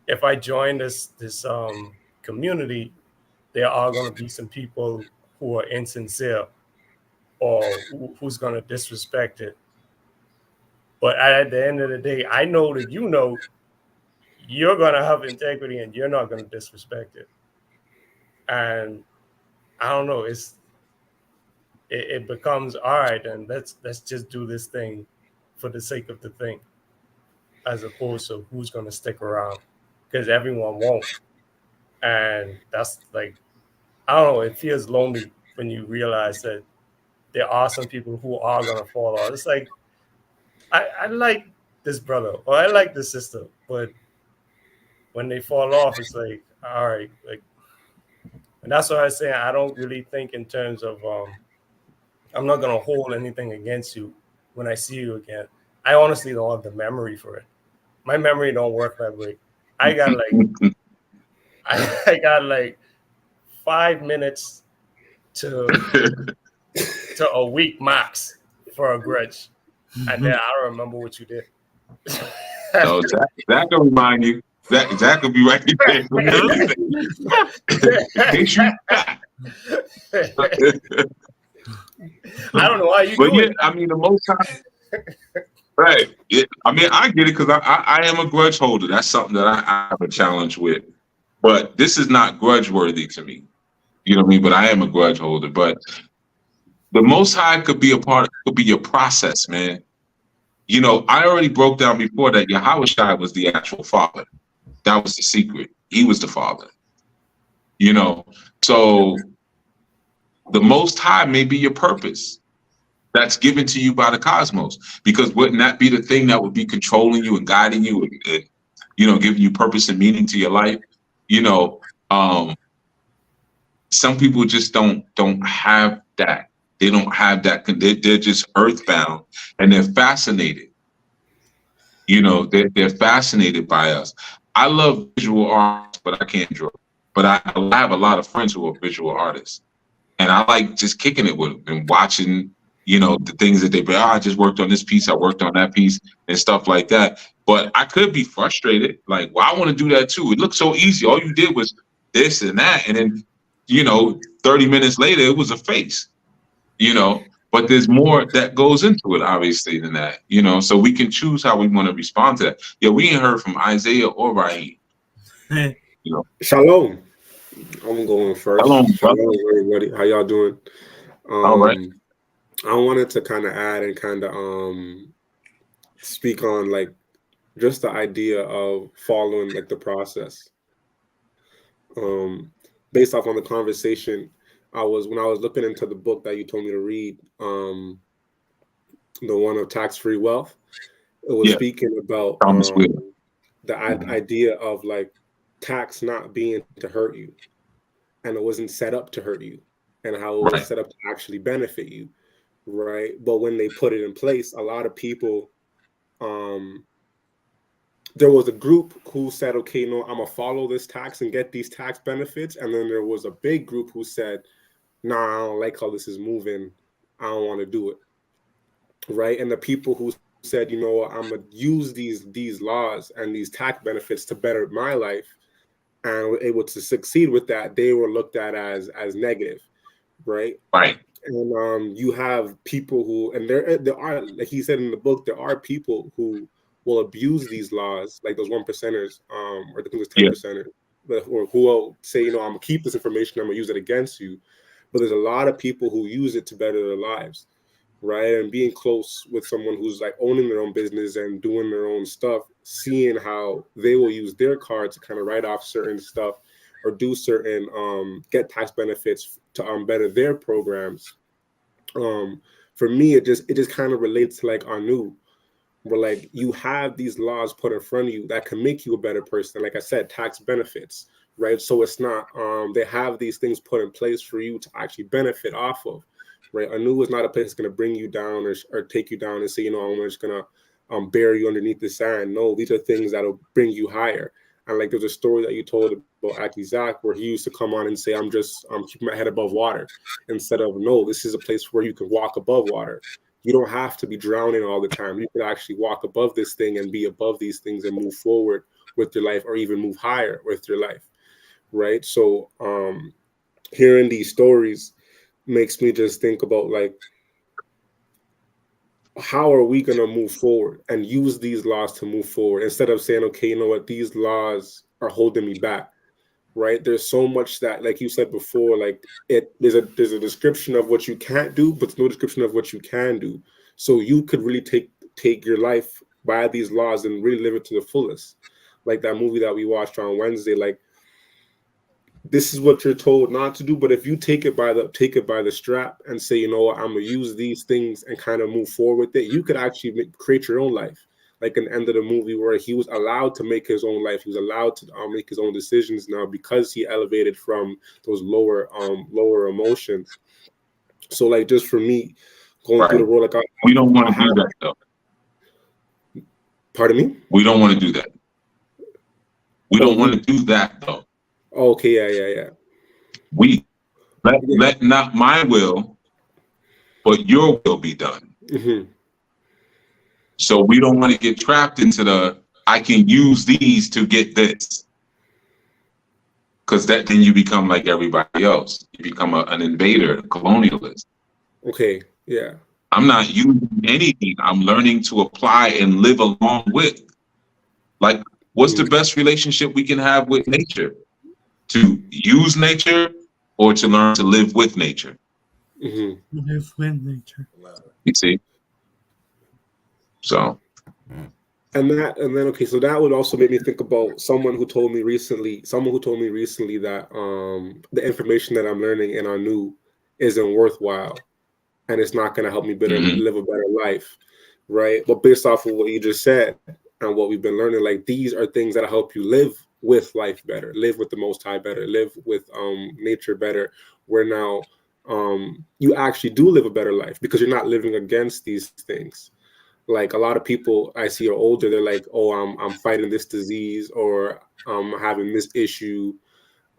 if I join this community, there are going to be some people who are insincere or who's going to disrespect it. But at the end of the day, I know that you know you're going to have integrity and you're not going to disrespect it. And I don't know, it becomes, all right, and let's just do this thing for the sake of the thing, as opposed to who's going to stick around, because everyone won't. And that's like, I don't know, it feels lonely when you realize that there are some people who are going to fall off. It's like, I like this brother or I like this sister, but when they fall off, it's like, all right, like, and that's why I say I don't really think in terms of I'm not gonna hold anything against you when I see you again. I honestly don't have the memory for it. My memory don't work that way. I got like I got like 5 minutes to a week max for a grudge, and then I don't remember what you did. So Zach will remind you. Zach will be right there. In case you forgot. I don't know why you But do yeah, it. I mean, the most time, right? Yeah, I mean, I get it because I am a grudge holder. That's something that I have a challenge with. But this is not grudge worthy to me. You know what I mean? But I am a grudge holder. But the Most High could be could be your process, man. You know, I already broke down before that Yahweh Shai was the actual father. That was the secret. He was the father. You know, so the Most High may be your purpose that's given to you by the cosmos. Because wouldn't that be the thing that would be controlling you and guiding you and you know, giving you purpose and meaning to your life? You know, some people just don't have that. They don't have that. They're just earthbound and they're fascinated. You know, they're fascinated by us. I love visual arts, but I can't draw. But I have a lot of friends who are visual artists, and I like just kicking it with them and watching, you know, the things that they bring. Oh, I just worked on this piece, I worked on that piece, and stuff like that. But I could be frustrated, like, well, I want to do that too. It looked so easy. All you did was this and that, and then, you know, 30 minutes later, it was a face. You know, but there's more that goes into it, obviously, than that. You know, so we can choose how we want to respond to that. Yeah, we ain't heard from Isaiah or Raheem. You know, Shalom. I'm going first. Shalom, Shalom, brother. everybody. How y'all doing? All right. I wanted to kind of add and kind of speak on like just the idea of following like the process. Based off on the conversation, when I was looking into the book that you told me to read, the one of tax-free wealth, it was speaking about the idea of like tax not being to hurt you, and it wasn't set up to hurt you, and how it was set up to actually benefit you, right? But when they put it in place, a lot of people, there was a group who said, okay, no, I'm gonna follow this tax and get these tax benefits, and then there was a big group who said, nah, I don't like how this is moving, I don't want to do it, right? And the people who said, you know what, I'm gonna use these laws and these tax benefits to better my life, and were able to succeed with that, they were looked at as negative, right? Right. And you have people who, and there are, like he said in the book, there are people who will abuse these laws, like those 1%ers, or I think it's 10%ers, or who will say, you know, I'm gonna keep this information, I'm gonna use it against you. But there's a lot of people who use it to better their lives, right? And being close with someone who's like owning their own business and doing their own stuff, seeing how they will use their card to kind of write off certain stuff or do certain get tax benefits to better their programs. For me, it just kind of relates to like Anu, where like you have these laws put in front of you that can make you a better person. Like I said, tax benefits, right? So it's not they have these things put in place for you to actually benefit off of, right? Anu is not a place that's going to bring you down or take you down and say, you know, I'm just going to bury you underneath the sand. No, these are things that'll bring you higher. And like there's a story that you told about Aki Zach where he used to come on and say, I'm keeping my head above water, instead of, no, this is a place where you can walk above water. You don't have to be drowning all the time. You can actually walk above this thing and be above these things and move forward with your life, or even move higher with your life, right? So hearing these stories makes me just think about like, how are we going to move forward and use these laws to move forward, instead of saying, okay, you know what, these laws are holding me back, right? There's so much that, like you said before, like there's a description of what you can't do, but there's no description of what you can do. So you could really take your life by these laws and really live it to the fullest. Like that movie that we watched on Wednesday, like, this is what you're told not to do, but if you take it by the strap and say, you know what, I'm gonna use these things and kind of move forward with it, you could actually create your own life. Like in the end of the movie, where he was allowed to make his own life, he was allowed to make his own decisions now because he elevated from those lower emotions. So like, just for me, going through the world, like we don't want to do that though. Pardon me? We don't want to do that. We don't want to do that though. Okay, yeah. We let not my will, but your will be done. Mm-hmm. So we don't want to get trapped into I can use these to get this, because then you become like everybody else. You become an invader, a colonialist. Okay, yeah. I'm not using anything. I'm learning to apply and live along with. Like, what's the best relationship we can have with nature? To use nature, or to learn to live with nature? Mm-hmm. Live with nature. You see? So. And then okay, so that would also make me think about someone who told me recently that the information that I'm learning in Anu isn't worthwhile, and it's not going to help me live a better life, right? But based off of what you just said and what we've been learning, like, these are things that help you live with life better, live with the Most High better, live with nature better, where now you actually do live a better life because you're not living against these things. Like, a lot of people I see are older, they're like, oh, I'm fighting this disease, or I'm having this issue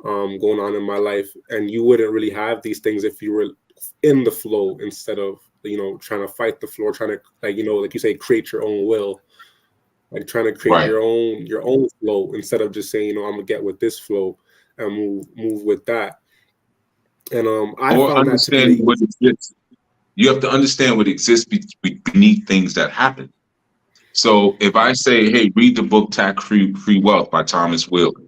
going on in my life. And you wouldn't really have these things if you were in the flow, instead of, you know, trying to fight the flow, trying to, like, you know, like you say, create your own will, like trying to create your own flow, instead of just saying, you know, I'm gonna get with this flow and move with that. And I found that to be what exists. You have to understand what exists beneath things that happen. So if I say, hey, read the book Tax Free Wealth by Thomas Wheeler,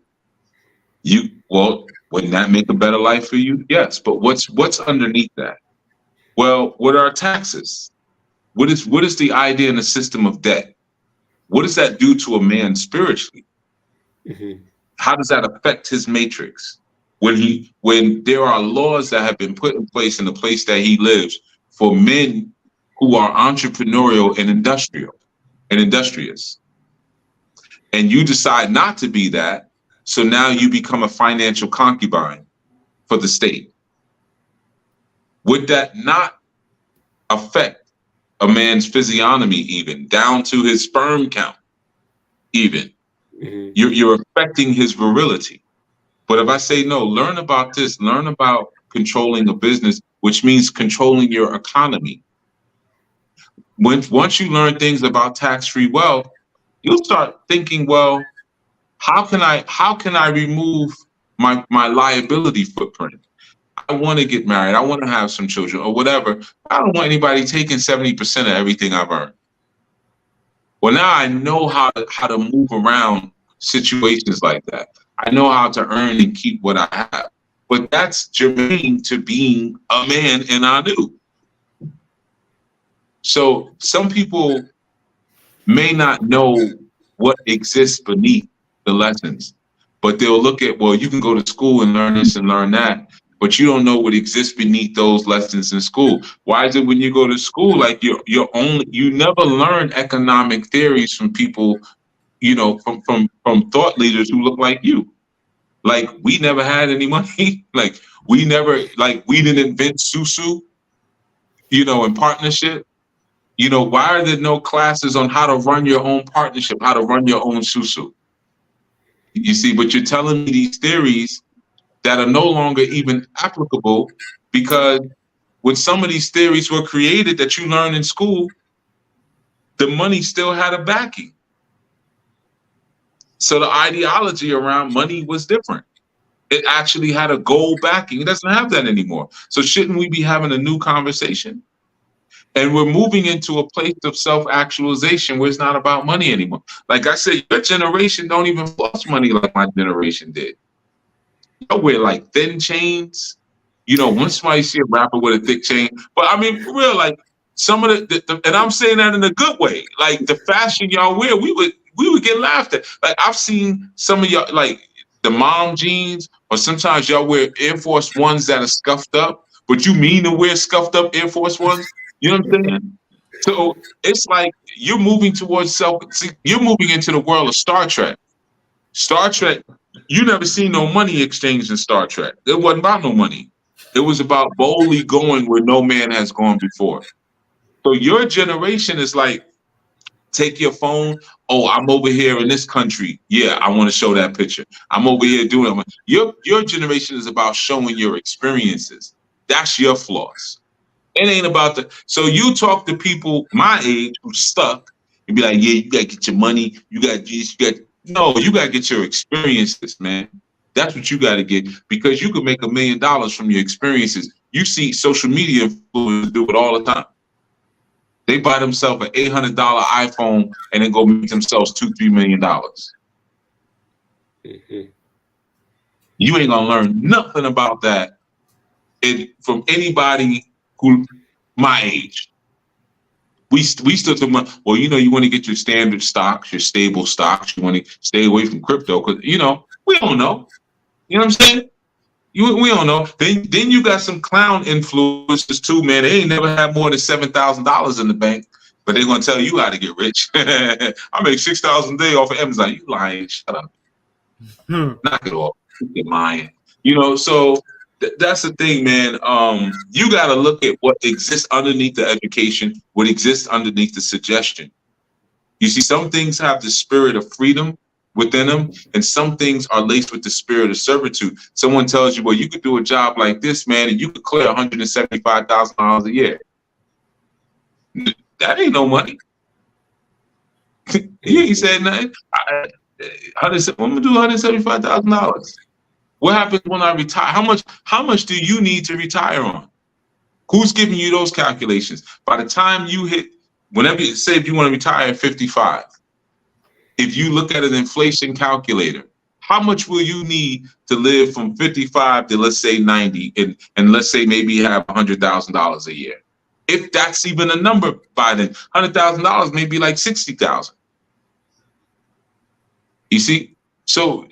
wouldn't that make a better life for you? Yes, but what's underneath that? Well, what are taxes? What is the idea in the system of debt? What does that do to a man spiritually? Mm-hmm. How does that affect his matrix? When there are laws that have been put in place in the place that he lives for men who are entrepreneurial and industrious, and you decide not to be that, so now you become a financial concubine for the state. Would that not affect a man's physiognomy, even down to his sperm count? Even you're affecting his virility. But if I say, no, learn about this, learn about controlling a business, which means controlling your economy. Once you learn things about tax-free wealth, you'll start thinking, well, How can I remove my liability footprint? I want to get married. I want to have some children or whatever. I don't want anybody taking 70% of everything I've earned. Well, now I know how to move around situations like that. I know how to earn and keep what I have. But that's germane to being a man in Anu. So some people may not know what exists beneath the lessons, but they'll look at, well, you can go to school and learn this and learn that, but you don't know what exists beneath those lessons in school. Why is it when you go to school, like you never learn economic theories from people, from thought leaders who look like you? Like, we never had any money. we didn't invent susu, in partnership. Why are there no classes on how to run your own partnership, how to run your own susu? You see, but you're telling me these theories that are no longer even applicable, because when some of these theories were created that you learned in school, the money still had a backing. So the ideology around money was different. It actually had a goal backing. It doesn't have that anymore. So shouldn't we be having a new conversation? And we're moving into a place of self-actualization where it's not about money anymore. Like I said, your generation don't even floss money like my generation did. I wear like thin chains. Once somebody see a rapper with a thick chain, but I mean, for real, like some of the and I'm saying that in a good way. Like the fashion y'all wear, we would get laughed at. Like I've seen some of y'all, like the mom jeans, or sometimes y'all wear Air Force Ones that are scuffed up, but you mean to wear scuffed up Air Force Ones? You know what I'm saying? So it's like you're moving towards you're moving into the world of Star Trek. Star Trek, you never seen no money exchange in Star Trek. It wasn't about no money. It was about boldly going where no man has gone before. So your generation is like, take your phone. Oh, I'm over here in this country. Yeah, I want to show that picture. I'm over here doing it. Your generation is about showing your experiences. That's your flaws. It ain't about so you talk to people my age who's stuck and be like, yeah, you gotta get your money, you got this, no, you gotta get your experiences, man. That's what you gotta get, because you could make $1 million from your experiences. You see social media influencers do it all the time. They buy themselves an $800 iPhone and then go make themselves $2-3 million. Mm-hmm. You ain't gonna learn nothing about that from anybody who my age. We still talk about, well, you want to get your standard stocks, your stable stocks. You want to stay away from crypto because, we don't know. You know what I'm saying? We don't know. Then you got some clown influencers too, man. They ain't never had more than $7,000 in the bank, but they're going to tell you how to get rich. I make $6,000 a day off of Amazon. You lying. Shut up. Knock it off. You're lying. So that's the thing, man. You got to look at what exists underneath the education, what exists underneath the suggestion. You see, some things have the spirit of freedom within them, and some things are laced with the spirit of servitude. Someone tells you, well, you could do a job like this, man, and you could clear $175,000 a year. That ain't no money. He ain't said nothing. I'm gonna do $175,000. What happens when I retire? How much do you need to retire on? Who's giving you those calculations? By the time you hit, if you want to retire at 55, if you look at an inflation calculator, how much will you need to live from 55 to, let's say, 90, and let's say maybe you have $100,000 a year? If that's even a number by then, $100,000 may be like $60,000. You see? So,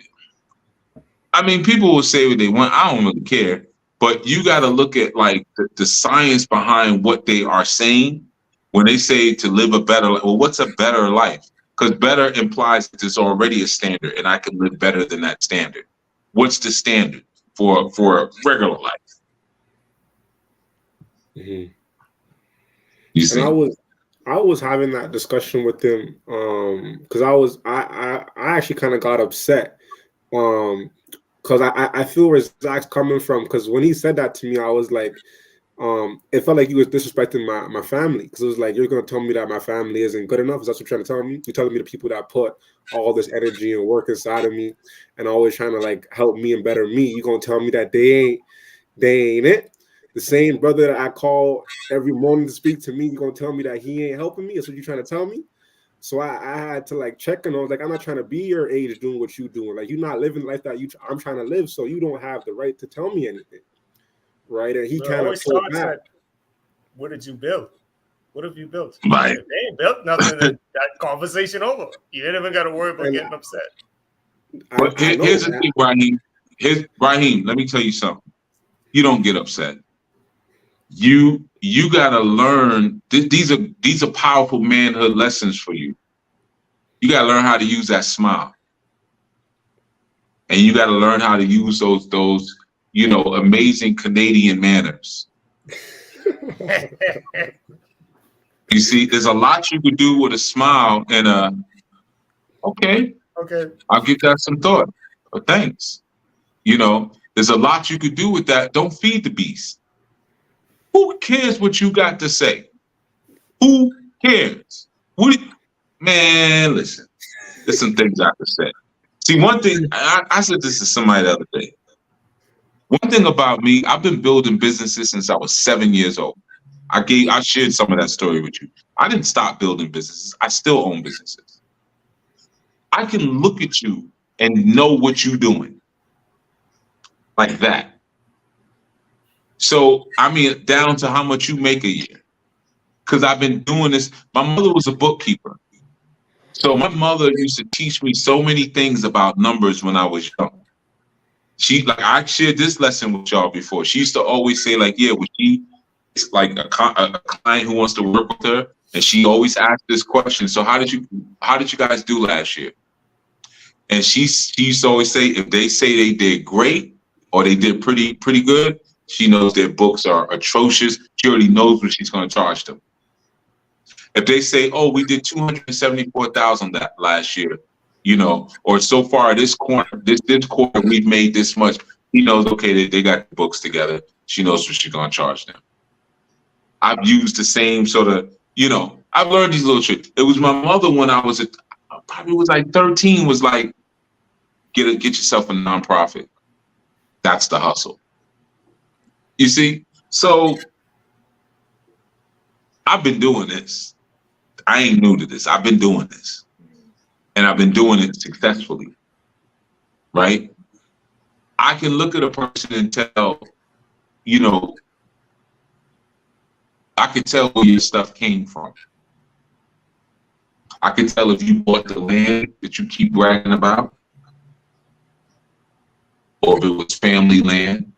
I mean, people will say what they want. I don't really care. But you got to look at like the science behind what they are saying when they say to live a better life. Well, what's a better life? Because better implies that there's already a standard and I can live better than that standard. What's the standard for regular life? Mm-hmm. You see? And I was having that discussion with him because I actually kind of got upset because I feel where Zach's coming from, because when he said that to me, I was like, it felt like you was disrespecting my family, because it was like, you're gonna tell me that my family isn't good enough? Is that what you're trying to tell me? You're telling me the people that put all this energy and work inside of me and always trying to like help me and better me, you gonna tell me that they ain't it? The same brother that I call every morning to speak to me, you gonna tell me that he ain't helping me? That's what you're trying to tell me? So I had to like check, and I was like, I'm not trying to be your age doing what you doing. Like, you're not living the life that I'm trying to live, so you don't have the right to tell me anything, right? And he kind of pulled back. What did you build? What have you built? Right. If they ain't built nothing, then that conversation over. You ain't even got to worry about getting upset. But here's the thing, Raheem. Raheem, let me tell you something. You don't get upset. You gotta learn. These are powerful manhood lessons for you. You gotta learn how to use that smile, and you gotta learn how to use those amazing Canadian manners. You see, there's a lot you could do with a smile and okay, I'll give that some thought. But thanks. There's a lot you could do with that. Don't feed the beast. Who cares what you got to say? Who cares? Man, listen. There's some things I could say. See, one thing, I said this to somebody the other day. One thing about me, I've been building businesses since I was 7 years old. I shared some of that story with you. I didn't stop building businesses. I still own businesses. I can look at you and know what you're doing. Like that. So, I mean, down to how much you make a year. Because I've been doing this. My mother was a bookkeeper. So my mother used to teach me so many things about numbers when I was young. I shared this lesson with y'all before. She used to always say, like, yeah, when it's like a client who wants to work with her, and she always asked this question. So how did you guys do last year? And she used to always say, if they say they did great or they did pretty good, she knows their books are atrocious. She already knows what she's going to charge them. If they say, oh, we did 274,000 that last year, or so far this quarter we've made this much, he knows, okay, they got the books together. She knows what she's going to charge them. I've used the same sort of, I've learned these little tricks. It was my mother when I probably was like 13, was like, get yourself a nonprofit. That's the hustle. You see? So I've been doing this. I ain't new to this. I've been doing this. And I've been doing it successfully. Right? I can look at a person and tell, I can tell where your stuff came from. I can tell if you bought the land that you keep bragging about, or if it was family land.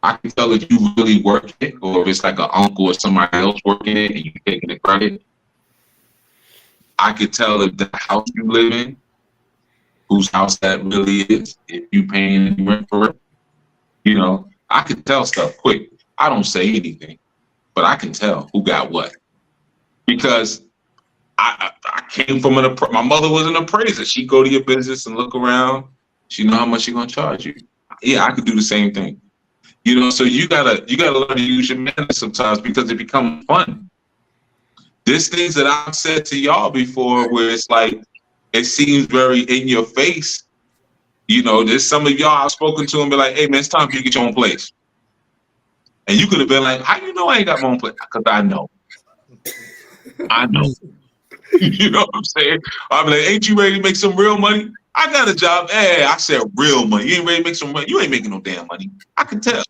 I can tell if you really work it, or if it's like an uncle or somebody else working it and you taking the credit. I could tell if the house you live in, whose house that really is, if you paying any rent for it. I can tell stuff quick. I don't say anything, but I can tell who got what. Because I came from my mother was an appraiser. She'd go to your business and look around. She know how much she's gonna charge you. Yeah, I could do the same thing. So you gotta learn to use your manners sometimes, because it becomes fun. There's things that I've said to y'all before where it's like, it seems very in your face. There's some of y'all I've spoken to and be like, hey man, it's time for you to get your own place. And you could have been like, how you know I ain't got my own place? Because I know. I know. You know what I'm saying? I'll be like, ain't you ready to make some real money? I got a job. Hey, I said real money. You ain't ready to make some money? You ain't making no damn money. I can tell.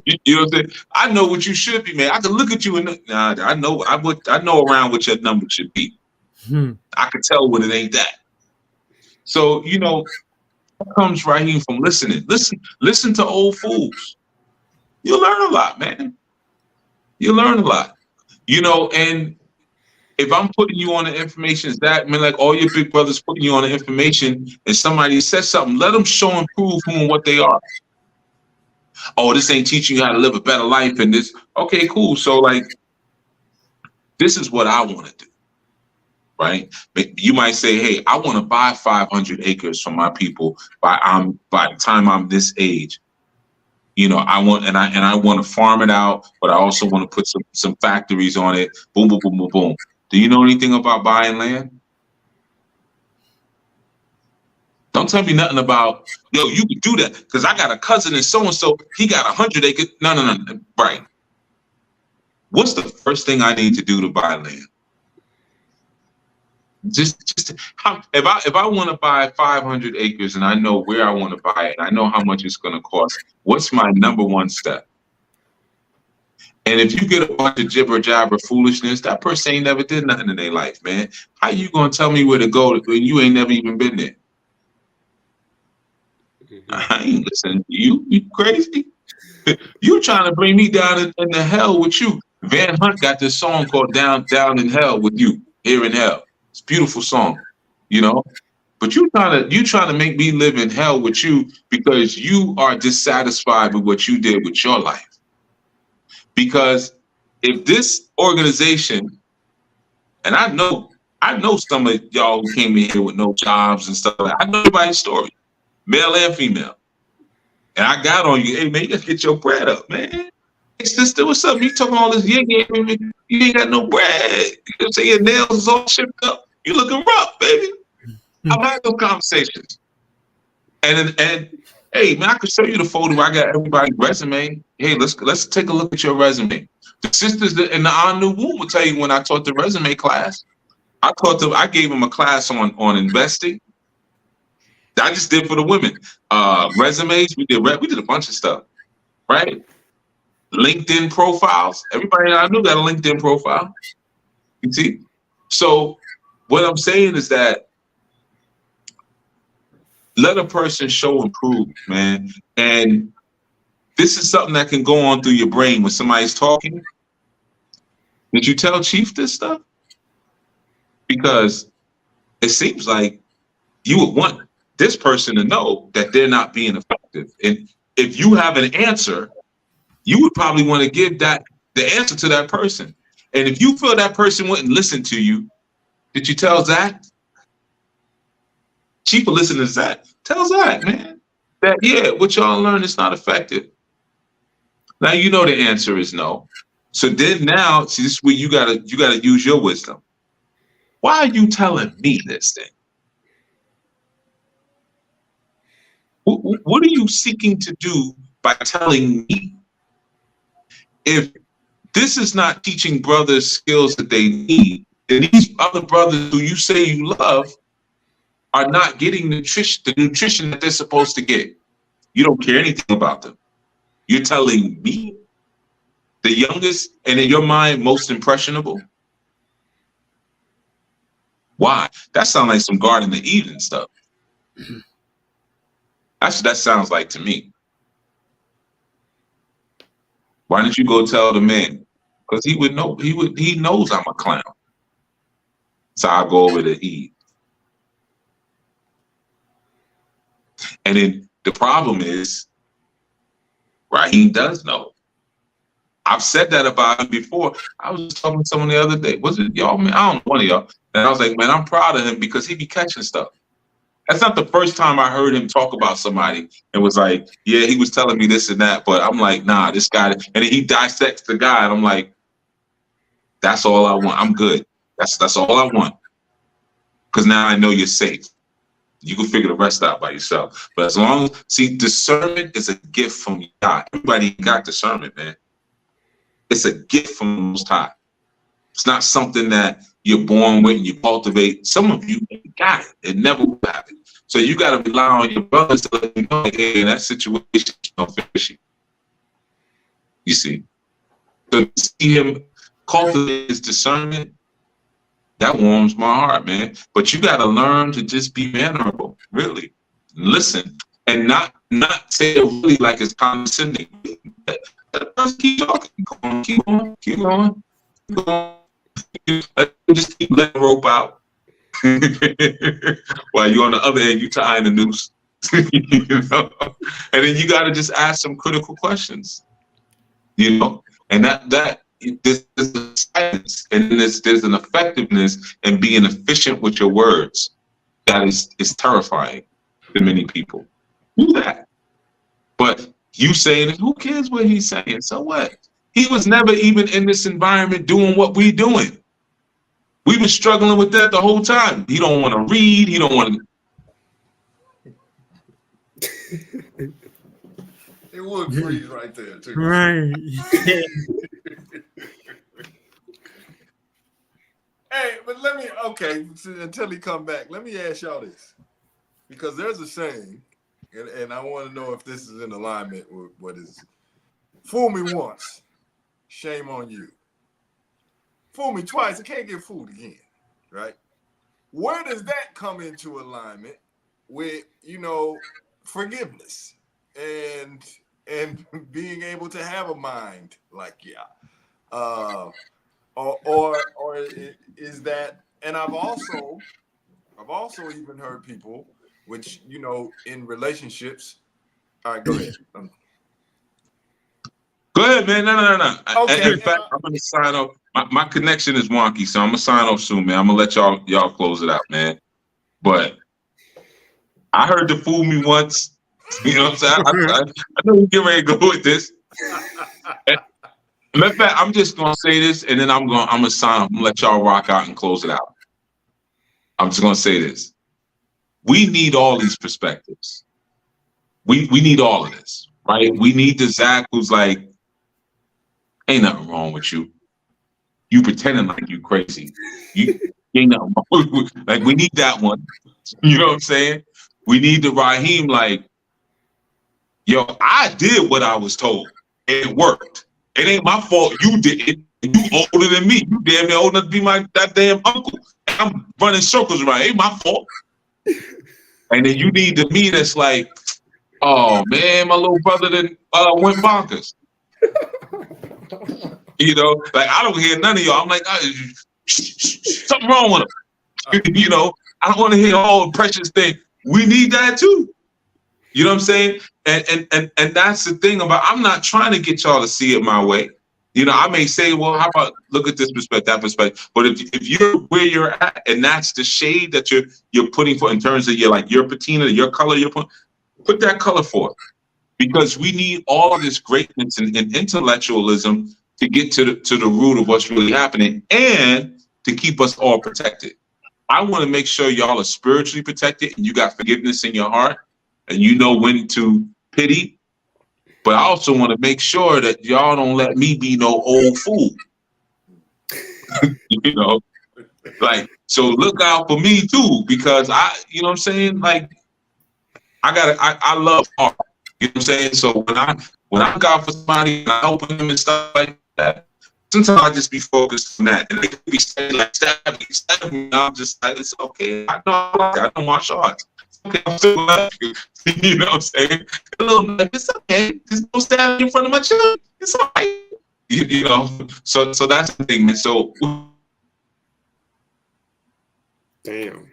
You know what I'm saying? I know what you should be, man. I can look at you and I know around what your number should be. I can tell when it ain't that. So, that comes right here from listening. Listen to old fools. You'll learn a lot, man. You'll learn a lot. And if I'm putting you on the information, like all your big brothers putting you on the information, and somebody says something, let them show and prove who and what they are. Oh, this ain't teaching you how to live a better life, and this. Okay, cool. So, like, this is what I want to do, right? You might say, hey, I want to buy 500 acres from my people by the time I'm this age. You know, I want to farm it out, but I also want to put some factories on it. Boom, boom, boom, boom, boom. Do you know anything about buying land? Don't tell me nothing about, yo, you can do that because I got a cousin and so he got 100 acres. No. Right. What's the first thing I need to do to buy land? Just how, if I want to buy 500 acres and I know where I want to buy it, I know how much it's going to cost. What's my number one step? And if you get a bunch of jibber jabber foolishness, that person ain't never did nothing in their life, man. How you gonna tell me where to go when you ain't never even been there? I ain't listening to you. You crazy? You trying to bring me down in the hell with you. Van Hunt got this song called Down in Hell with You, Here in Hell. It's a beautiful song, you know. But you trying to make me live in hell with you because you are dissatisfied with what you did with your life. Because if this organization, and I know some of y'all who came in here with no jobs and stuff like that. I know everybody's story, male and female. And I got on you, hey man, you gotta get your bread up, man. Hey sister, what's up? You talking all this you ain't got no bread. You say your nails is all chipped up. You looking rough, baby. I've had those conversations. And hey man, I could show you the folder where I got everybody's resume. Hey, let's take a look at your resume. The sisters in the Anu womb will tell you when I taught the resume class. I gave them a class on investing. I just did for the women. Resumes, we did a bunch of stuff, right? LinkedIn profiles. Everybody I knew got a LinkedIn profile. You see? So what I'm saying is that let a person show and prove, man. And this is something that can go on through your brain when somebody's talking. Did you tell Chief this stuff? Because it seems like you would want this person to know that they're not being effective. And if you have an answer, you would probably want to give the answer to that person. And if you feel that person wouldn't listen to you, did you tell Zach? Chief will listen to Zach. Tell Zach, man, that yeah, what y'all learned is not effective. Now you know the answer is no. So then now, see, this is where you gotta use your wisdom. Why are you telling me this thing? What are you seeking to do by telling me? If this is not teaching brothers skills that they need, then these other brothers who you say you love are not getting the nutrition that they're supposed to get. You don't care anything about them. You're telling me, the youngest and in your mind most impressionable? Why? That sounds like some Garden of Eden stuff. That's what that sounds like to me. Why don't you go tell the man? Because he would know. He knows I'm a clown. So I'll go over to Eve. And then the problem is, Raheem does know. I've said that about him before. I was just talking to someone the other day. Was it y'all? Man, I don't know, one of y'all. And I was like, man, I'm proud of him because he be catching stuff. That's not the first time I heard him talk about somebody and was like, yeah, he was telling me this and that. But I'm like, nah, this guy. And then he dissects the guy. And I'm like, that's all I want. I'm good. That's all I want. Because now I know you're safe. You can figure the rest out by yourself. But as long as, see, discernment is a gift from God. Everybody got discernment, man. It's a gift from the Most High. It's not something that you're born with and you cultivate. Some of you got it. It never will happen. So you got to rely on your brothers to let you know, hey, in that situation, it's fishy. You see? So to see him cultivate his discernment, that warms my heart, man. But you got to learn to just be venerable, really. Listen, and not say it really like it's condescending. Keep talking. Keep going. Just keep letting rope out. While you're on the other end, you tying the noose. You know? And then you got to just ask some critical questions. You know, and there's a science and there's an effectiveness in being efficient with your words that is terrifying to many people. Do that. But You saying it, who cares what he's saying? So what? He was never even in this environment doing what we doing. We were struggling with that the whole time. He don't want to read. He don't want to. It would freeze right there, too. Right. Hey, but until he come back, let me ask y'all this. Because there's a saying, and I want to know if this is in alignment with what is. Fool me once, shame on you. Fool me twice, I can't get fooled again, right? Where does that come into alignment with, forgiveness and being able to have a mind like or is that? And I've also even heard people, which in relationships. All right, go ahead. Go ahead, man. No. Okay. In fact, I'm gonna sign off. My connection is wonky, so I'm gonna sign off soon, man. I'm gonna let y'all close it out, man. But I heard the fool me once. You know what I'm saying? I know we get ready to go with this. Matter of fact, I'm just gonna say this, and then I'm gonna sign off. I'm gonna let y'all rock out and close it out. I'm just gonna say this. We need all these perspectives. We need all of this, right? We need the Zach who's like, ain't nothing wrong with you. You pretending like you crazy. You ain't nothing wrong. Like, we need that one. You know what I'm saying? We need the Raheem like, yo, I did what I was told. It worked. It ain't my fault you did it. You older than me. You damn near old enough to be that damn uncle. I'm running circles around. It ain't my fault. And then you need the me that's like, oh man, my little brother went bonkers. Like, I don't hear none of y'all. I'm like, something wrong with him. I don't want to hear all the precious thing. We need that too. You know what I'm saying? And that's the thing about, I'm not trying to get y'all to see it my way. I may say, well, how about look at this perspective, that perspective. But if you're where you're at, and that's the shade that you're putting for in terms of your patina, your color, put that color forth. Because we need all of this greatness and intellectualism to get to the root of what's really happening and to keep us all protected. I want to make sure y'all are spiritually protected and you got forgiveness in your heart and you know when to pity. But I also want to make sure that y'all don't let me be no old fool. So look out for me too, because you know what I'm saying? Like, I love art. You know what I'm saying? So when I look out for somebody and I help them and stuff like that, sometimes I just be focused on that. And they could be saying like, stab me. I'm just like, it's okay. I know martial arts. It's okay. I'm still love you. You know what I'm saying? A little like, it's okay. There's no stabbing in front of my children. It's all right. So that's the thing, man. So damn.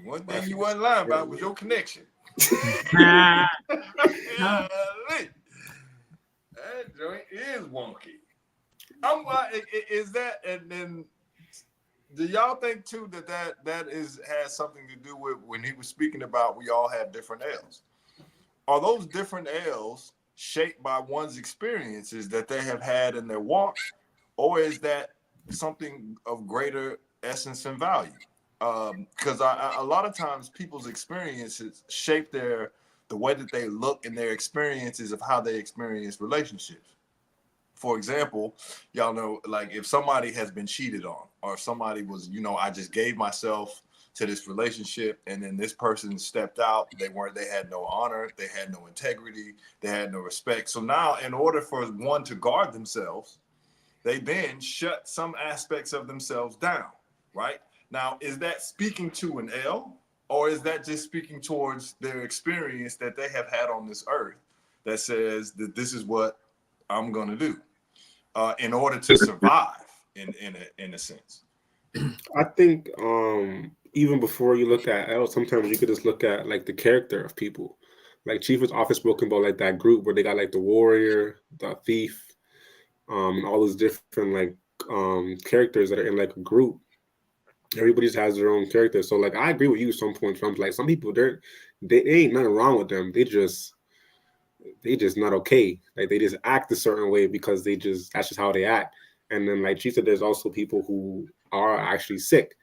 One thing you wasn't lying about was your connection. Nah. That joint is wonky. Is that, and then do y'all think too that has something to do with when he was speaking about we all have different L's? Are those different L's shaped by one's experiences that they have had in their walk, or is that something of greater essence and value? Because a lot of times people's experiences shape the way that they look and their experiences of how they experience relationships. For example, y'all know, like if somebody has been cheated on, or if somebody was, I just gave myself to this relationship and then this person stepped out, they had no honor, they had no integrity, they had no respect. So now in order for one to guard themselves, they then shut some aspects of themselves down, right? Now, is that speaking to an L, or is that just speaking towards their experience that they have had on this earth that says that this is what I'm going to do in order to survive in a sense? I think even before you look at L, sometimes you could just look at like the character of people. Like Chief has often spoken about like that group where they got like the warrior, the thief, and all those different like characters that are in like a group. Everybody just has their own character. So like I agree with you at some point. Like some people they ain't nothing wrong with them. They just they just not okay. Like they just act a certain way because that's just how they act. And then like she said, there's also people who are actually sick,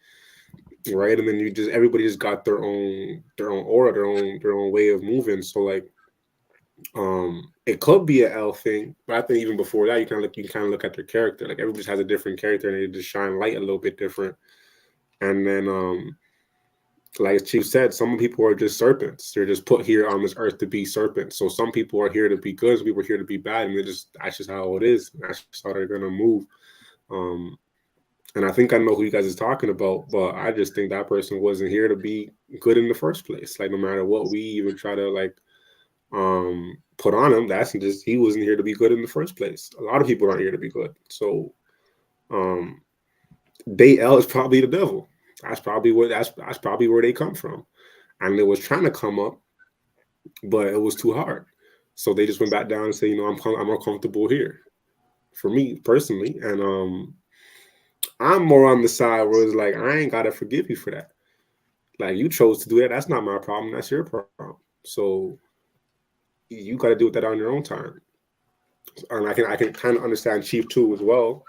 right? And then everybody just got their own aura, their own way of moving. So like it could be an L thing, but I think even before that, you can look at their character. Like everybody just has a different character and they just shine light a little bit different. And then like Chief said, some people are just serpents. They're just put here on this earth to be serpents. So some people are here to be good, some people are here to be bad, and that's just how it is. That's just how they're gonna move. And I think I know who you guys is talking about, but I just think that person wasn't here to be good in the first place. Like no matter what we even try to like put on him, he wasn't here to be good in the first place. A lot of people aren't here to be good. So they L is probably the devil. That's probably where they come from. And it was trying to come up, but it was too hard. So they just went back down and said, I'm more comfortable here. For me personally. And I'm more on the side where it's like, I ain't gotta forgive you for that. Like you chose to do that. That's not my problem. That's your problem. So you gotta deal with that on your own time. And I can kind of understand Chief too as well.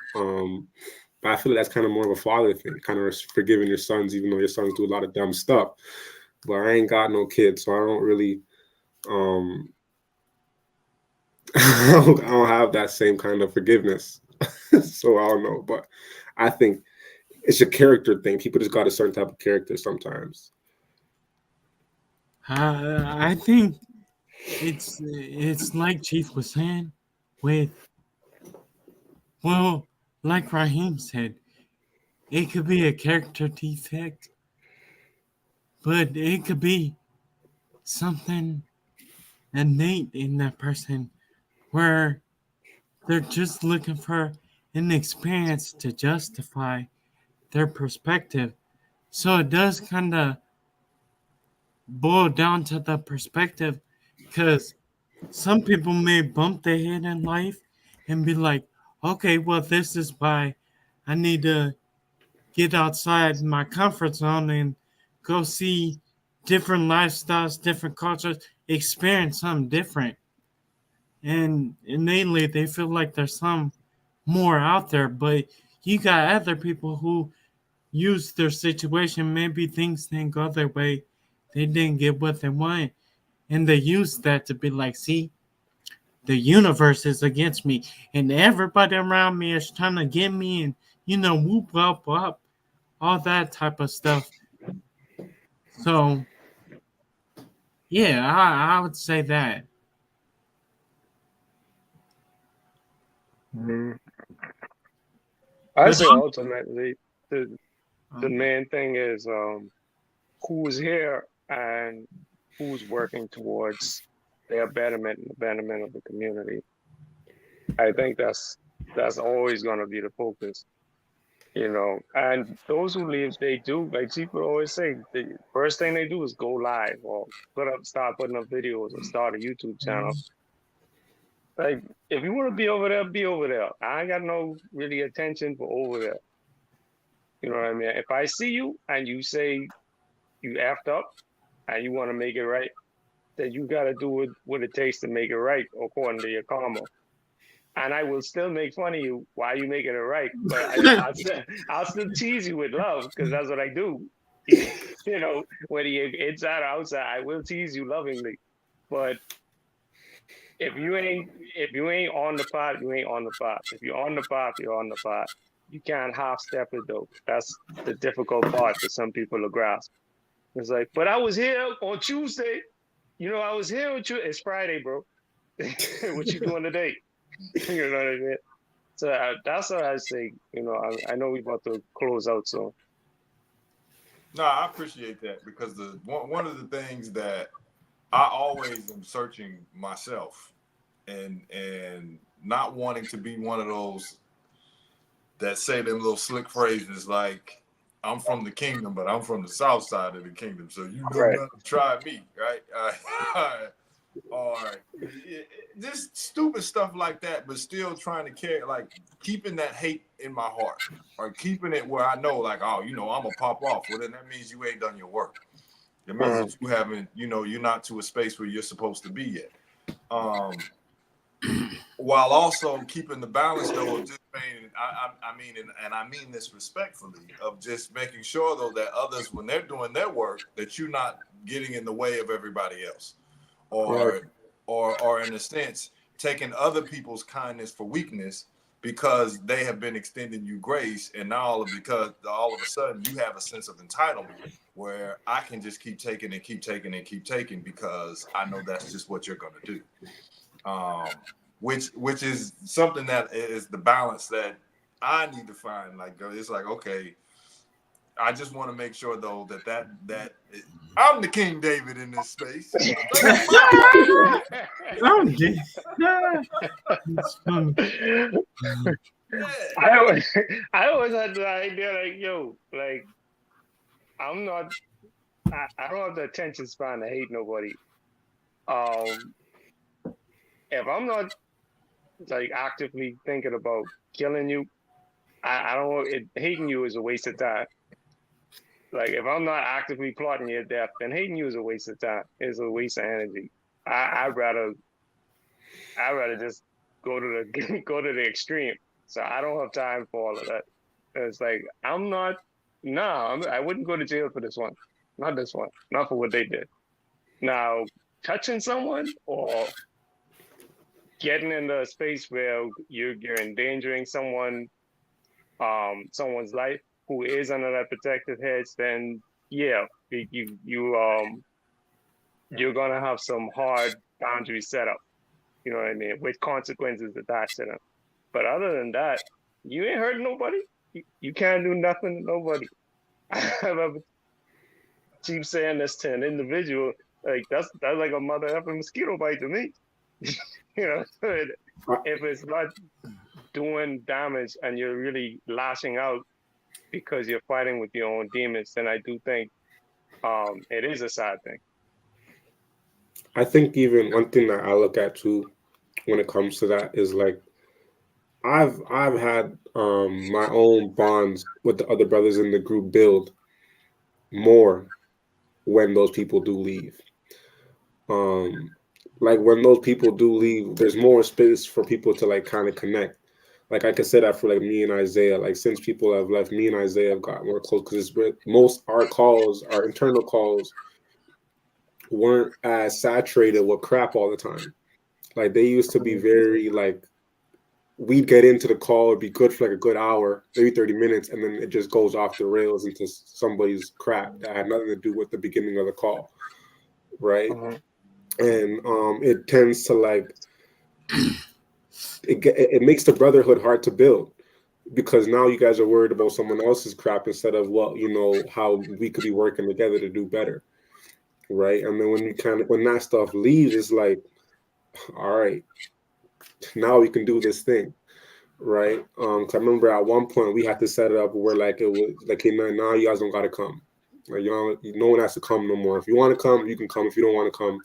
But I feel like that's kind of more of a father thing, kind of forgiving your sons, even though your sons do a lot of dumb stuff. But I ain't got no kids, so I don't really I don't have that same kind of forgiveness. So I don't know. But I think it's a character thing. People just got a certain type of character sometimes. I think it's like Chief was saying like Raheem said, it could be a character defect, but it could be something innate in that person where they're just looking for an experience to justify their perspective. So it does kind of boil down to the perspective, because some people may bump their head in life and be like, okay, well, this is why I need to get outside my comfort zone and go see different lifestyles, different cultures, experience something different. And innately, they feel like there's some more out there. But you got other people who use their situation. Maybe things didn't go their way, they didn't get what they wanted, and they use that to be like, see, the universe is against me, and everybody around me is trying to get me, and whoop up, all that type of stuff. So, yeah, I would say that. I But say ultimately the um, main thing is who's here and who's working towards their betterment and the betterment of the community. I think that's always going to be the focus, And those who leave, they do, like people always say, the first thing they do is go live or start putting up videos or start a YouTube channel. Like, if you want to be over there, be over there. I ain't got no really attention for over there. You know what I mean? If I see you and you say you effed up and you want to make it right, then you got to do what it takes to make it right according to your karma. And I will still make fun of you while you making it right, but I'll still tease you with love because that's what I do. Whether you're inside or outside, I will tease you lovingly. But if you ain't on the pot, you ain't on the pot. If you're on the pot, you're on the pot. You can't half step it though. That's the difficult part for some people to grasp. It's like, but I was here on Tuesday. I was here with you. It's Friday, bro. What you doing today? You know what I mean? So that's what I say. I know we about to close out soon. No, I appreciate that because one of the things that I always am searching myself and not wanting to be one of those that say them little slick phrases like, I'm from the kingdom, but I'm from the south side of the kingdom, so you know not to try me, right? Or just stupid stuff like that, but still trying to carry, like keeping that hate in my heart or keeping it where I know, like, oh, I'm gonna pop off. Well, then that means you ain't done your work. It means that you haven't, you're not to a space where you're supposed to be yet. While also keeping the balance though of just being, I mean, and I mean this respectfully, of just making sure though that others, when they're doing their work, that you're not getting in the way of everybody else, or in a sense taking other people's kindness for weakness because they have been extending you grace, and now because all of a sudden you have a sense of entitlement where I can just keep taking and keep taking and keep taking because I know that's just what you're going to do. Which is something that is the balance that I need to find. Like, it's like, okay, I just want to make sure though that I'm the King David in this space. I always had the idea like, yo, like I'm not, I don't have the attention span to hate nobody. If I'm not like actively thinking about killing you, I don't know. Hating you is a waste of time. Like if I'm not actively plotting your death, then hating you is a waste of time. It's a waste of energy. I'd rather just go to the go to the extreme. So I don't have time for all of that. It's like I wouldn't go to jail for this one. Not this one. Not for what they did. Now, touching someone or getting into a space where you're endangering someone's life who is under that protective hedge, then yeah, you're gonna have some hard boundaries set up. You know what I mean? With consequences attached to them. But other than that, you ain't hurting nobody. You can't do nothing to nobody. I keep saying this to an individual, like that's like a mother effing mosquito bite to me. You know, if it's not doing damage and you're really lashing out because you're fighting with your own demons, then I do think it is a sad thing. I think even one thing that I look at too when it comes to that is like I've had my own bonds with the other brothers in the group build more when those people do leave. Like when those people do leave, there's more space for people to like kind of connect. Like I could say that for like me and Isaiah. Like since people have left, me and Isaiah have got more close because most our internal calls weren't as saturated with crap all the time. Like they used to be very like we'd get into the call, it'd be good for like a good hour, maybe 30 minutes, and then it just goes off the rails into somebody's crap that had nothing to do with the beginning of the call. Right. And it tends to like it makes the brotherhood hard to build because now you guys are worried about someone else's crap instead of how we could be working together to do better. Right. And then when that stuff leaves, it's like, all right, now we can do this thing. Right. Cause I remember at one point we had to set it up where like it was like, hey man, now you guys don't gotta come. Like no one has to come no more. If you want to come, you can come. If you don't want to come,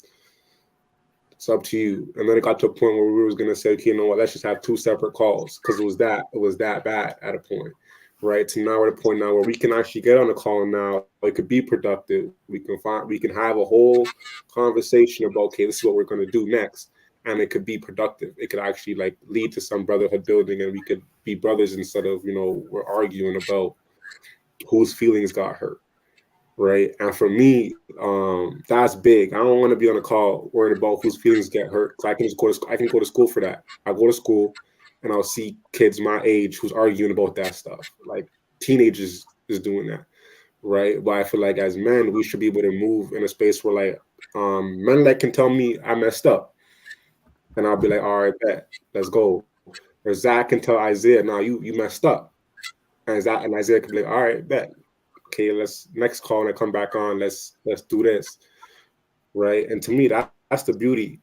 it's up to you. And then it got to a point where we was gonna say, okay, you know what, let's just have 2 separate calls because it was that bad at a point. Right. So now we're at a point now where we can actually get on a call now. It could be productive. We can have a whole conversation about, okay, this is what we're gonna do next. And it could be productive. It could actually like lead to some brotherhood building, and we could be brothers instead of we're arguing about whose feelings got hurt, right? And for me, that's big. I don't want to be on a call worried about whose feelings get hurt. Cause I can go to school for that. I go to school, and I'll see kids my age who's arguing about that stuff. Like teenagers is doing that, right? But I feel like as men, we should be able to move in a space where like men that can tell me I messed up. And I'll be like, all right, bet, let's go. Or Zach can tell Isaiah, no, you messed up. And Isaiah can be like, all right, bet. Okay, let's next call and I come back on. Let's do this. Right. And to me, that's the beauty.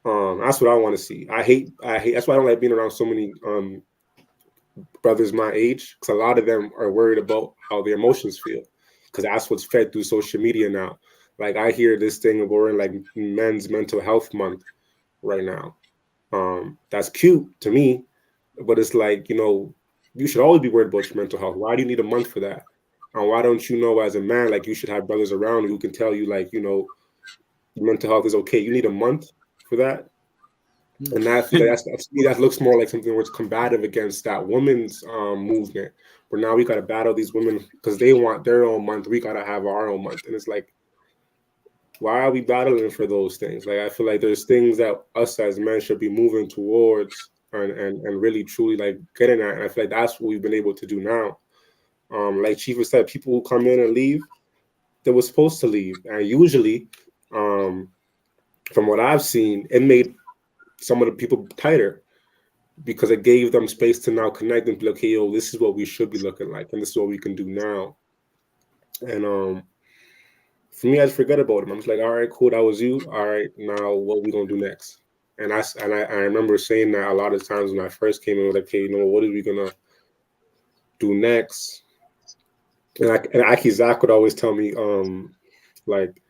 That's what I want to see. I hate that's why I don't like being around so many brothers my age, because a lot of them are worried about how their emotions feel. Because that's what's fed through social media now. Like I hear this thing about like Men's Mental Health Month right now. That's cute to me, but it's like, you should always be worried about your mental health. Why do you need a month for that? And why don't you know as a man, like you should have brothers around you who can tell you like, your mental health is okay. You need a month for that. And I feel like that's to me, that looks more like something where it's combative against that women's movement. Where now we got to battle these women because they want their own month. We got to have our own month, and it's like, why are we battling for those things? Like I feel like there's things that us as men should be moving towards and really truly like getting at. And I feel like that's what we've been able to do now. Like Chief has said, people who come in and leave, they were supposed to leave, and usually, from what I've seen, it made some of the people tighter because it gave them space to now connect and be like, okay, yo, this is what we should be looking like, and this is what we can do now. And for me, I just forget about him. I'm just like, all right, cool, that was you. All right, now what we gonna do next? And I remember saying that a lot of times when I first came in, like, okay, you know, what are we gonna do next? And Aki Zach would always tell me, like,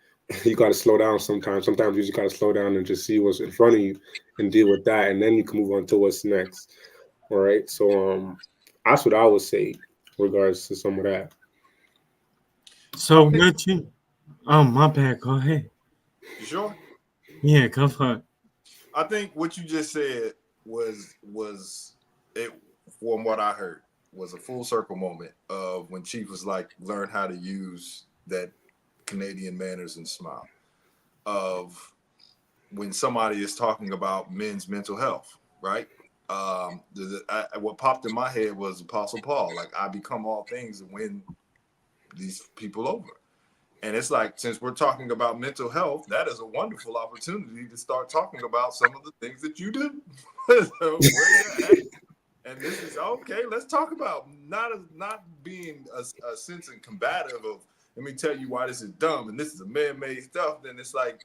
you got to slow down sometimes. Sometimes you just got to slow down and just see what's in front of you and deal with that, and then you can move on to what's next. All right. So that's what I would say in regards to some of that. So what you? Oh, my bad. Go ahead. You sure? Yeah, go for it. I think what you just said was it, from what I heard, was a full circle moment of when Chief was like, learn how to use that Canadian manners and smile. Of when somebody is talking about men's mental health, right? What popped in my head was Apostle Paul. Like, I become all things to win these people over. And it's like, since we're talking about mental health, that is a wonderful opportunity to start talking about some of the things that you do. So where you're at. And this is okay. Let's talk about not being a sense and combative of, let me tell you why this is dumb and this is a man-made stuff. Then it's like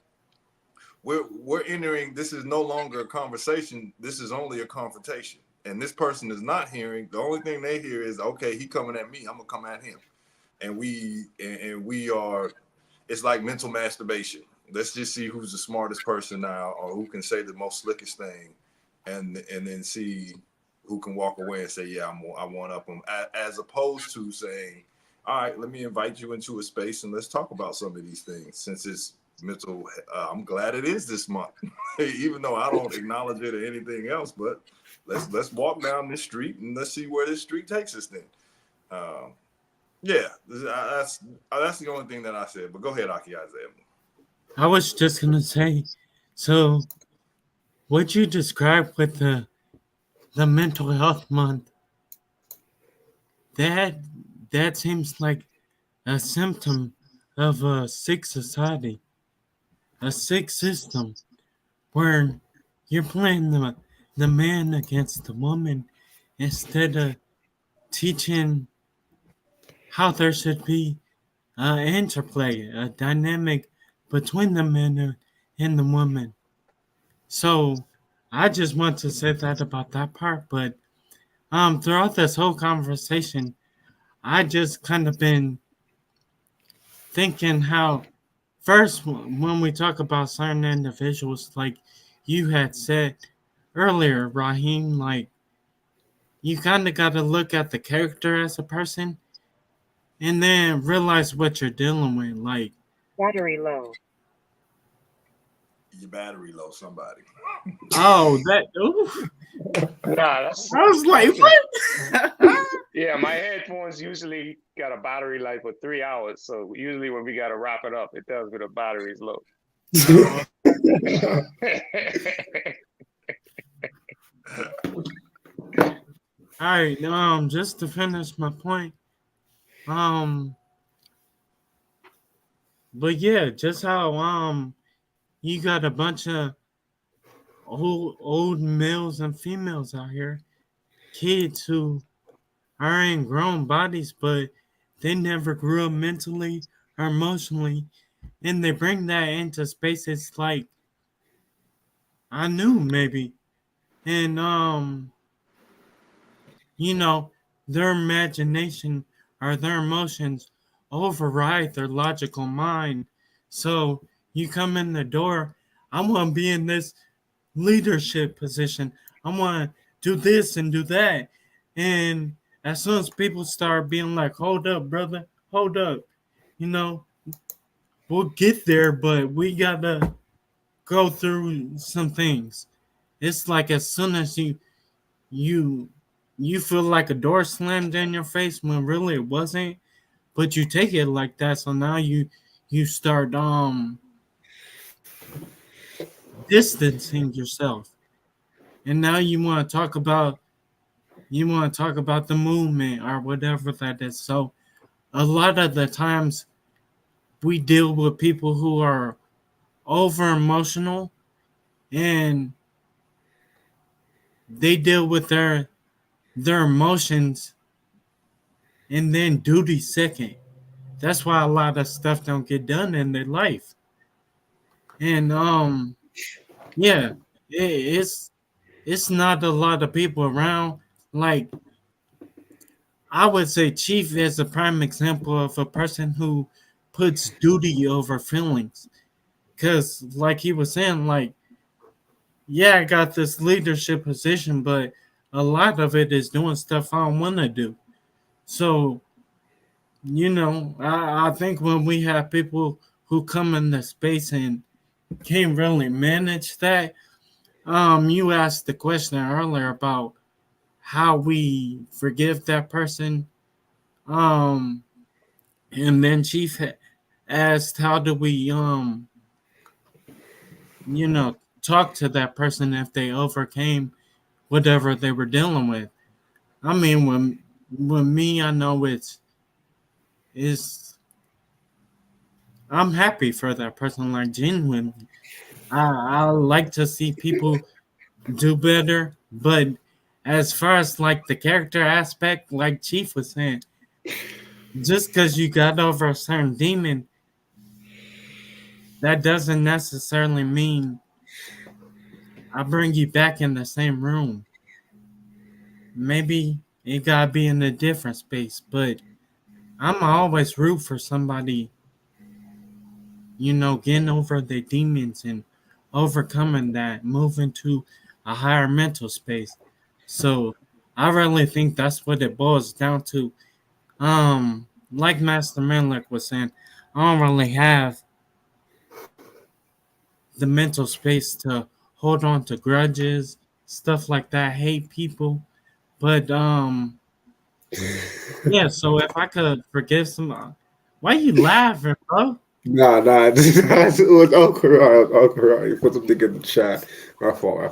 we're entering. This is no longer a conversation. This is only a confrontation. And this person is not hearing. The only thing they hear is, okay, he coming at me. I'm gonna come at him. And we are. It's like mental masturbation. Let's just see who's the smartest person now, or who can say the most slickest thing, and then see who can walk away and say, yeah, I want up them, as opposed to saying, all right, let me invite you into a space and let's talk about some of these things. Since it's mental, I'm glad it is this month, even though I don't acknowledge it or anything else. But let's walk down this street and let's see where this street takes us. Then, yeah, that's the only thing that I said. But go ahead, Aki Isaiah. I was just gonna say, so what you described with the mental health month, that seems like a symptom of a sick society, a sick system, where you're playing the man against the woman instead of teaching how there should be an interplay, a dynamic between the man and the woman. So I just want to say that about that part, but throughout this whole conversation, I just kind of been thinking how first when we talk about certain individuals, like you had said earlier, Raheem, like you kind of got to look at the character as a person and then realize what you're dealing with. Like, battery low. Your battery low, somebody. Oh, that. Oof. Nah, that's. I was like, what? Yeah, my headphones usually got a battery life for 3 hours. So usually when we got to wrap it up, it tells me the battery's low. All right. Just to finish my point. But yeah, just how you got a bunch of old males and females out here, kids who are in grown bodies, but they never grew up mentally or emotionally, and they bring that into spaces like Anu maybe, and you know, their imagination or their emotions override their logical mind. So you come in the door, I want to be in this leadership position. I want to do this and do that. And as soon as people start being like, hold up, brother, hold up, you know, we'll get there, but we got to go through some things. it's like as soon as you feel like a door slammed in your face when really it wasn't, but you take it like that. So now you start distancing yourself, and now you want to talk about the movement or whatever that is. So a lot of the times we deal with people who are over emotional, and they deal with their emotions and then duty second. That's why a lot of stuff don't get done in their life. And yeah, it's not a lot of people around. Like, I would say Chief is a prime example of a person who puts duty over feelings. Cause like he was saying, like, yeah, I got this leadership position, but a lot of it is doing stuff I don't want to do. So, I think when we have people who come in the space and can't really manage that, you asked the question earlier about how we forgive that person. And then Chief asked, how do we, talk to that person if they overcame whatever they were dealing with. I mean, when me, I know it's I'm happy for that person, like genuinely. I like to see people do better, but as far as like the character aspect, like Chief was saying, just because you got over a certain demon, that doesn't necessarily mean I bring you back in the same room. Maybe it gotta be in a different space, but I'm always root for somebody, getting over their demons and overcoming that, moving to a higher mental space. So I really think that's what it boils down to. Like Master Menlik was saying, I don't really have the mental space to hold on to grudges, stuff like that, hate people. But yeah, so if I could forgive someone, why you laughing, bro? Nah, it was okra. You put something in the chat. My fault. All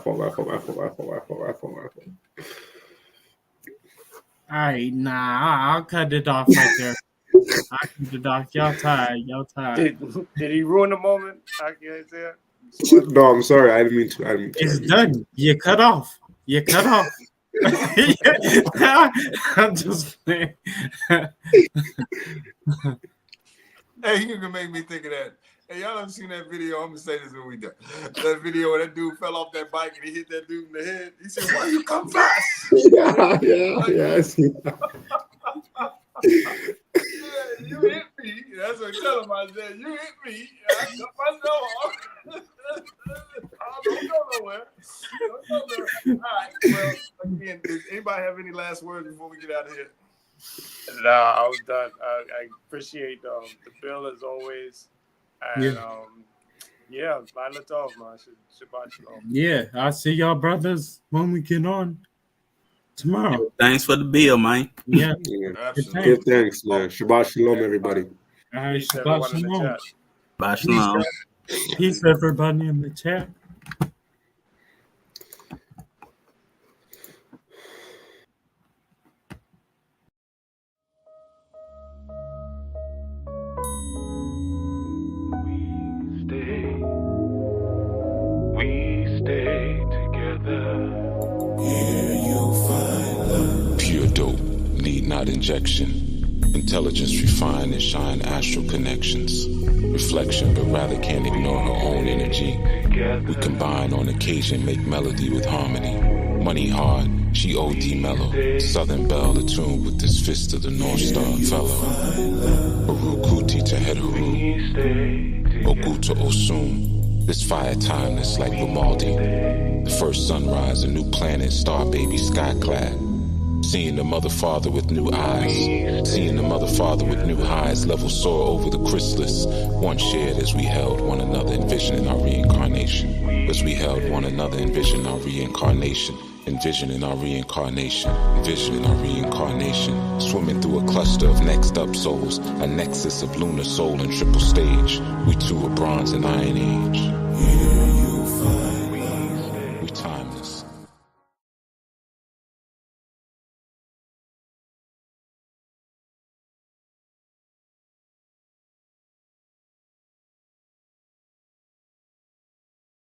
right, nah, I'll cut it off right there. I'll cut it off. Y'all tired. Did he ruin the moment? I can't say it. No, I'm sorry. I didn't mean to. It's done. You cut off. I'm just playing. Hey, you can make me think of that. Hey, y'all ever seen that video? I'm gonna say this when we done. That video where that dude fell off that bike and he hit that dude in the head. He said, "Why you come fast?" Yeah, I see that. You hit me. That's what I tell him. I said, "You hit me. I cut myself off." Don't go nowhere. All right. Well, again, does anybody have any last words before we get out of here? No, I was done. I appreciate the bill as always. And yeah, final talk, man. Shabbat shalom. Yeah, I'll see y'all brothers when we get on tomorrow. Thanks for the bill, man. Yeah. Absolutely. Good thanks, man. Shabbat shalom, everybody. All right, Shabbat shalom. Shabbat shalom. Peace, everybody in the chat. We stay together. Here you'll find love. Pure dope, need not injection. Intelligence refined and shine astral connections. Reflection, but rather can't ignore her own energy. We combine on occasion, make melody with harmony. Money hard, she OD mellow. Southern belle attuned with this fist of the North Star fellow. Baruch Kuti to Hedaru. Ogu to Osum. This fire timeless like Vivaldi. The first sunrise, a new planet, star baby, sky clad. Seeing the mother father with new eyes. Seeing the mother father with new highs. Level soar over the chrysalis. One shared as we held one another, envisioning our reincarnation. as we held one another, envisioning our reincarnation, envisioning our reincarnation, envisioning our reincarnation, swimming through a cluster of next up souls, a nexus of lunar soul and triple stage. We two are bronze and iron age.